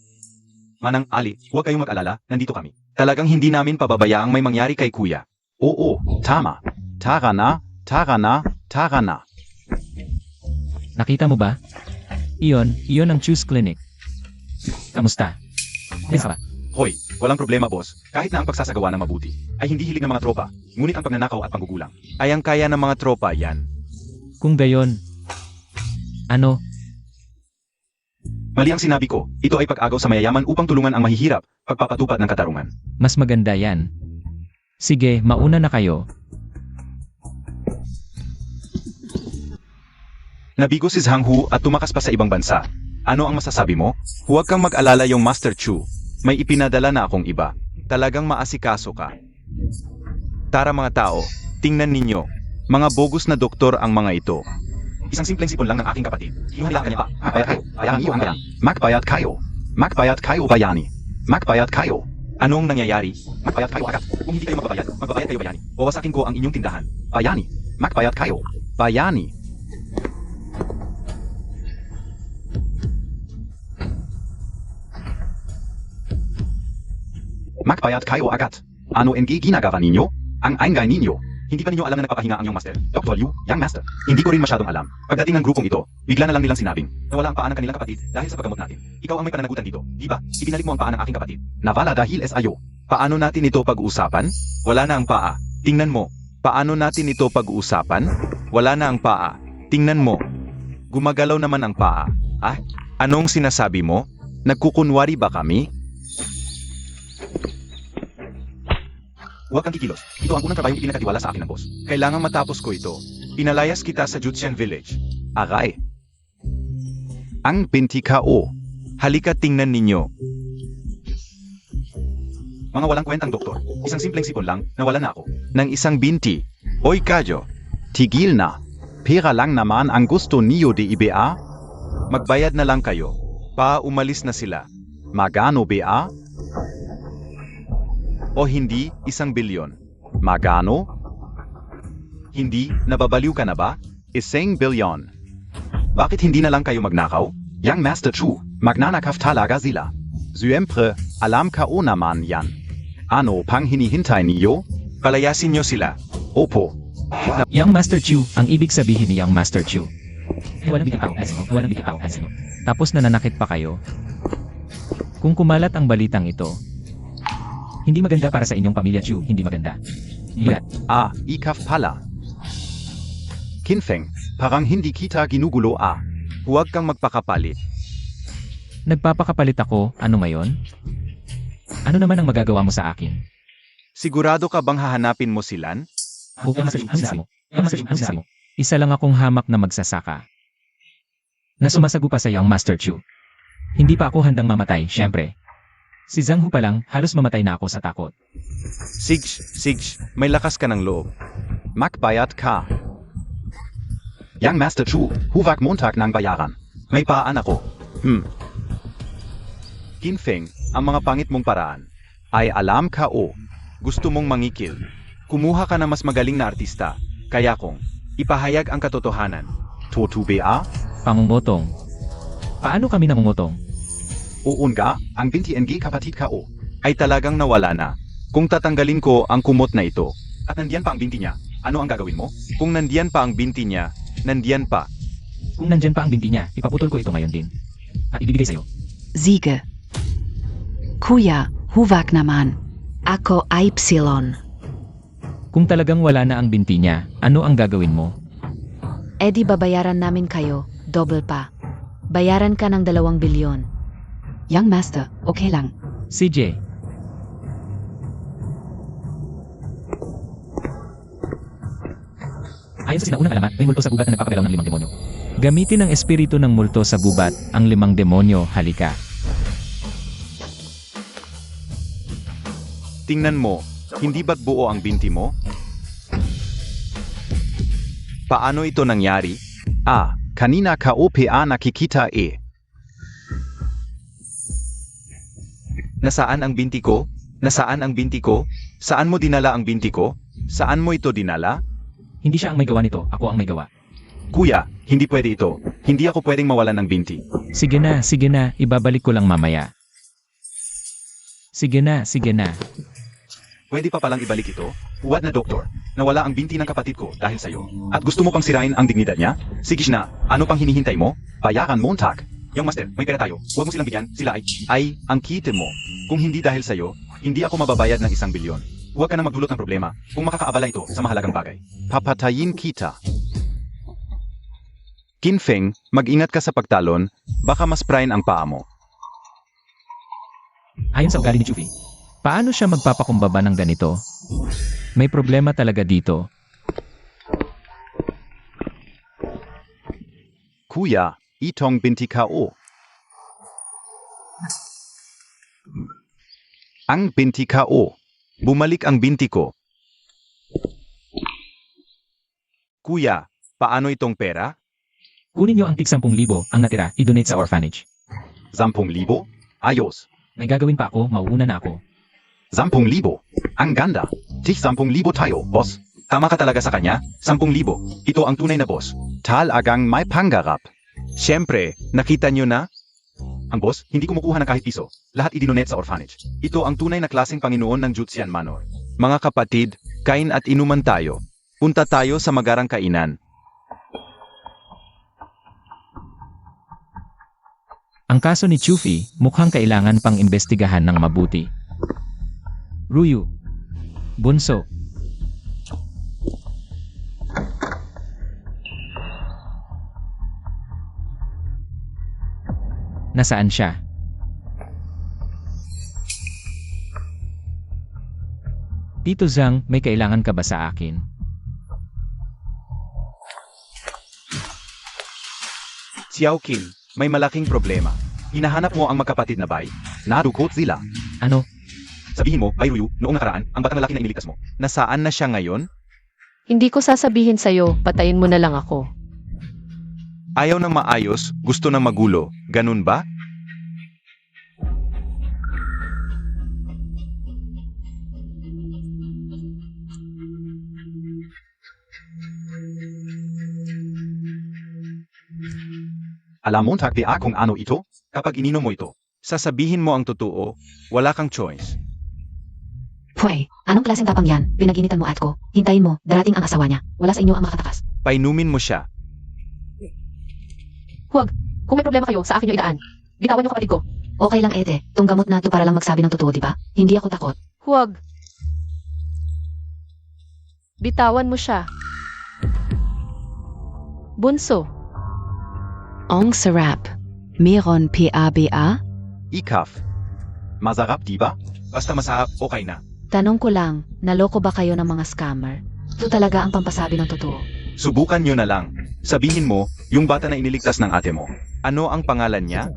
Manang Ali, huwag kayong mag-alala, nandito kami. Talagang hindi namin pababayaang may mangyari kay kuya. Oo, tama. Tara na, tara na, tara na. Nakita mo ba? Iyon ang Choose Clinic. Kamusta? Yes ba? Hoy, walang problema boss. Kahit na ang pagsasagawa ng mabuti ay hindi hilig ng mga tropa, ngunit ang pagnanakaw at panggugulang ay ang kaya ng mga tropa yan. Kung gayon, ano? Mali ang sinabi ko, ito ay pag-agaw sa mayayaman upang tulungan ang mahihirap, pagpapatupad ng katarungan. Mas maganda yan. Sige, mauna na kayo. Nabigo si Zhang Hu at tumakas pa sa ibang bansa. Ano ang masasabi mo? Huwag kang mag-alala yung Master Chu. May ipinadala na akong iba. Talagang maasikaso ka. Tara mga tao, tingnan ninyo. Mga bogus na doktor ang mga ito. Isang simpleng sipon lang ng aking kapatid. Hinuhila ka niya pa. Magbayad kayo. Magbayad kayo bayani. Magbayad kayo. Anong nangyayari? Magbayad kayo agad. Kung hindi kayo magbabayad kayo bayani. Wawasakin ko ang inyong tindahan. Bayani. Magbayad kayo. Bayani. Magbayad kayo agad. Ano ang ginagawa ninyo? Ang ingay ninyo. Hindi pa ninyo alam na nagpapahinga ang iyong master. Dr. Liu, young master. Hindi ko rin masyadong alam. Pagdating ng grupong ito, bigla na lang nilang sinabing, nawala ang paa ng kanilang kapatid dahil sa paggamot natin. Ikaw ang may pananagutan dito, di ba? Ibinalik mo ang paa ng aking kapatid. Nawala dahil SIO. Paano natin ito pag-uusapan? Wala na ang paa. Tingnan mo. Paano natin ito pag-uusapan? Wala na ang paa. Tingnan mo. Gumagalaw naman ang paa. Ah? Anong sinasabi mo? Nagkukunwari ba kami? Huwag kang kikilos. Ito ang unang trabahong ipinakatiwala sa akin ng boss. Kailangang matapos ko ito. Pinalayas kita sa Jutsian Village. Aray. Ang binti ko. Halika tingnan ninyo. Mga walang kwentang doktor. Isang simpleng sipon lang, nawala na ako. Ng isang binti. Oy kayo. Tigil na. Pera lang naman ang gusto niyo di iba? Magbayad na lang kayo. Umalis na sila. Magano ba? O hindi, 1 bilyon. Magano? Hindi, nababaliw ka na ba? 1 bilyon. Bakit hindi na lang kayo magnakaw? Yang Master Chu, magnanakaw talaga sila. Siyempre, alam ko naman yan. Ano pang hinihintay niyo? Palayasin niyo sila. Opo. Young Master Chu, ang ibig sabihin ni Young Master Chu. Walang bitaw, Tapos nananakit pa kayo. Kung kumalat ang balitang ito, hindi maganda para sa inyong pamilya Chu, hindi maganda. Ikaf pala. Kinfeng, parang hindi kita ginugulo Huwag kang magpakapalit. Nagpapakapalit ako, ano ngayon? Ano naman ang magagawa mo sa akin? Sigurado ka bang hahanapin mo silan? Isa lang akong hamak na magsasaka. Na sumasagupa sa Young Master Chu. Hindi pa ako handang mamatay, syempre. Si Zhang Hu pa lang, halos mamatay na ako sa takot. Sige, may lakas ka ng loob. Makbayad ka. Young Master Chu, huwag Montag ng bayaran. May paan ako. Kinfeng, ang mga pangit mong paraan. Ay alam ka gusto mong mangikil. Kumuha ka na mas magaling na artista. Kaya kung ipahayag ang katotohanan. Totu ba? Pangungutong. Paano kami nangungutong? Uunga, ang binti NG kapatid ka ay talagang nawala na. Kung tatanggalin ko ang kumot na ito, at nandiyan pa ang binti niya, ano ang gagawin mo? Kung nandiyan pa ang binti niya, nandiyan pa. Kung nandyan pa ang binti niya, ipaputol ko ito ngayon din. At ibibigay sa'yo. Siege. Kuya, huwag naman. Ako ay Psilon. Kung talagang wala na ang binti niya, ano ang gagawin mo? Edi babayaran namin kayo, double pa. Bayaran ka ng 2 bilyon. Young Master, okay lang. CJ. Ayon sa sinaunang alamat, may multo sa gubat na nagpapagalaw ng 5 demonyo. Gamitin ang espiritu ng multo sa gubat, ang 5 demonyo, halika. Tingnan mo, hindi ba't buo ang binti mo? Paano ito nangyari? Kanina ka nakikita Nasaan ang binti ko? Nasaan ang binti ko? Saan mo dinala ang binti ko? Saan mo ito dinala? Hindi siya ang may gawa nito, ako ang may gawa. Kuya, hindi pwede ito. Hindi ako pwedeng mawalan ng binti. Sige na, ibabalik ko lang mamaya. Sige na. Pwede pa palang ibalik ito? Huwag na doktor. Nawala ang binti ng kapatid ko dahil sa'yo. At gusto mo pang sirain ang dignidad niya? Sige na, ano pang hinihintay mo? Bayaran Montag. Yung master, may pera tayo. Huwag mo silang bigyan, sila ay ang kite mo. Kung hindi dahil sa'yo, hindi ako mababayad ng 1 bilyon. Huwag ka na magdulot ng problema kung makakaabala ito sa mahalagang bagay. Papatayin kita. Kinfeng, mag-ingat ka sa pagtalon, baka mas prain ang paa mo. Ayon sa ugali ni Chufi, paano siya magpapakumbaba ng ganito? May problema talaga dito. Kuya, itong binti ko. Ang binti ko. Bumalik ang binti ko. Kuya, paano itong pera? Kunin niyo ang tig 10,000 ang natira, i-donate sa orphanage. 10,000? Ayos. May gagawin pa ako, mauuna na ako. 10,000? Ang ganda. Tig 10,000 tayo, boss. Tama ka talaga sa kanya? 10,000. Ito ang tunay na boss. Talagang may pangarap. Siyempre, nakita niyo na? Ang boss, hindi kumukuha ng kahit piso. Lahat i-donate sa orphanage. Ito ang tunay na klaseng Panginoon ng Jutsian Manor. Mga kapatid, kain at inuman tayo. Punta tayo sa magarang kainan. Ang kaso ni Chufi, mukhang kailangan pang imbestigahan ng mabuti. Ruyu. Bunso. Nasaan siya? Tito Zhang, may kailangan ka ba sa akin? Xiao Qin, may malaking problema. Hinahanap mo ang magkapatid na bay. Narukot sila. Ano? Sabihin mo, Bai Ruyu, noong nakaraan, ang batang lalaki na iniligtas mo. Nasaan na siya ngayon? Hindi ko sasabihin sa'yo, patayin mo na lang ako. Ayaw ng maayos, gusto ng magulo. Ganun ba? Alam mo takdia kung ano ito? Kapag ininom mo ito, sasabihin mo ang totoo, wala kang choice. Pwey, anong klaseng tapang yan? Pinag-initan mo at ko. Hintayin mo, darating ang asawa niya. Wala sa inyo ang makatakas. Painumin mo siya. Huwag. Kung may problema kayo, sa akin yung idaan. Bitawan yung kapatid ko. Okay lang Ete, tong gamot na to para lang magsabi ng totoo, di ba? Hindi ako takot. Huwag. Bitawan mo siya. Bunso. Ang sarap. Meron PABA? Ikaf. Masarap diba? Basta masarap, okay na. Tanong ko lang, naloko ba kayo ng mga scammer? Ito talaga ang pampasabi ng totoo. Subukan nyo na lang. Sabihin mo, yung bata na iniligtas ng ate mo. Ano ang pangalan niya?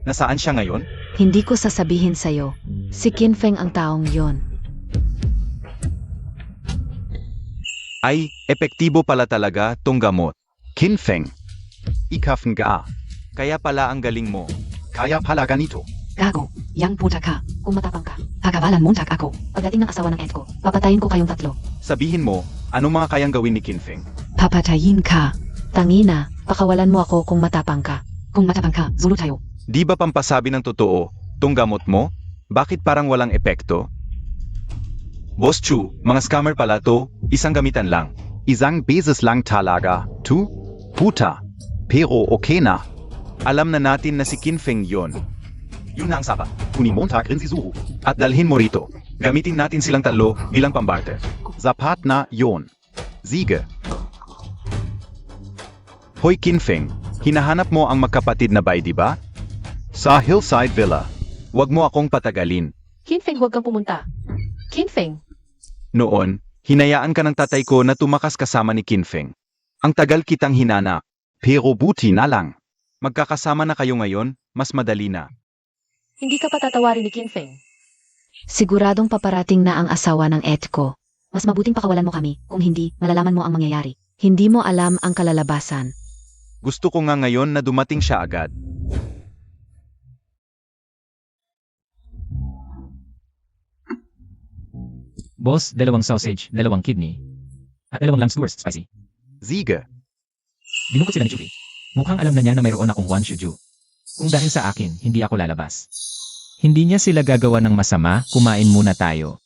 Nasaan siya ngayon? Hindi ko sasabihin sa'yo. Si Kinfeng ang taong yon. Ay, epektibo pala talaga tong gamot. Kinfeng. Ikaf nga. Kaya pala ang galing mo. Kaya pala ganito. Gago, yang puta ka. Kung matapang ka, pagawalan montag ako. Pagdating ng asawa ng Ed ko, papatayin ko kayong tatlo. Sabihin mo, ano mga kayang gawin ni Kinfeng? Papatayin ka. Tangina, pakawalan mo ako kung matapang ka. Kung matapang ka, zulo tayo. Di ba pampasabi ng totoo, tong gamot mo? Bakit parang walang epekto? Boss Chu, mga scammer pala to, isang gamitan lang. Isang beses lang talaga, tu? Puta. Pero okay na. Alam na natin na si Kinfeng yon. Yun na ang sapa. Kunin mo rin si Zuru. At dalhin mo rito. Gamitin natin silang talo bilang pambarte. Sapat na yon. Sige. Hoy Kinfeng, hinahanap mo ang magkapatid na bay, di ba? Sa Hillside Villa. Huwag mo akong patagalin. Kinfeng, huwag kang pumunta. Kinfeng. Noon, hinayaan ka ng tatay ko na tumakas kasama ni Kinfeng. Ang tagal kitang hinanap. Pero buti na lang. Magkakasama na kayo ngayon, mas madali na. Hindi ka patatawarin ni Kinfeng. Siguradong paparating na ang asawa ng Ed ko. Mas mabuting pakawalan mo kami, kung hindi, malalaman mo ang mangyayari. Hindi mo alam ang kalalabasan. Gusto ko nga ngayon na dumating siya agad. Boss, 2 sausage, 2 kidney, at 2 lamb skewers, spicy. Sige. Dinukot sila ni Chupi. Mukhang alam na niya na mayroon akong one shuju. Kung dahil sa akin, hindi ako lalabas. Hindi niya sila gagawa ng masama, kumain muna tayo.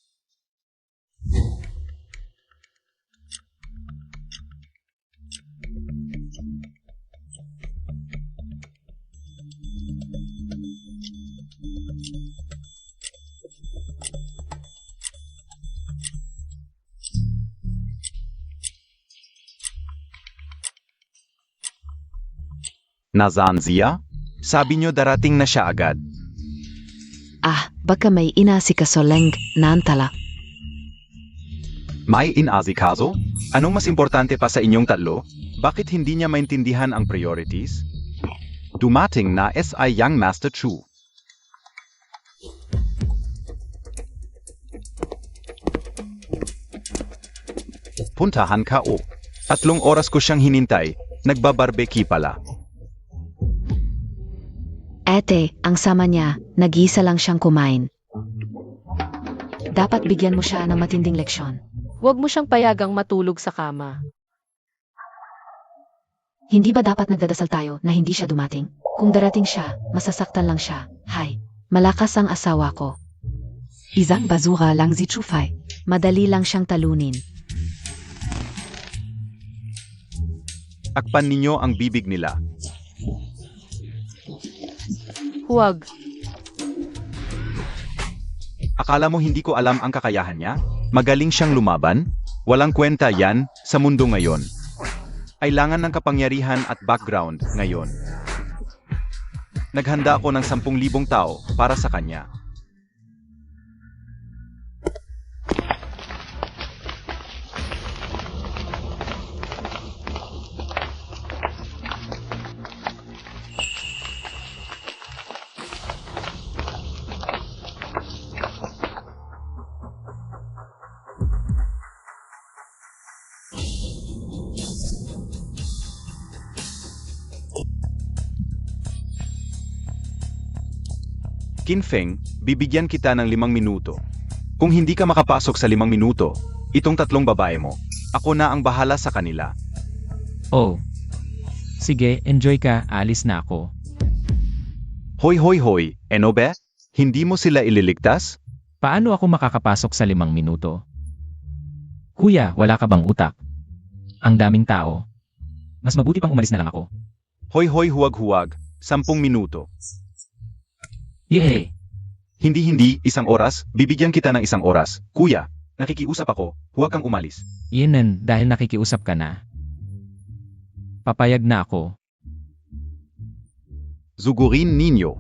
Nasaan siya? Sabi nyo darating na siya agad. Ah, baka may inasikasoleng nantala. May inasikaso? Anong mas importante pa sa inyong tatlo? Bakit hindi niya maintindihan ang priorities? Dumating na SI Young Master Chu. Puntahan ka o. 3 oras ko siyang hinintay, nagbabarbecue pala. Ete, ang sama niya, nag-isa lang siyang kumain. Dapat bigyan mo siya ng matinding leksyon. Huwag mo siyang payagang matulog sa kama. Hindi ba dapat nagdadasal tayo na hindi siya dumating? Kung darating siya, masasaktan lang siya. Hay, malakas ang asawa ko. Isang basura lang si Chufay. Madali lang siyang talunin. Akpan ninyo ang bibig nila. Huwag. Akala mo hindi ko alam ang kakayahan niya? Magaling siyang lumaban? Walang kwenta yan sa mundo ngayon. Kailangan ng kapangyarihan at background ngayon. Naghanda ako ng 10,000 tao para sa kanya. Kinfeng, bibigyan kita ng 5 minuto. Kung hindi ka makapasok sa 5 minuto, itong 3 babae mo, ako na ang bahala sa kanila. Oh. Sige, enjoy ka, alis na ako. Hoy hoy hoy, ano ba? Hindi mo sila ililigtas? Paano ako makakapasok sa 5 minuto? Kuya, wala ka bang utak? Ang daming tao. Mas mabuti pang umalis na lang ako. Hoy hoy huwag-huwag, 10 minuto. Yehey! Hindi, 1 oras, bibigyan kita ng 1 oras. Kuya, nakikiusap ako, huwag kang umalis. Yenen, dahil nakikiusap ka na. Papayag na ako. Sugurin ninyo.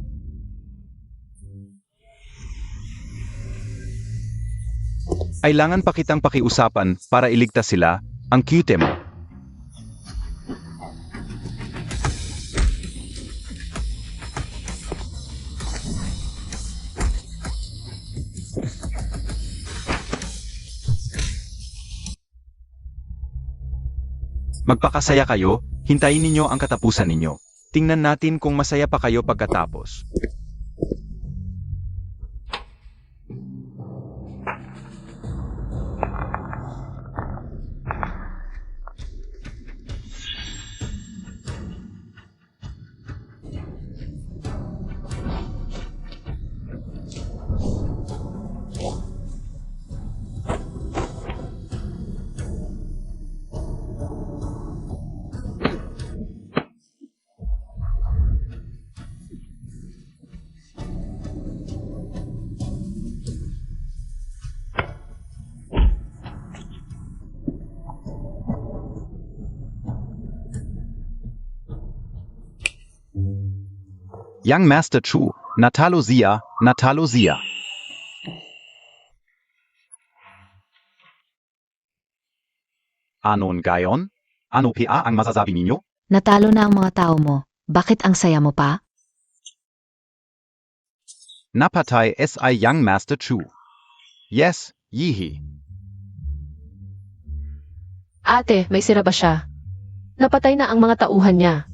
Kailangan pa kitang pakiusapan para iligtas sila, ang cute mo. Magpakasaya kayo, hintayin ninyo ang katapusan ninyo. Tingnan natin kung masaya pa kayo pagkatapos. Young Master Chu, Natalo Zia, Natalo Zia. Anon gayon? Ano pa ang masasabi ninyo? Natalo na ang mga tao mo. Bakit ang saya mo pa? Napatay si Young Master Chu. Yes, yihi. Ate, may sira ba siya? Napatay na ang mga tauhan niya.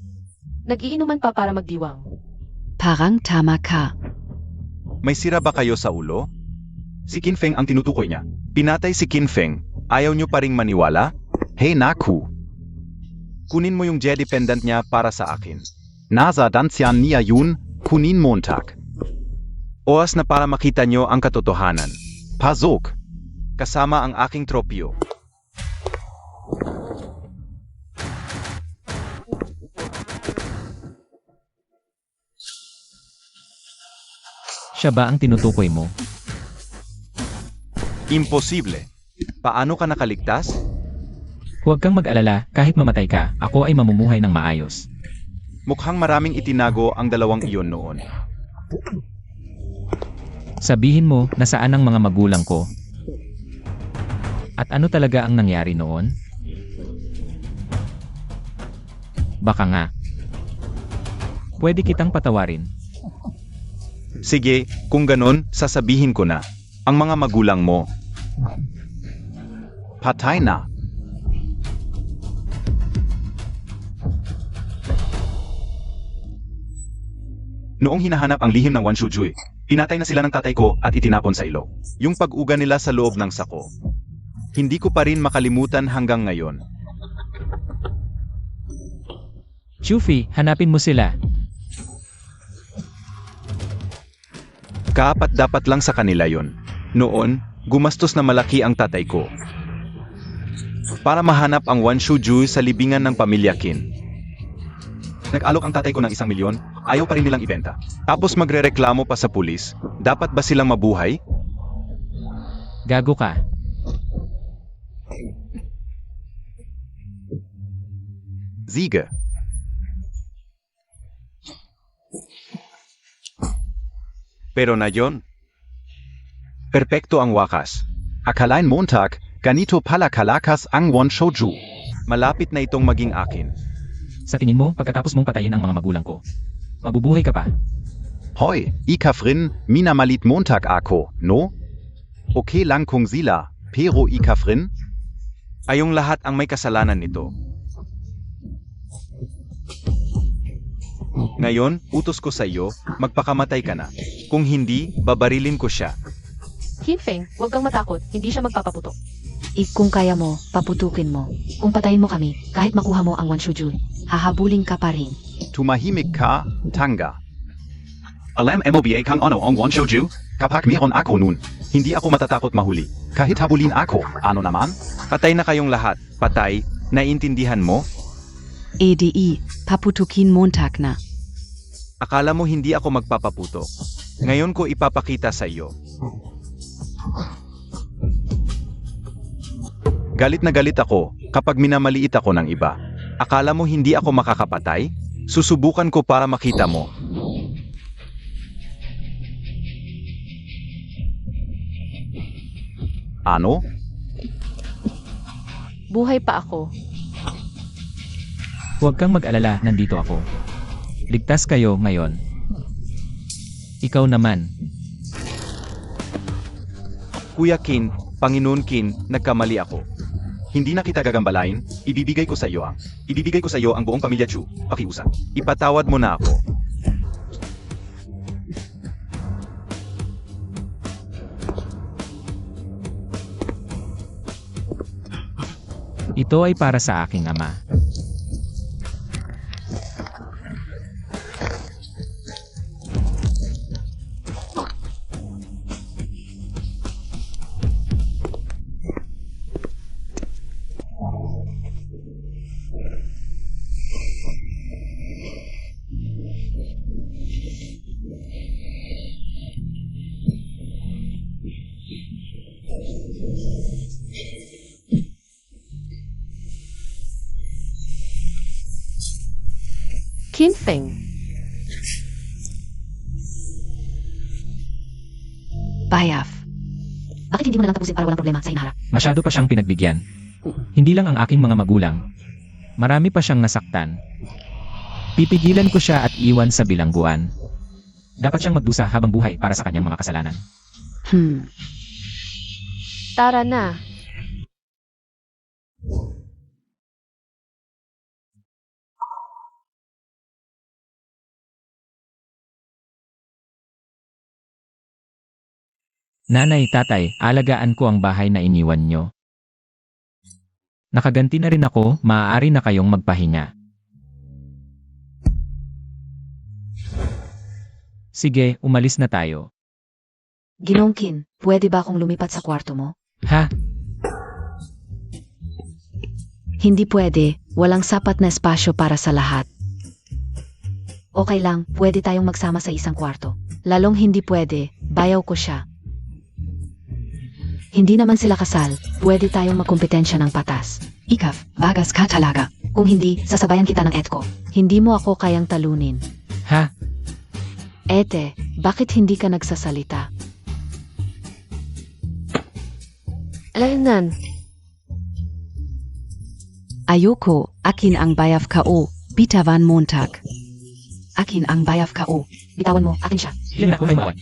Nag-iinuman pa para magdiwang. Parang tama ka. May sira ba kayo sa ulo? Si Kinfeng ang tinutukoy niya. Pinatay si Kinfeng. Ayaw niyo pa ring maniwala? Hey naku. Kunin mo yung Jedi pendant niya para sa akin. Nasa Dancian niya yun, kunin Montag. Oras na para makita niyo ang katotohanan. Pasok. Kasama ang aking tropyo. Siya ba ang tinutukoy mo? Imposible. Paano ka nakaligtas? Huwag kang mag-alala, kahit mamatay ka, ako ay mamumuhay ng maayos. Mukhang maraming itinago ang 2 iyon noon. Sabihin mo, nasaan ang mga magulang ko? At ano talaga ang nangyari noon? Baka nga. Pwede kitang patawarin. Sige, kung ganon, sasabihin ko na. Ang mga magulang mo. Patay na. Noong hinahanap ang lihim ng Wan Shujui, pinatay na sila ng tatay ko at itinapon sa ilog. Yung pag-uga nila sa loob ng sako. Hindi ko pa rin makalimutan hanggang ngayon. Chufi, hanapin mo sila. Kaapat dapat lang sa kanila yon. Noon, gumastos na malaki ang tatay ko. Para mahanap ang Wan Shujui sa libingan ng pamilya Qin. Nag-alok ang tatay ko ng 1 milyon, ayaw pa rin nilang ibenta. Tapos magrereklamo pa sa pulis, dapat ba silang mabuhay? Gago ka. Siege. Pero na yon. Perpekto ang wakas. Akalain Montag, ganito pala kalakas ang Wan Shujui. Malapit na itong maging akin. Sa tingin mo, pagkatapos mong patayin ang mga magulang ko, mabubuhay ka pa? Hoy, ikafrin, minamalit Montag ako, no? Okay lang kung sila, pero ikafrin? Ayong lahat ang may kasalanan nito. Ngayon, utos ko sa iyo, magpakamatay ka na. Kung hindi, babarilin ko siya. Kinfeng, huwag kang matakot. Hindi siya magpapaputok. Kung kaya mo, paputukin mo. Kung patayin mo kami, kahit makuha mo ang Wanshujun, hahabulin ka pa rin. Tumahimik ka, tanga. Alam MOBA kang ano ang one shouju? Kapag mayroon ako nun, hindi ako matatakot mahuli. Kahit habulin ako, ano naman? Patay na kayong lahat. Patay, naiintindihan mo? EDI, Paputukin Montag na. Akala mo hindi ako magpapaputok. Ngayon ko ipapakita sa iyo. Galit na galit ako kapag minamaliit ako ng iba. Akala mo hindi ako makakapatay? Susubukan ko para makita mo. Ano? Buhay pa ako. Huwag kang mag-alala, nandito ako. Ligtas kayo ngayon. Ikaw naman. Kuya Kin, Panginoon Kin, nagkamali ako. Hindi na kita gagambalain, ibibigay ko sa iyo ang buong pamilya Chu, pakiusap. Ipatawad mo na ako. Ito ay para sa aking ama. Kinfeng, Bayaf. Bakit hindi mo na lang tapusin para walang problema sa hinaharap? Masyado pa siyang pinagbigyan. Hindi lang ang aking mga magulang. Marami pa siyang nasaktan. Pipigilan ko siya at iwan sa bilangguan. Dapat siyang magdusa habang buhay para sa kanyang mga kasalanan. tara na. Nanay, tatay, alagaan ko ang bahay na iniwan nyo. Nakaganti na rin ako, maaari na kayong magpahinga. Sige, umalis na tayo. Ginoong Kin, pwede ba akong lumipat sa kwarto mo? Ha? Hindi pwede, walang sapat na espasyo para sa lahat. Okay lang, pwede tayong magsama sa isang kwarto. Lalong hindi pwede, bayaw ko siya. Hindi naman sila kasal, pwede tayong magkompetensya ng patas. Ikaf, bagas ka talaga. Kung hindi, sasabayan kita ng etko. Hindi mo ako kayang talunin. Ha? Ete, bakit hindi ka nagsasalita? Alainan, Ayoko, akin ang Bayaf Ko, Bitawan Montag. Akin ang bayaf ka o. Bitawan mo, akin siya. Ilan ako may mawat?